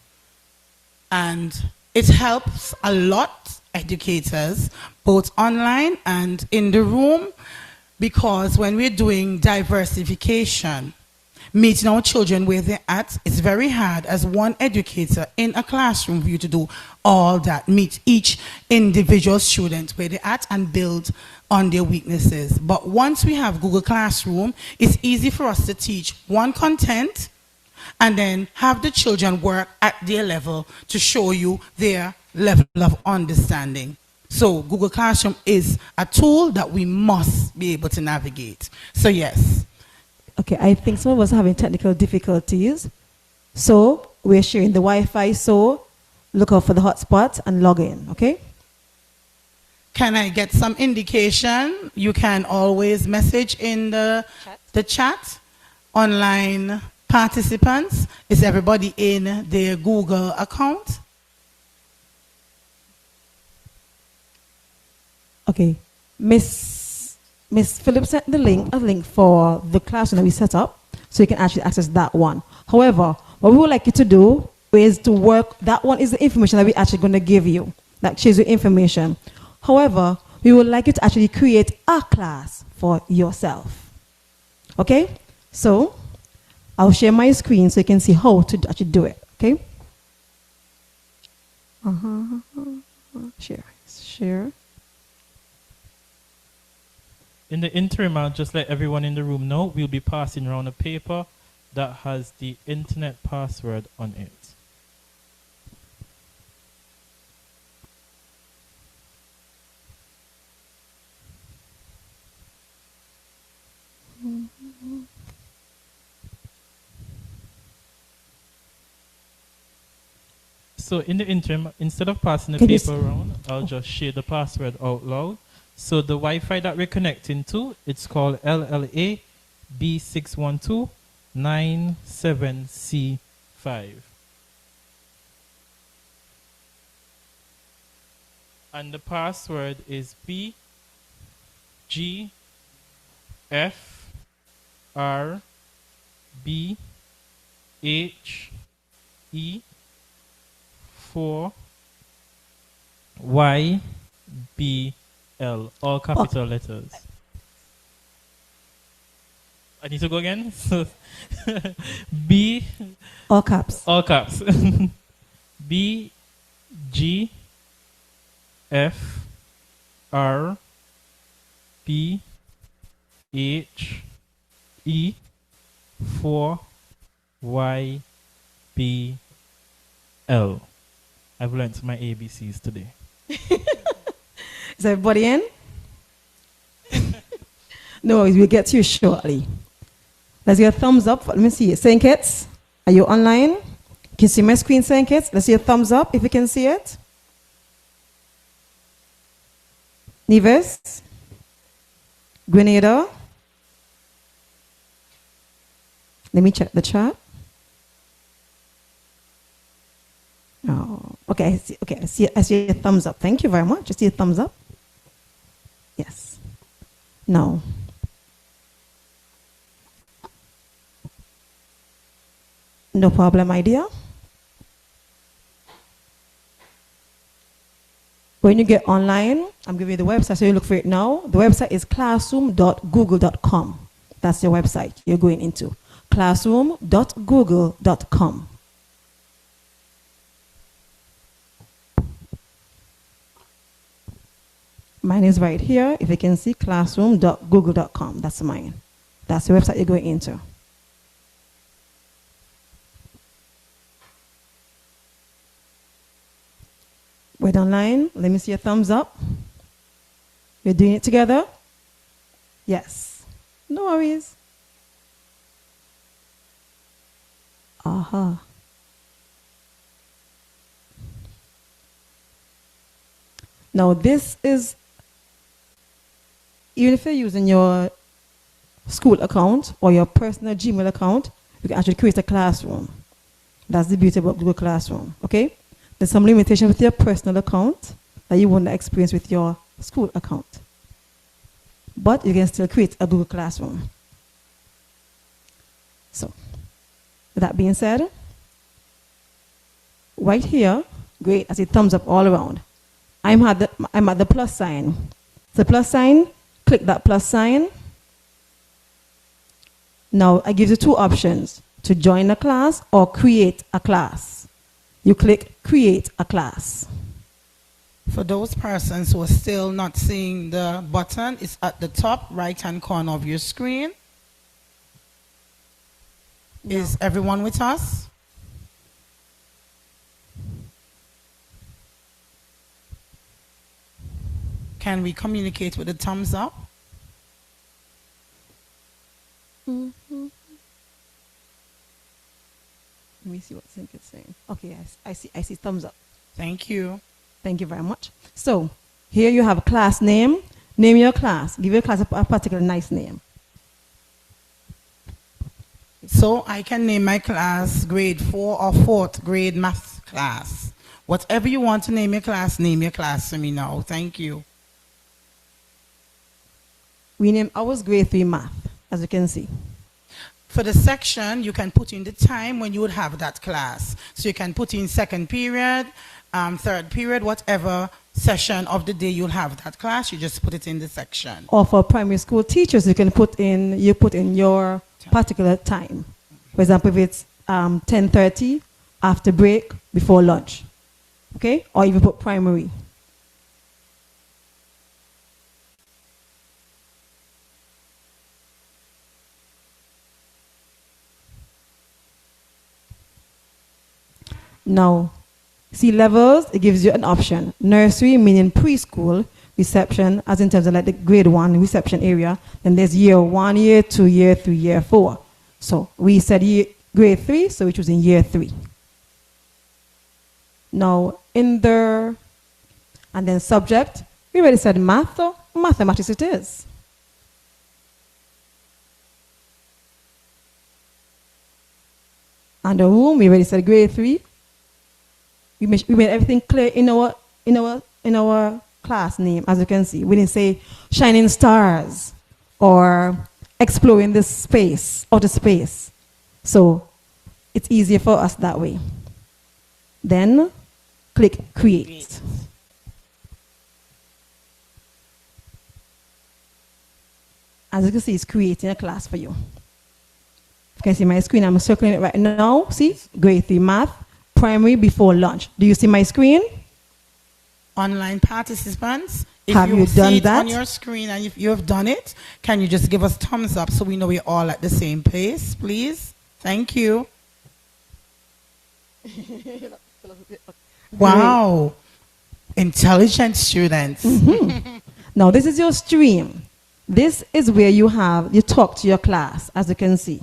And it helps a lot, educators, both online and in the room, because when we're doing diversification, meeting our children where they're at, it's very hard as one educator in a classroom for you to do all that, meet each individual student where they're at and build on their weaknesses. But once we have Google Classroom, it's easy for us to teach one content and then have the children work at their level to show you their level of understanding. So Google Classroom is a tool that we must be able to navigate. So yes. Okay, I think some of us are having technical difficulties. So we're sharing the Wi-Fi, so look out for the hotspot and log in, okay? Can I get some indication? You can always message in the chat. Online participants, is everybody in their Google account? Okay, Miss Phillips sent a link for the classroom that we set up, so you can actually access that one. However, what we would like you to do is to work, that one is the information that we're actually going to give you, that shows you information. However, we would like you to actually create a class for yourself. Okay? So, I'll share my screen so you can see how to actually do it. Okay? Share. In the interim, I'll just let everyone in the room know we'll be passing around a paper that has the internet password on it. So in the interim, instead of passing the paper around, I'll just share the password out loud. So the Wi-Fi that we're connecting to, it's called LLA B61297C5. And the password is BGFRBH4YBL, all capital letters. I need to go again? So B. All caps. All caps. B G F R B H E 4 Y B L. I've learned my ABCs today. Is everybody in? No worries, we'll get to you shortly. Let's get a thumbs up. Let me see it. St. Kitts, are you online? Can you see my screen, St. Kitts? Let's see a thumbs up if you can see it. Nevis, Grenada. Let me check the chat. Oh, okay. I see, okay, I see a thumbs up. Thank you very much. I see a thumbs up. Yes. No. No problem, idea. When you get online, I'm giving you the website, so you look for it now. The website is classroom.google.com. That's your website you're going into. Classroom.google.com. Mine is right here. If you can see, classroom.google.com. That's mine. That's the website you're going into. Wait online. Let me see a thumbs up. We're doing it together? Yes. No worries. Aha. Now this is, even if you're using your school account or your personal Gmail account, you can actually create a classroom. That's the beauty about Google Classroom, okay? There's some limitation with your personal account that you won't experience with your school account. But you can still create a Google Classroom. So, with that being said, right here, great, I see thumbs up all around. I'm at the plus sign. The plus sign, click that plus sign. Now, I give you two options, to join a class or create a class. You click create a class. For those persons who are still not seeing the button, it's at the top right-hand corner of your screen. No. Is everyone with us? Can we communicate with the thumbs up? Mm-hmm. Let me see what Sync is saying. Okay, I see thumbs up. Thank you. Thank you very much. So here you have a class name. Name your class. Give your class a particular nice name. So I can name my class grade 4 or 4th grade math class. Whatever you want to name your class to me now. Thank you. We name ours grade 3 math, as you can see. For the section, you can put in the time when you would have that class. So you can put in second period, third period, whatever session of the day you'll have that class, you just put it in the section. Or for primary school teachers, you can put in your particular time. For example, if it's 10:30, after break, before lunch. Okay? Or even put primary. Now, see levels, it gives you an option. Nursery, meaning preschool, reception, as in terms of like the grade 1 reception area. Then there's year 1, year 2, year 3, year 4. So we said grade 3, so we choose in year 3. Now, and then subject, we already said math, mathematics it is. And the room, we already said grade 3. We made everything clear in our class name, as you can see. We didn't say shining stars or exploring this space, outer space. So it's easier for us that way. Then click create. As you can see, it's creating a class for you. You can see my screen, I'm circling it right now. See, grade 3 math. Primary before lunch. Do you see my screen? Online participants, if have you done see that on your screen and if you have done it, can you just give us thumbs up so we know we're all at the same pace, please? Thank you. Wow. Intelligent students. Mm-hmm. Now this is your stream. This is where you talk to your class, as you can see.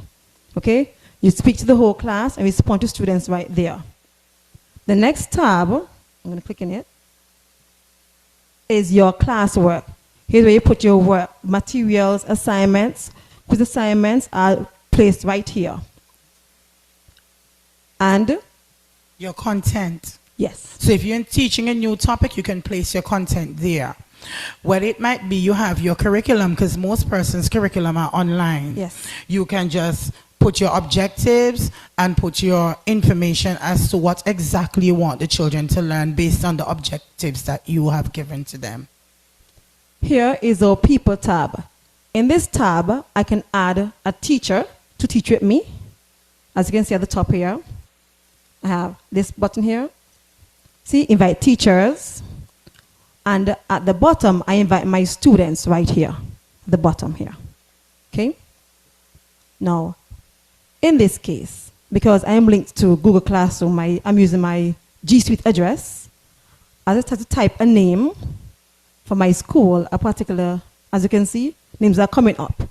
Okay? You speak to the whole class and respond to students right there. The next tab, I'm going to click in it, is your classwork. Here's where you put your work, materials, assignments. Quiz assignments are placed right here. And your content. Yes. So if you're teaching a new topic, you can place your content there. What it might be, you have your curriculum, because most persons' curriculum are online. Yes. You can just put your objectives and put your information as to what exactly you want the children to learn based on the objectives that you have given to them. Here is our people tab. In this tab, I can add a teacher to teach with me. As you can see at the top here, I have this button here. See, invite teachers. And at the bottom, I invite my students right here, at the bottom here. Okay? Now, in this case, because I am linked to Google Classroom, I'm using my G Suite address. I just have to type a name for my school, a particular, as you can see, names are coming up.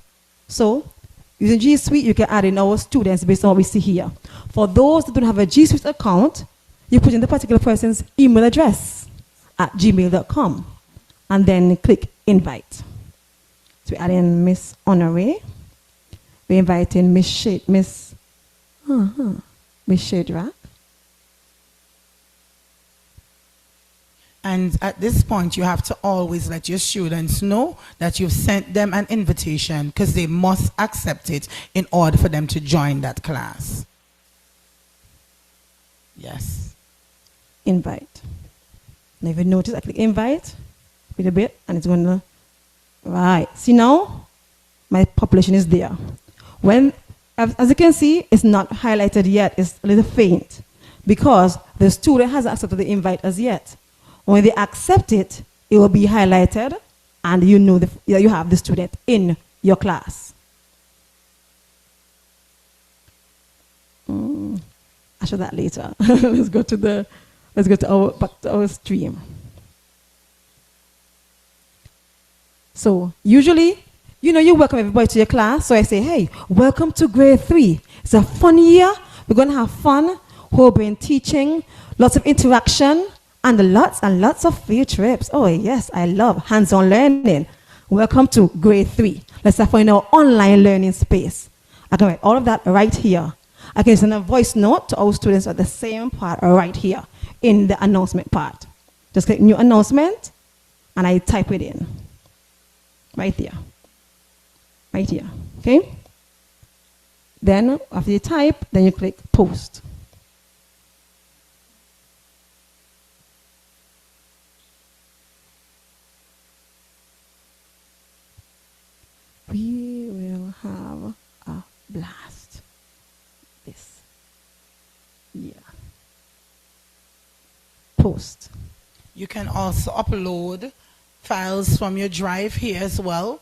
So, using G Suite, you can add in our students based on what we see here. For those that don't have a G Suite account, you put in the particular person's email address at gmail.com and then click invite. So we add in Miss Honoré. We invite in Miss Shadrach. And at this point, you have to always let your students know that you've sent them an invitation, because they must accept it in order for them to join that class. Yes. Invite. Now if you notice, I click invite, wait a bit, and it's going to, right. See now, my population is there. When, as you can see, it's not highlighted yet, it's a little faint, because the student hasn't accepted the invite as yet. When they accept it, it will be highlighted, and you know you have the student in your class. I'll show that later. Let's go to back to our stream. So usually, you welcome everybody to your class. So I say, hey, welcome to grade 3. It's a fun year. We're going to have fun, whole brain teaching, lots of interaction, and lots of field trips. Oh yes, I love hands-on learning. Welcome to grade 3. Let's have fun in our online learning space. I can write all of that right here. I can send a voice note to our students at the same part right here in the announcement part. Just click new announcement, and I type it in. Right there. Right here. Okay? Then, after you type, then you click post. We will have a blast this year. Post. You can also upload files from your drive here as well.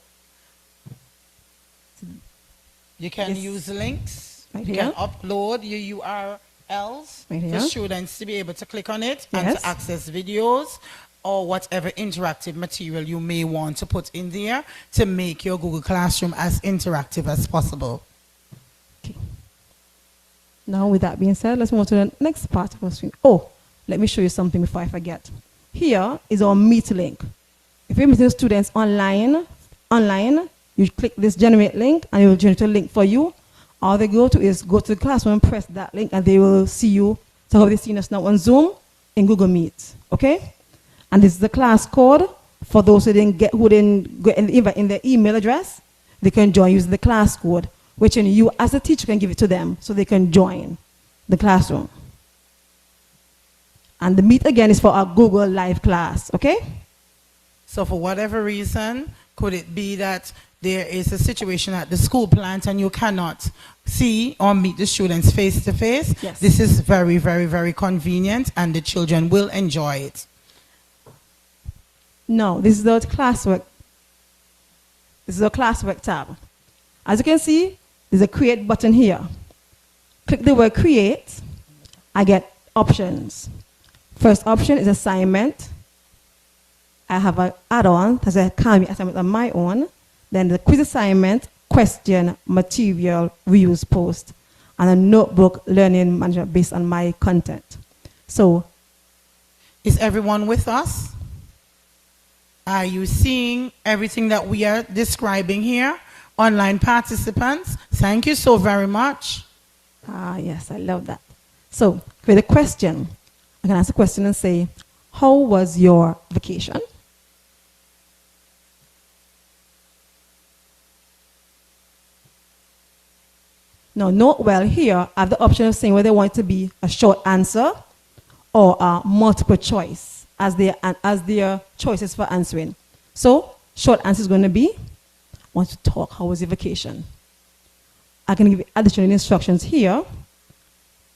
You can use links. Right you here. can upload your URLs Right for here. students to be able to click on it and Yes. to access videos or whatever interactive material you may want to put in there to make your Google Classroom as interactive as possible. Now, with that being said, let's move on to the next part of our screen. Oh, let me show you something before I forget. Here is our Meet link. If you're meeting students online, you click this generate link, and it will generate a link for you. All they go to is go to the classroom, press that link, and they will see you. So how they've seen us now on Zoom in Google Meet. Okay? And this is the class code for those who didn't get in their email address. They can join using the class code, which you as a teacher can give it to them so they can join the classroom. And the Meet again is for our Google Live class, okay? So for whatever reason, could it be that there is a situation at the school plant and you cannot see or meet the students face to face? Yes. This is very, very, very convenient, and the children will enjoy it. No, this is the classwork. This is the classwork tab. As you can see, there's a create button here. Click the word create. I get options. First option is assignment. I have an add-on that's a Kami assignment on my own. Then the quiz assignment question material reuse post and a notebook learning management based on my content. So, is everyone with us? Are you seeing everything that we are describing here? Online participants, thank you so very much. Yes, I love that. So, with a question, I can ask a question and say, how was your vacation? Now, note well here, I have the option of saying whether they want it to be a short answer or a multiple choice as their choices for answering. So, short answer is going to be, I want to talk, how was your vacation? I can give additional instructions here.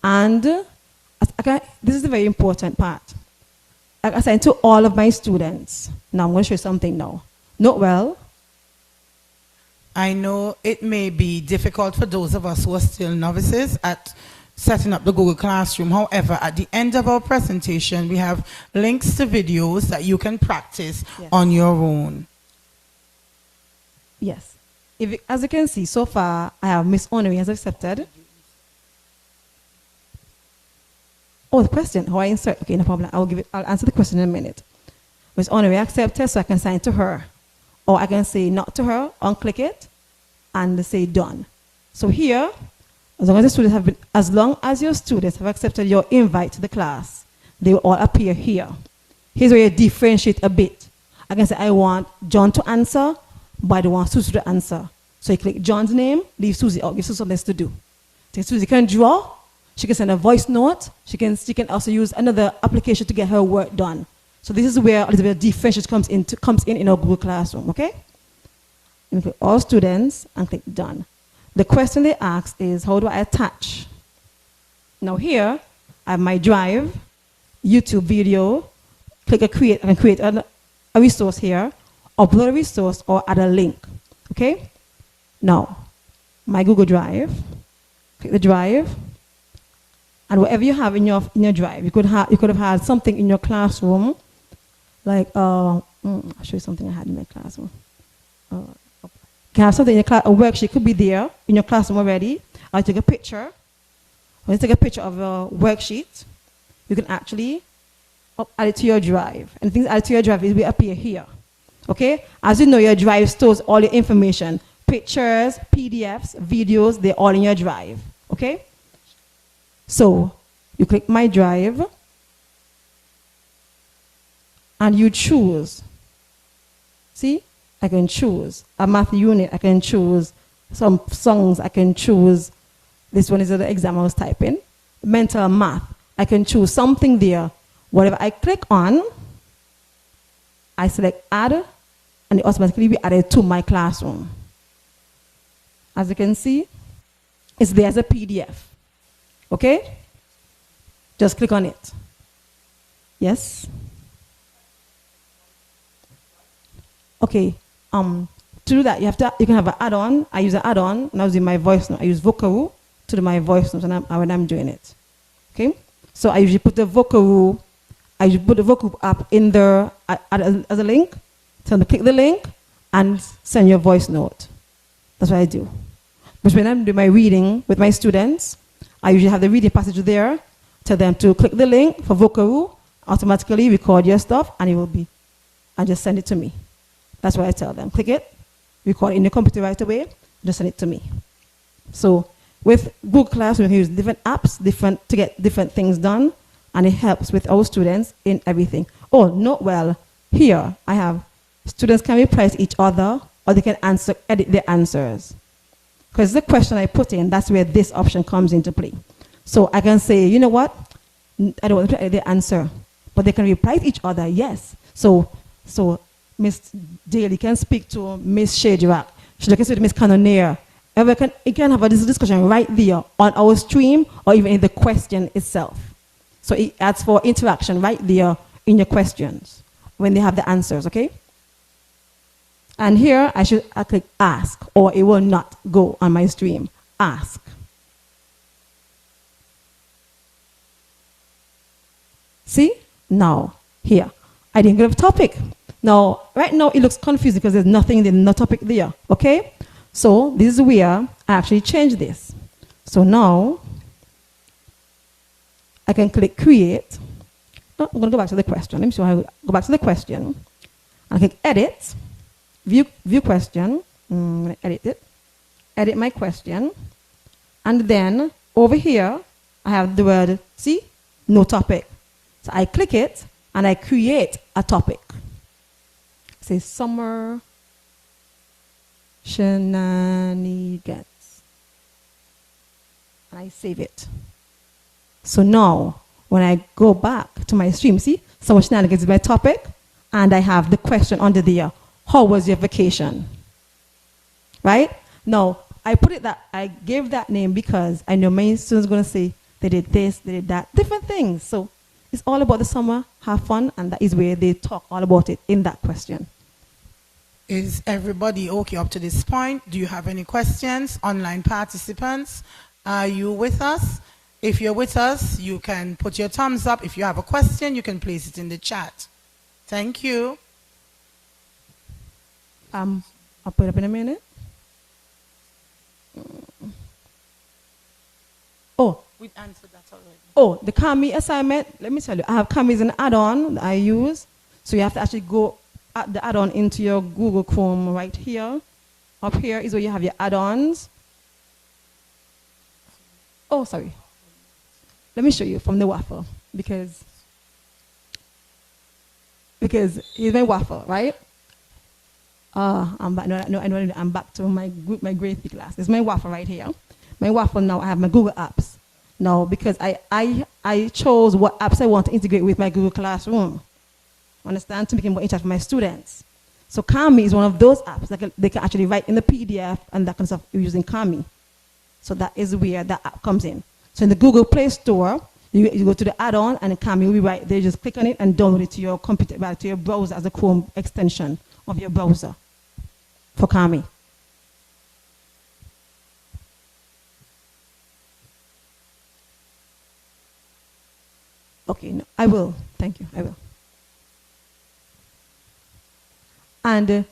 And this is the very important part. I assign to all of my students. Now, I'm going to show you something now. Note well. I know it may be difficult for those of us who are still novices at setting up the Google Classroom. However, at the end of our presentation, we have links to videos that you can practice on your own. Yes. As you can see, so far, I have Miss Honoree has accepted. Oh, the question, how I insert, okay, no problem. I'll answer the question in a minute. Miss Honoree accepted, so I can sign to her. Or I can say not to her, unclick it, and say done. So here, as long as your students have accepted your invite to the class, they will all appear here. Here's where you differentiate a bit. I can say I want John to answer, but I don't want Susie to answer. So you click John's name, leave Susie out, give Susie something to do. So Susie can draw, she can send a voice note, she can also use another application to get her work done. So this is where a little bit of differentiation comes in our Google Classroom, okay? And click all students and click done. The question they ask is, how do I attach? Now here, I have my Drive, YouTube video, click a create, I can create a resource here, upload a resource or add a link, okay? Now, my Google Drive, click the Drive, and whatever you have in your Drive, you could have had something in your classroom, like, I'll show you something I had in my classroom. You can have something in your class, a worksheet could be there in your classroom already. I'll take a picture. When you take a picture of a worksheet, you can actually add it to your Drive. And things added to your Drive will appear here. Okay? As you know, your Drive stores all your information. Pictures, PDFs, videos, they're all in your Drive. Okay? So, you click My Drive, and you choose. See? I can choose a math unit. I can choose some songs. I can choose. This one is the exam I was typing. Mental math. I can choose something there. Whatever I click on, I select Add, and it automatically will be added to my classroom. As you can see, it's there as a PDF. Okay? Just click on it. Yes? Okay. To do that, you can have an add-on. I use an add-on, and I was in my voice note. I use Vocaroo to do my voice notes when I'm doing it. Okay? So I usually put the Vocaroo app in there as a link. So click the link and send your voice note. That's what I do. But when I'm doing my reading with my students, I usually have the reading passage there. Tell them to click the link for Vocaroo, automatically record your stuff, and it will be, and just send it to me. That's what I tell them. Click it, record it in your computer right away, just send it to me. So with Google Classroom, we can use different apps to get different things done, and it helps with our students in everything. Oh, note well, here I have students can reply to each other, or they can edit their answers. Because the question I put in, that's where this option comes into play. So I can say, you know what? I don't want to edit the answer, but they can reply to each other, yes. So Miss Daly can speak to Miss Shadrack. She can speak to Miss Canonair. You can have a discussion right there on our stream or even in the question itself. So it adds for interaction right there in your questions when they have the answers, okay? And here I click ask, or it will not go on my stream. Ask. See? Now, here. I didn't give a topic. Now, right now it looks confusing because there's nothing, there's no topic there, okay? So this is where I actually change this. So now I can click create. Oh, I'm going to go back to the question. Let me show how I go back to the question. I click edit, view question. I'm going to edit it. Edit my question. And then over here, I have the word, see, no topic. So I click it and I create a topic. Say summer shenanigans. And I save it. So now, when I go back to my stream, see, summer shenanigans is my topic, and I have the question under there. How was your vacation? Right? Now, I gave that name because I know many students are going to say they did this, they did that, different things. So it's all about the summer, have fun, and that is where they talk all about it in that question. Is everybody okay up to this point? Do you have any questions? Online participants, are you with us? If you're with us, you can put your thumbs up. If you have a question, you can place it in the chat. Thank you. I'll put it up in a minute. Oh, we answered that already. Oh, the Kami assignment. Let me tell you, I have Kami as an add-on that I use. So you have to actually go add the add-on into your Google Chrome right here. Up here is where you have your add-ons. Oh, sorry. Let me show you from the waffle because here's my waffle, right? I'm back. No, I'm back to my grade 3 class. This is my waffle right here. My waffle now. I have my Google Apps now because I chose what apps I want to integrate with my Google Classroom. Understand, to make it more interesting for my students. So Kami is one of those apps that they can actually write in the PDF and that kind of stuff using Kami. So that is where that app comes in. So in the Google Play Store, you go to the add-on and Kami will be right there. Just click on it and download it to your computer, to your browser as a Chrome extension of your browser for Kami. Okay, no, I will. Thank you. I will. And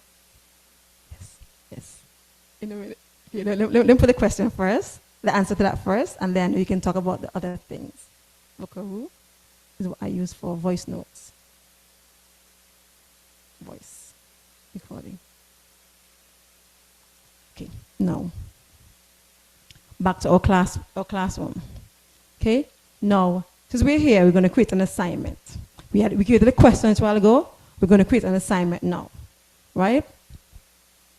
yes. In a minute. Let me put the question first, the answer to that first, and then we can talk about the other things. Vokaru is what I use for voice notes. Voice recording. Okay, now back to our classroom. Okay, now since we're here, we're going to create an assignment. We created a question a while ago. We're going to create an assignment now, right?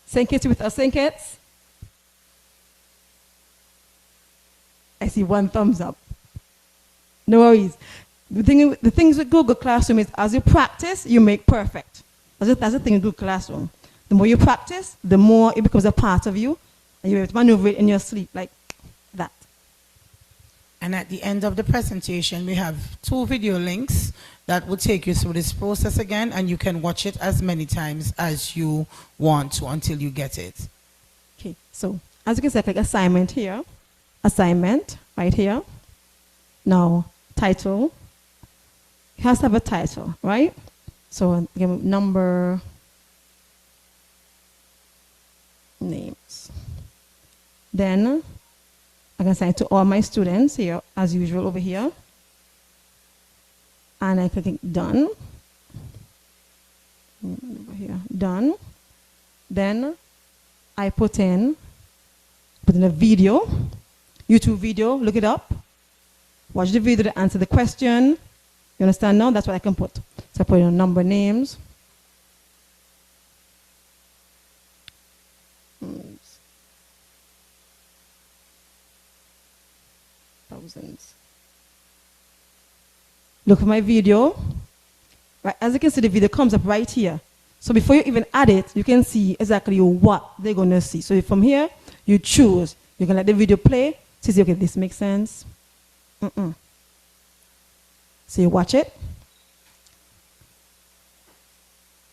Saint-Kitts with us, Saint-Kitts? I see one thumbs up. No worries. The things with Google Classroom is as you practice, you make perfect. That's the thing with Google Classroom. The more you practice, the more it becomes a part of you, and you're able to maneuver it in your sleep like that. And at the end of the presentation, we have 2 video links that will take you through this process again, and you can watch it as many times as you want to until you get it. Okay, so as you can see, like assignment here, assignment right here. Now, title. It has to have a title, right? So, again, number, names. Then, I can assign it to all my students here, as usual over here. And I click done. Over here, done. Then, I put in a video, YouTube video, look it up. Watch the video to answer the question. You understand now? That's what I can put. So I put in number, names. Thousands. Look at my video. Right, as you can see, the video comes up right here. So before you even add it, you can see exactly what they're going to see. So from here, you choose. You can let the video play. See, okay, this makes sense. So you watch it.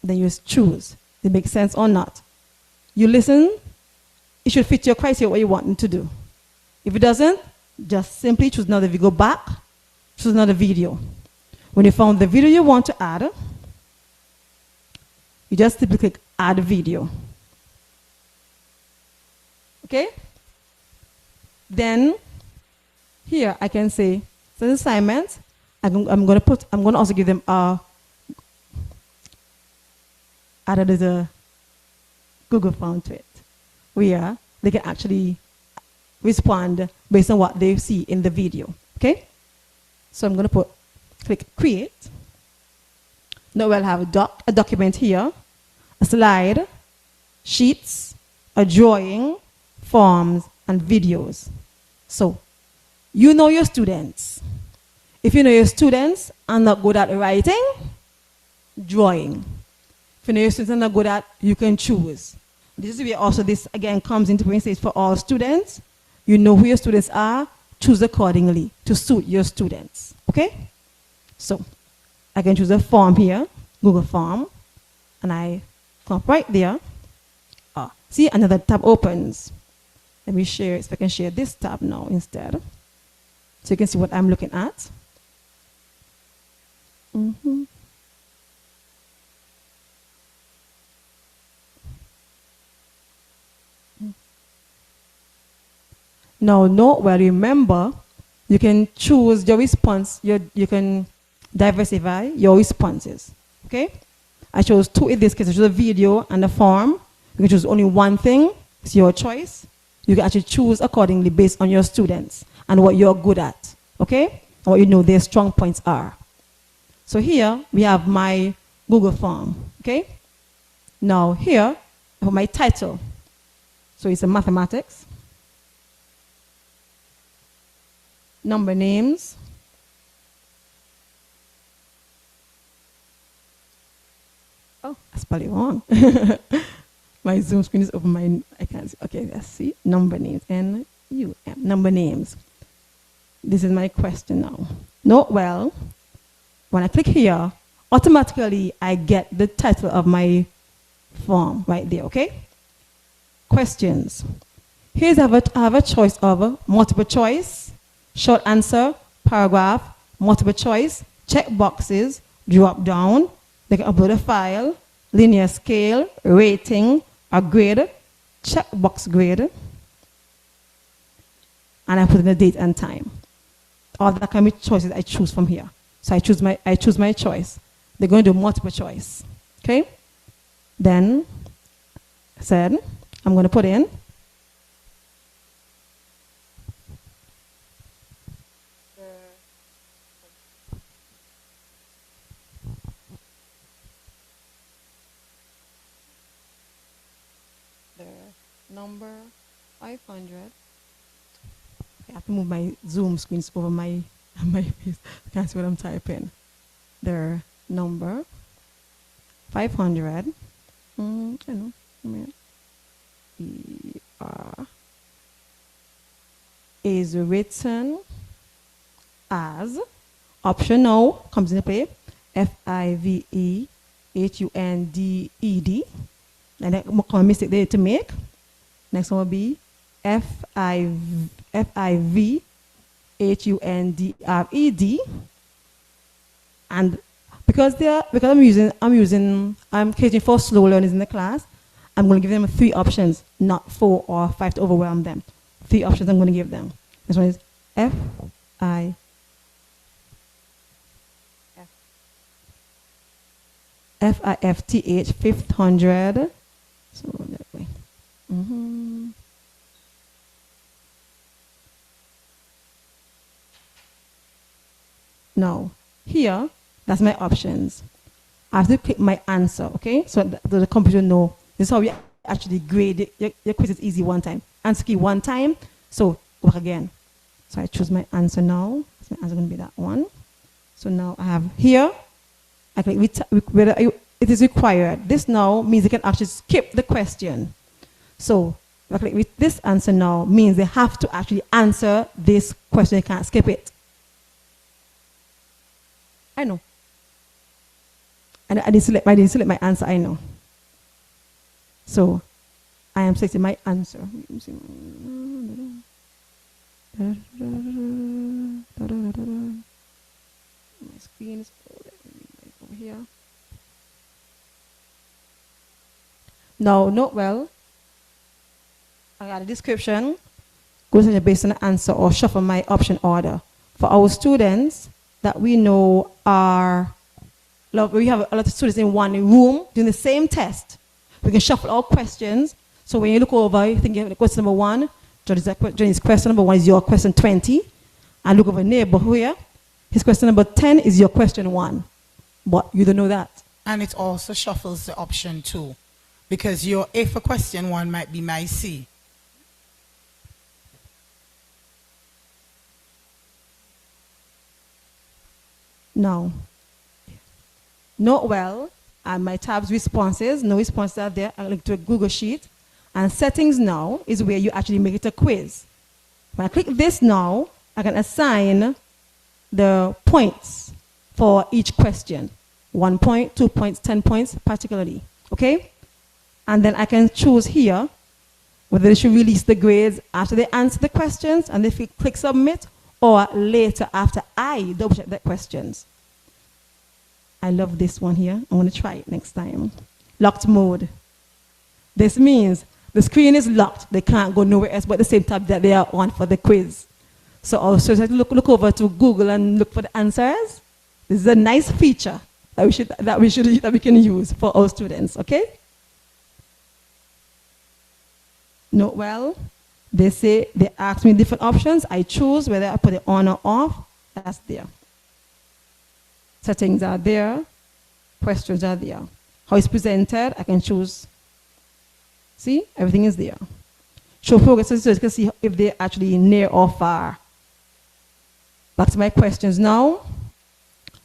Then you choose. Does it make sense or not? You listen. It should fit your criteria, what you want them to do. If it doesn't, just simply choose another video. Go back, choose another video. When you found the video you want to add, you just simply click add video. Okay? Then here I can say, so the assignment, I'm going to also give them added a Google Form to it, where they can actually respond based on what they see in the video. Okay? So I'm going to click create. Now we'll have a document here, a slide, sheets, a drawing, forms, and videos. So you know your students. If you know your students are not good at writing, drawing. If you know your students are not good at, you can choose. This is where also this again comes into play. It's for all students. You know who your students are, choose accordingly to suit your students. Okay? So I can choose a form here, Google Form, and I come up right there. See, another tab opens. Let me share, if I can share this tab now instead. So you can see what I'm looking at. Now, remember, you can choose your response, you can diversify your responses. Okay? I chose two in this case. I chose a video and a form. You can choose only one thing. It's your choice. You can actually choose accordingly based on your students and what you're good at. Okay? And what you know their strong points are. So here we have my Google form. Okay? Now here I have my title. So it's a mathematics. Number names. Oh, I spelled it wrong. My Zoom screen is open. I can't see. Okay, let's see. Number names. N-U-M. Number names. This is my question now. Note well, when I click here, automatically I get the title of my form right there, okay? Questions. Here's I have a choice of multiple choice, short answer, paragraph, multiple choice, check boxes, drop down. They can upload a file, linear scale, rating, a grade, checkbox grade, and I put in the date and time. All that can be choices I choose from here. So I choose my choice. They're going to do multiple choice. Okay? Then I said I'm going to put in number 500. I have to move my Zoom screens over my face. I can't see what I'm typing. The number 500. I know. Is written as option now comes into play. FIVEHUNDED. And that's a mistake there to make. Next one will be FIVHUNDRED. And because I'm catering for slow learners in the class, I'm going to give them 3 options, not 4 or 5 to overwhelm them. 3 options I'm going to give them. This one is FIFTH 500. So that way. Now, here, that's my options. I have to click my answer, okay? So the computer know. This is how we actually grade it. Your quiz is easy one time. Answer key one time, so work again. So I choose my answer now. So my answer is going to be that one. So now I have here, I click whether it is required. This now means they can actually skip the question. So if I click with this answer now means they have to actually answer this question. They can't skip it. I know. And I didn't select my answer, I know. So I am selecting my answer. My screen is over here. Now, note well, I got a description, go to based on the answer or shuffle my option order. For our students that we know are, we have a lot of students in one room doing the same test. We can shuffle all questions. So when you look over, you think you have question number 1, Johnny's question number 1 is your question 20. And look over neighbor here. His question number 10 is your question 1. But you don't know that. And it also shuffles the option 2. Because your A for question 1 might be my C. Now, note well, and my tabs responses, no responses are there. I link to a Google Sheet. And settings now is where you actually make it a quiz. When I click this now, I can assign the points for each question. 1 point, 2 points, 10 points, particularly. Okay? And then I can choose here whether they should release the grades after they answer the questions and if you click submit, or later after I double check the questions. I love this one here. I'm going to try it next time. Locked mode. This means the screen is locked. They can't go nowhere else but the same tab that they are on for the quiz. So also look over to Google and look for the answers. This is a nice feature that we can use for our students. Okay? Note well. They ask me different options. I choose whether I put it on or off. That's there. Settings are there. Questions are there. How it's presented, I can choose. See, everything is there. Show progress so you can see if they're actually near or far. Back to my questions now.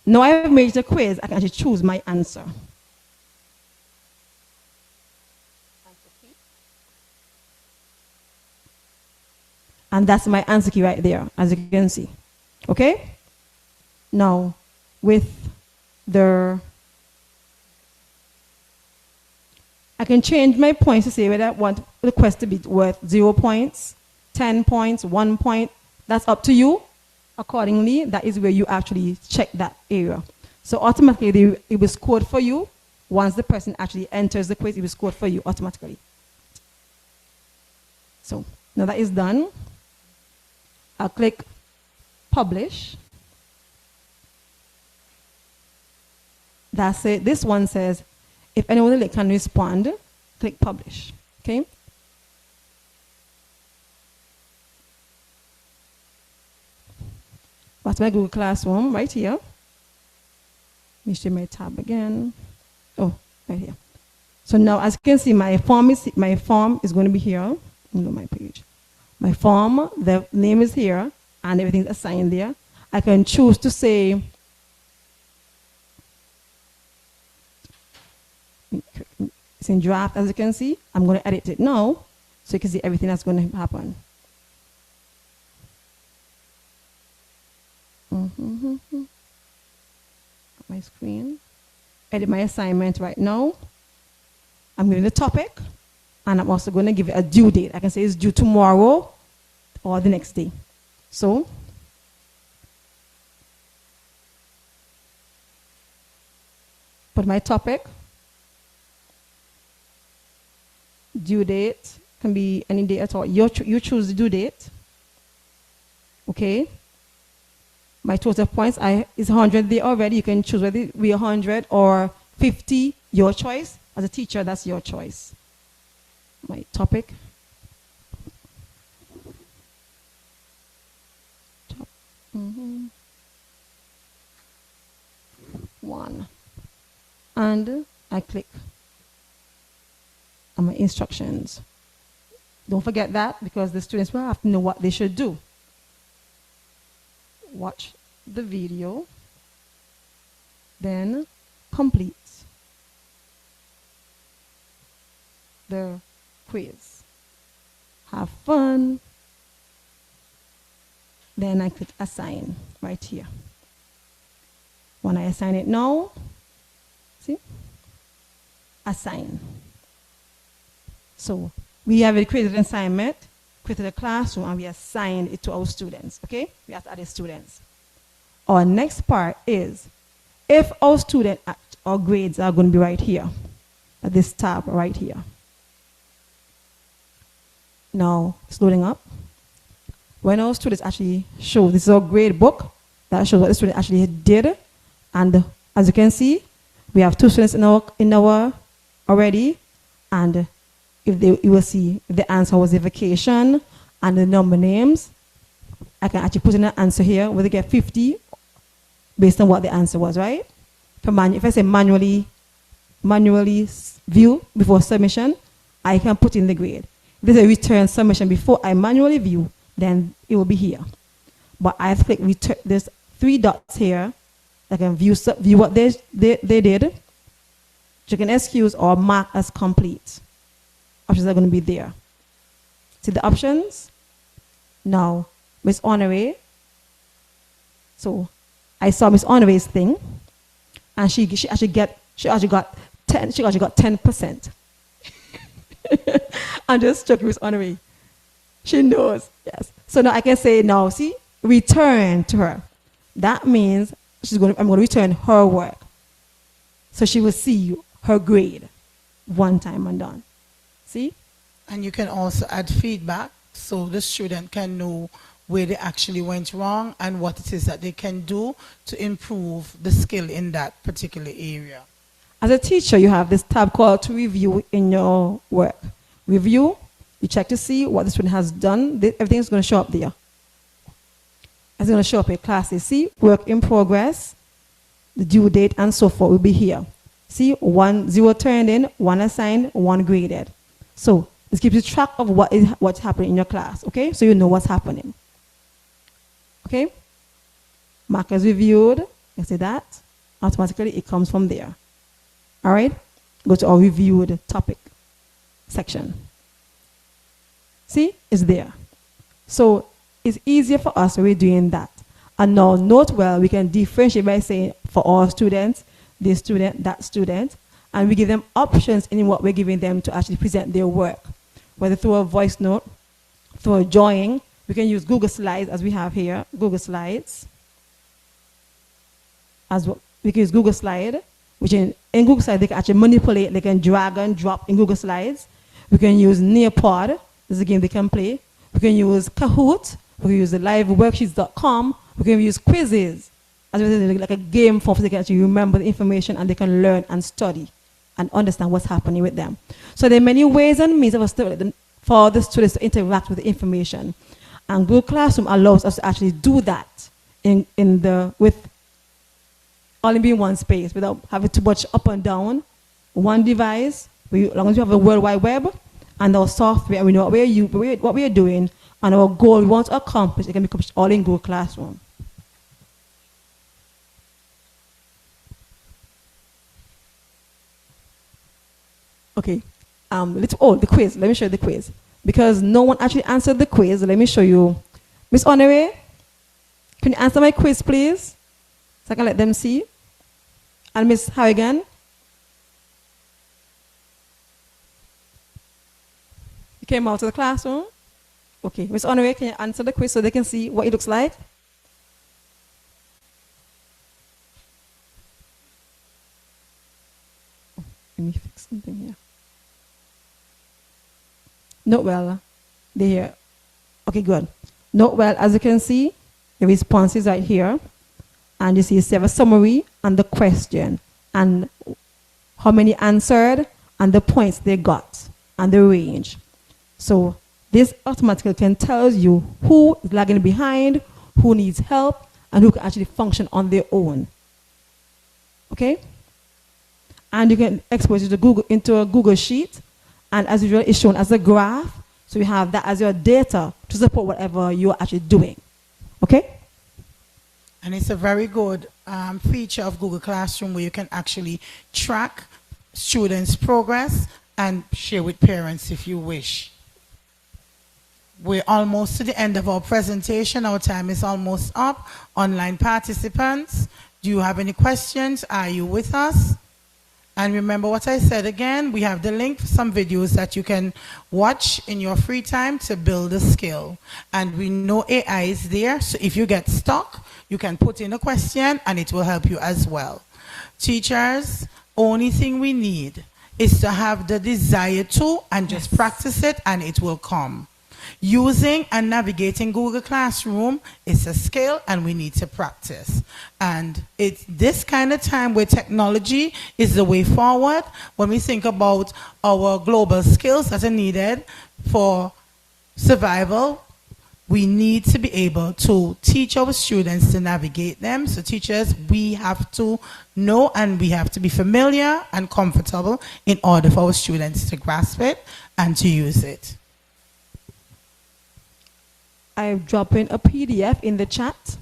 Now I have made the quiz, I can actually choose my answer. And that's my answer key right there, as you can see. Okay? Now, with I can change my points to say whether I want the quest to be worth 0 points, 10 points, 1 point. That's up to you. Accordingly, that is where you actually check that area. So automatically, it will score for you. Once the person actually enters the quiz, it will score for you automatically. So now that is done. I'll click publish. That's it. This one says, if anyone can respond, click publish. Okay? That's my Google Classroom right here. Let me show my tab again. Oh, right here. So now, as you can see, my form is going to be here. On my page. My form, the name is here, and everything's assigned there. I can choose to say, it's in draft, as you can see. I'm going to edit it now, so you can see everything that's going to happen. My screen. Edit my assignment right now. I'm giving the topic, and I'm also going to give it a due date. I can say it's due tomorrow or the next day. So, put my topic. Due date can be any day at all. You choose the due date. Okay. My total points is 100 there already. You can choose whether it be 100 or 50, your choice. As a teacher, that's your choice. My topic. One. And I click on my instructions. Don't forget that, because the students will have to know what they should do. Watch the video, then complete the quiz. Have fun. Then I click assign right here. When I assign it now, see? Assign. So we have created an assignment, created a classroom, and we assigned it to our students. Okay? We have to add the students. Our next part is, if our student, our grades are going to be right here, at this tab right here. Now it's loading up. When our students actually show, this is our grade book that shows what the student actually did. And as you can see, we have 2 students in our already. And you will see the answer was the vacation and the number names. I can actually put in an answer here where they get 50 based on what the answer was, right? If I say manually view before submission, I can put in the grade. If there's a return submission before I manually view, then it will be here. But I have to click return. There's 3 dots here. I can view what they did. You can excuse or mark as complete. Options are going to be there. See the options? Now, Miss Honoré. So I saw Miss Honoré's thing, and she actually got 10%. I'm just joking with Honoré. She knows, yes. So now I can say now, see, return to her. That means I'm going to return her work. So she will see her grade one time and done. See? And you can also add feedback so the student can know where they actually went wrong and what it is that they can do to improve the skill in that particular area. As a teacher, you have this tab called to review in your work. Review, you check to see what the student has done. Everything is going to show up there. It's going to show up in classes. See, work in progress, the due date, and so forth will be here. See, 0 turned in, 1 assigned, 1 graded. So this keeps you track of what's happening in your class, okay? So you know what's happening. Okay? Markers reviewed, you see that? Automatically it comes from there. All right? Go to our reviewed topic section. See, it's there. So it's easier for us when we're doing that. And now, note well, we can differentiate by saying for all students, this student, that student, and we give them options in what we're giving them to actually present their work. Whether through a voice note, through a drawing, we can use Google Slides as we have here, Google Slides. As well, we can use Google Slide, which in Google Slides they can actually manipulate, they can drag and drop in Google Slides. We can use Nearpod, this is a game they can play. We can use Kahoot, we can use the liveworksheets.com, we can use quizzes, as well as like a game form so they can actually remember the information and they can learn and study and understand what's happening with them. So there are many ways and means for the students to interact with the information. And Google Classroom allows us to actually do that with all in being one space without having too much up and down. One device, as long as you have a World Wide Web and our software, and we know what we are doing, and our goal we want to accomplish, it can be accomplished all in Google Classroom. Okay, the quiz. Let me show you the quiz. Because no one actually answered the quiz, let me show you. Miss Honoré, can you answer my quiz, please? So I can let them see. And Miss Harrigan. You came out of the classroom? Okay, Miss Honoré, can you answer the quiz so they can see what it looks like? Let me fix something here. Note well, there. Okay, good. Note well, as you can see, the response is right here. And you see you have a summary and the question and how many answered and the points they got and the range. So this automatically can tell you who is lagging behind, who needs help, and who can actually function on their own. Okay? And you can export it into a Google Sheet. And as usual, it's shown as a graph. So you have that as your data to support whatever you're actually doing. Okay? And it's a very good feature of Google Classroom where you can actually track students' progress and share with parents if you wish. We're almost to the end of our presentation. Our time is almost up. Online participants, do you have any questions? Are you with us? And remember what I said again, we have the link for some videos that you can watch in your free time to build a skill. And we know AI is there, so if you get stuck, you can put in a question and it will help you as well. Teachers, only thing we need is to have the desire to and just practice it and it will come. Using and navigating Google Classroom is a skill and we need to practice. And it's this kind of time where technology is the way forward when we think about our global skills that are needed for survival. We need to be able to teach our students to navigate them. So teachers, we have to know and we have to be familiar and comfortable in order for our students to grasp it and to use it. I've dropped in a PDF in the chat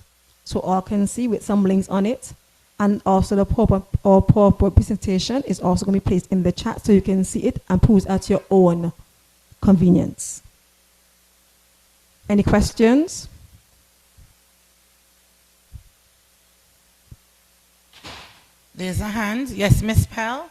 so all can see with some links on it. And also the PowerPoint presentation is also going to be placed in the chat so you can see it and peruse at your own convenience. Any questions? There's a hand. Yes, Miss Pell.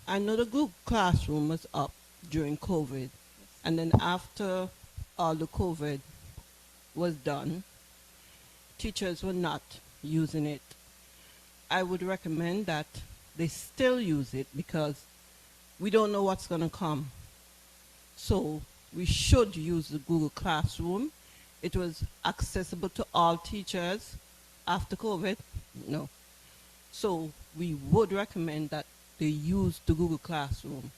I know the Google Classroom was up during COVID, and then after all the COVID was done, teachers were not using it. I would recommend that they still use it because we don't know what's going to come. So we should use the Google Classroom. It was accessible to all teachers after COVID. No. So we would recommend that they use the Google Classroom.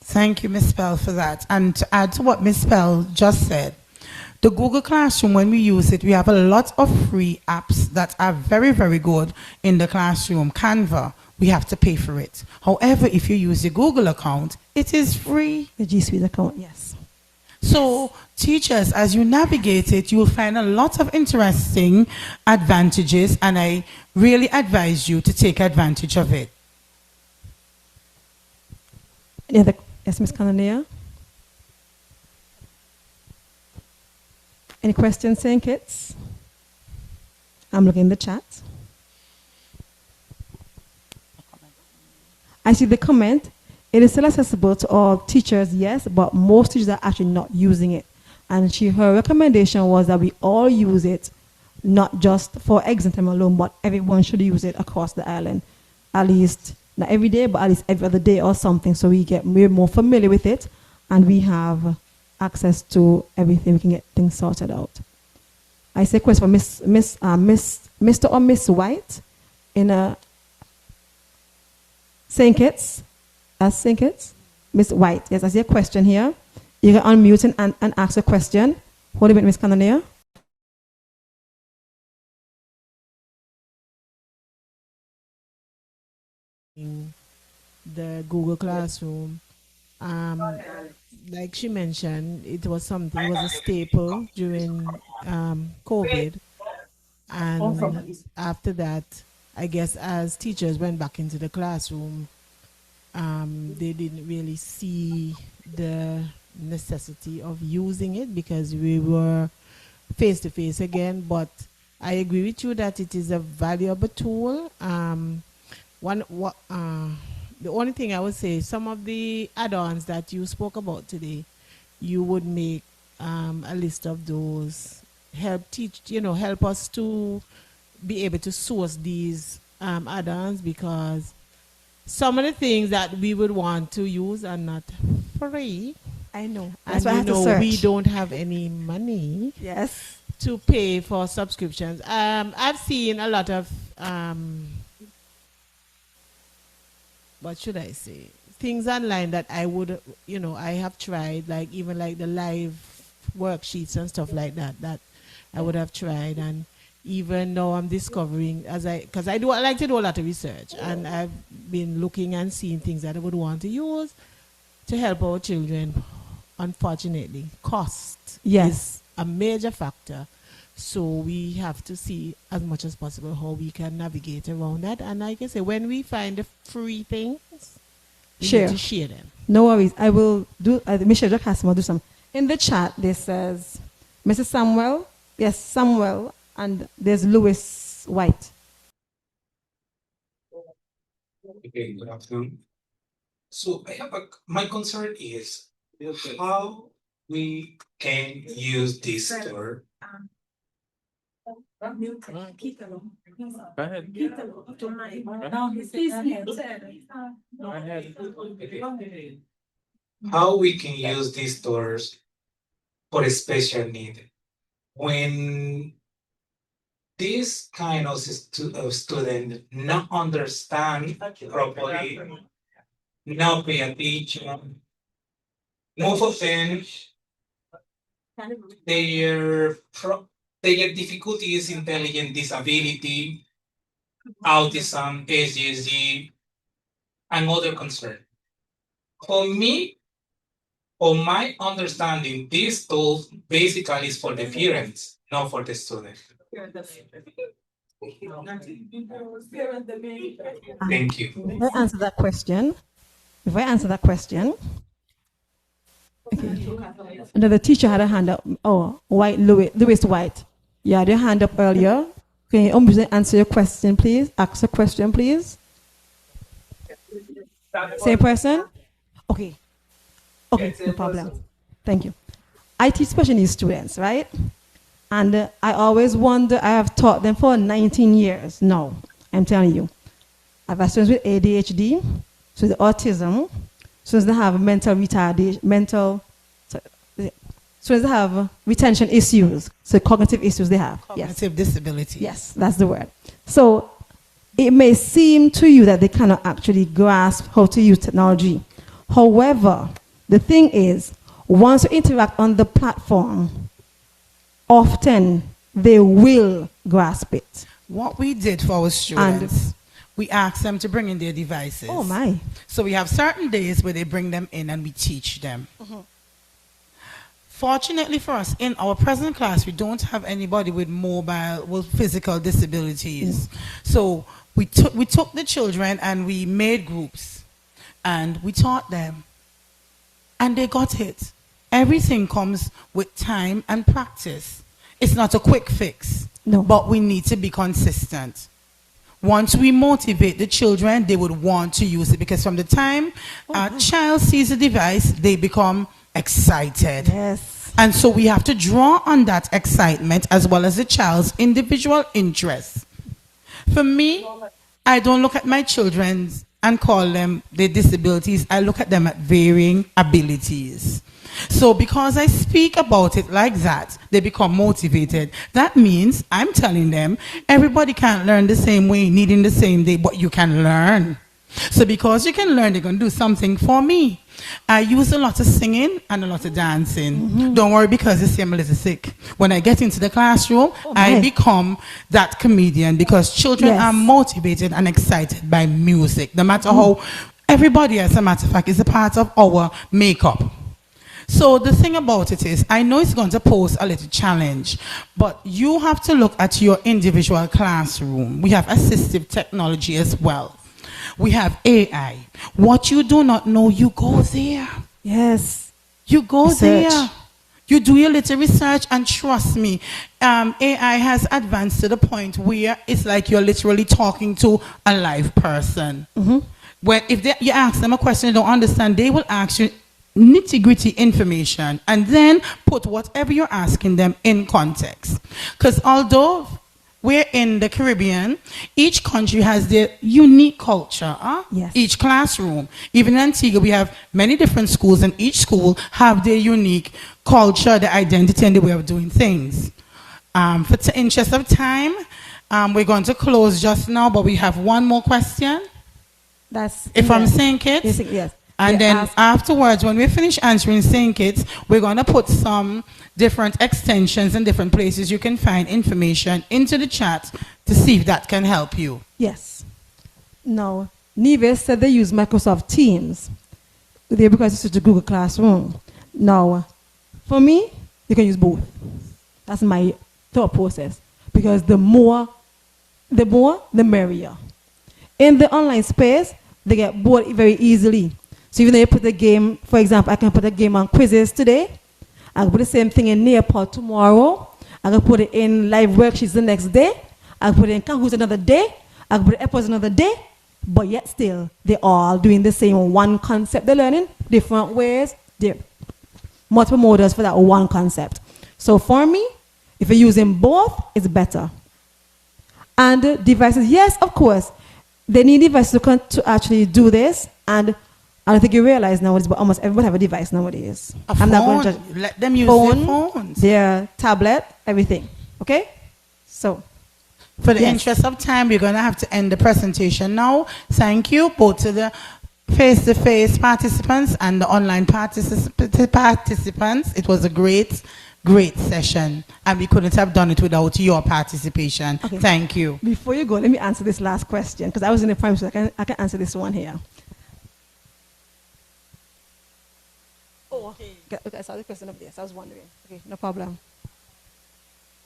Thank you, Ms. Pell, for that. And to add to what Ms. Pell just said, the Google Classroom, when we use it, we have a lot of free apps that are very, very good in the classroom. Canva, we have to pay for it. However, if you use the Google account, it is free. The G Suite account, yes. So teachers, as you navigate it, you will find a lot of interesting advantages, and I really advise you to take advantage of it. Any other? Yes, Ms. Canania? Any questions, St. Kitts? I'm looking in the chat. I see the comment. It is still accessible to all teachers, yes, but most teachers are actually not using it. And her recommendation was that we all use it, not just for exam time alone, but everyone should use it across the island. At least, not every day, but at least every other day or something, so we're more familiar with it, and we have access to everything. We can get things sorted out. I say question for Mr. or Miss White in a St. Kitts. That's St. Kitts? Miss White. Yes, I see a question here. You can unmute and ask a question. Hold a minute, Miss Canania. The Google Classroom. Like she mentioned, it was a staple during COVID. And after that, I guess as teachers went back into the classroom, they didn't really see the necessity of using it because we were face to face again. But I agree with you that it is a valuable tool. The only thing I would say, some of the add-ons that you spoke about today, you would make a list of those, help us to be able to source these add-ons, because some of the things that we would want to use are not free. I know. And That's why I have to search. We don't have any money. Yes. To pay for subscriptions. I've seen a lot of what should I say? Things online that I would, I have tried, like even like the live worksheets and stuff like that I would have tried. And even now I'm discovering, because I like to do a lot of research, and I've been looking and seeing things that I would want to use to help our children. Unfortunately, cost is a major factor. So we have to see as much as possible how we can navigate around that. And like I say, when we find the free things, we need to share them. No worries. I will do, Michelle Jack has to do some. In the chat, this says, Mrs. Samuel, yes, Samuel, and there's Louis White. Okay, good afternoon. So my concern is how we can use this store. Go ahead. Go ahead. How we can use these stores for a special need when this kind of student not understand properly, not pay attention. Most of them, their difficulty is intelligent disability, autism, ADHD, and other concern. For me, or my understanding, this tool basically is for the parents, not for the student. Thank you. If I answer that question, okay. Another teacher had a hand up. Oh, White, Louis White. You had your hand up earlier. Can you answer your question, please? Ask a question, please. Same person? Okay. Okay, no problem. Thank you. I teach special needs students, right? And I always wonder, I have taught them for 19 years now. I'm telling you. I've had students with ADHD, so the autism, students that have mental retardation, students that have retention issues, so cognitive issues they have. Cognitive disability. Yes, that's the word. So it may seem to you that they cannot actually grasp how to use technology. However, the thing is, once you interact on the platform, often they will grasp it. What we did for our students, we asked them to bring in their devices. Oh my. So we have certain days where they bring them in and we teach them. Mm-hmm. Fortunately for us, in our present class, we don't have anybody with physical disabilities. So we took the children and we made groups and we taught them. And they got it. Everything comes with time and practice. It's not a quick fix, but we need to be consistent. Once we motivate the children, they would want to use it because from the time a child sees a device, they become excited. Yes. And so we have to draw on that excitement as well as the child's individual interests. For me, I don't look at my children and call them their disabilities. I look at them at varying abilities. So because I speak about it like that, they become motivated. That means I'm telling them everybody can't learn the same way, needing the same day, but you can learn. So because you can learn, they're going to do something for me. I use a lot of singing and a lot of dancing. Mm-hmm. Don't worry because you see I'm a little sick. When I get into the classroom, I become that comedian because children are motivated and excited by music. No matter how, everybody as a matter of fact is a part of our makeup. So the thing about it is, I know it's going to pose a little challenge, but you have to look at your individual classroom. We have assistive technology as well. We have AI. What you do not know, you go there. Yes. You go Research. there. You do your little research and trust me, AI has advanced to the point where it's like you're literally talking to a live person. Mm-hmm. When you ask them a question they don't understand, they will ask you nitty-gritty information and then put whatever you're asking them in context. Because although we're in the Caribbean, each country has their unique culture. Yes. Each classroom. Even in Antigua, we have many different schools, and each school have their unique culture, their identity, and the way of doing things. For the interest of time, we're going to close just now, but we have one more question. If I'm saying kids. Yes. And then afterwards, when we finish answering saying kids, we're going to put some different extensions and different places you can find information into the chat to see if that can help you. Yes. Now, Nevis said they use Microsoft Teams there because it's such a Google Classroom. Now, for me, you can use both. That's my thought process. Because the more, the merrier. In the online space, they get bored very easily. So even though you put a game, for example, I can put a game on quizzes today. I can put the same thing in Nearpod tomorrow. I can put it in live worksheets the next day. I can put it in Kahoot another day. I can put it in Epos another day. but yet still they're all doing the same one concept they're learning, different ways, they're multiple modes for that one concept. So for me, if you're using both, it's better. And devices, yes, of course, they need devices to actually do this. And I don't think you realize nowadays, but almost everybody have a device nowadays. I'm not going to let them use their phones, their tablet, everything. Okay? So, for the interest of time, we're going to have to end the presentation now. Thank you both to the face-to-face participants and the online participants. It was a great session, and we couldn't have done it without your participation. Okay. Thank you. Before you go, let me answer this last question, because I was in the primary school. I can answer this one here. Oh, okay. I saw the question up there, so I was wondering. Okay, no problem.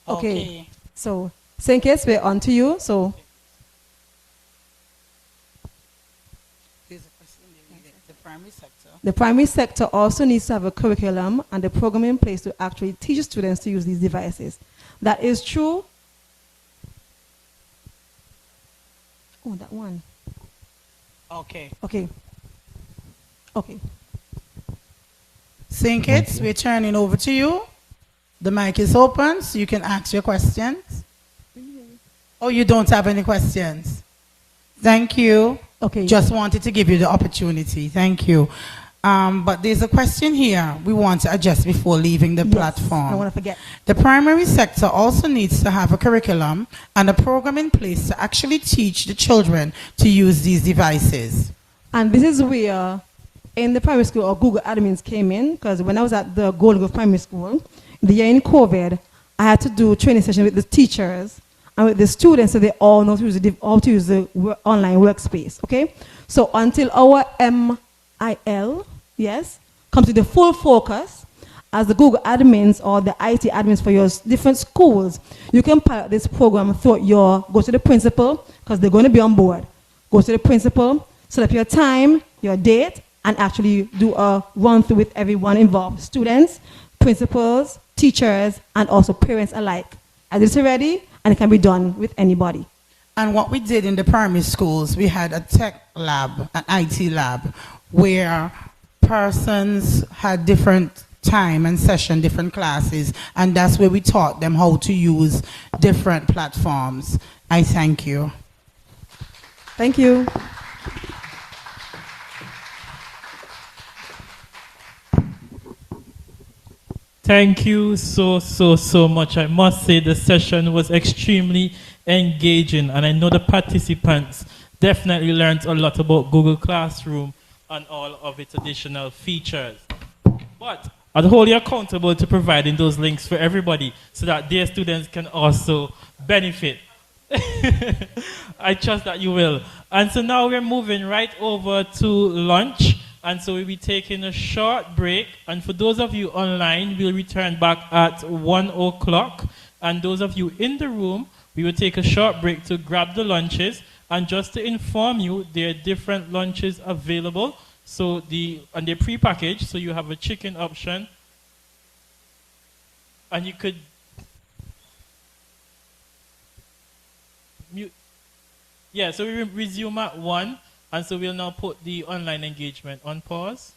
Okay. So, St. Kitts, we're on to you. So, the primary sector also needs to have a curriculum and a program in place to actually teach students to use these devices. That is true. Oh, that one. Okay. Okay. Okay. St. Kitts, we're turning over to you. The mic is open, so you can ask your questions. Oh, you don't have any questions? Thank you. Okay. Just wanted to give you the opportunity. Thank you. But there's a question here we want to address before leaving the platform. I don't want to forget. The primary sector also needs to have a curriculum and a program in place to actually teach the children to use these devices. And this is where, in the primary school, our Google admins came in, because when I was at the Golden Grove Primary School, the year in COVID, I had to do training session with the teachers and with the students, so they all know how to use the online workspace. Okay, so until our MIL, yes, comes to the full focus as the Google admins or the IT admins for your different schools, you can pilot this program through go to the principal, because they're going to be on board. Go to the principal, set up your time, your date, and actually do a run through with everyone involved, students, principals, teachers, and also parents alike. And it's ready, and it can be done with anybody. And what we did in the primary schools, we had a tech lab, an IT lab, where persons had different time and session, different classes, and that's where we taught them how to use different platforms. I thank you. Thank you. Thank you so much. I must say the session was extremely engaging, and I know the participants definitely learned a lot about Google Classroom and all of its additional features. But I'd hold you accountable to providing those links for everybody so that their students can also benefit. I trust that you will. And so now we're moving right over to lunch. And so we'll be taking a short break. And for those of you online, we'll return back at 1 o'clock. And those of you in the room, we will take a short break to grab the lunches. And just to inform you, there are different lunches available. So and they're pre-packaged, so you have a chicken option. And you could mute. Yeah, so we resume at 1. And so we'll now put the online engagement on pause.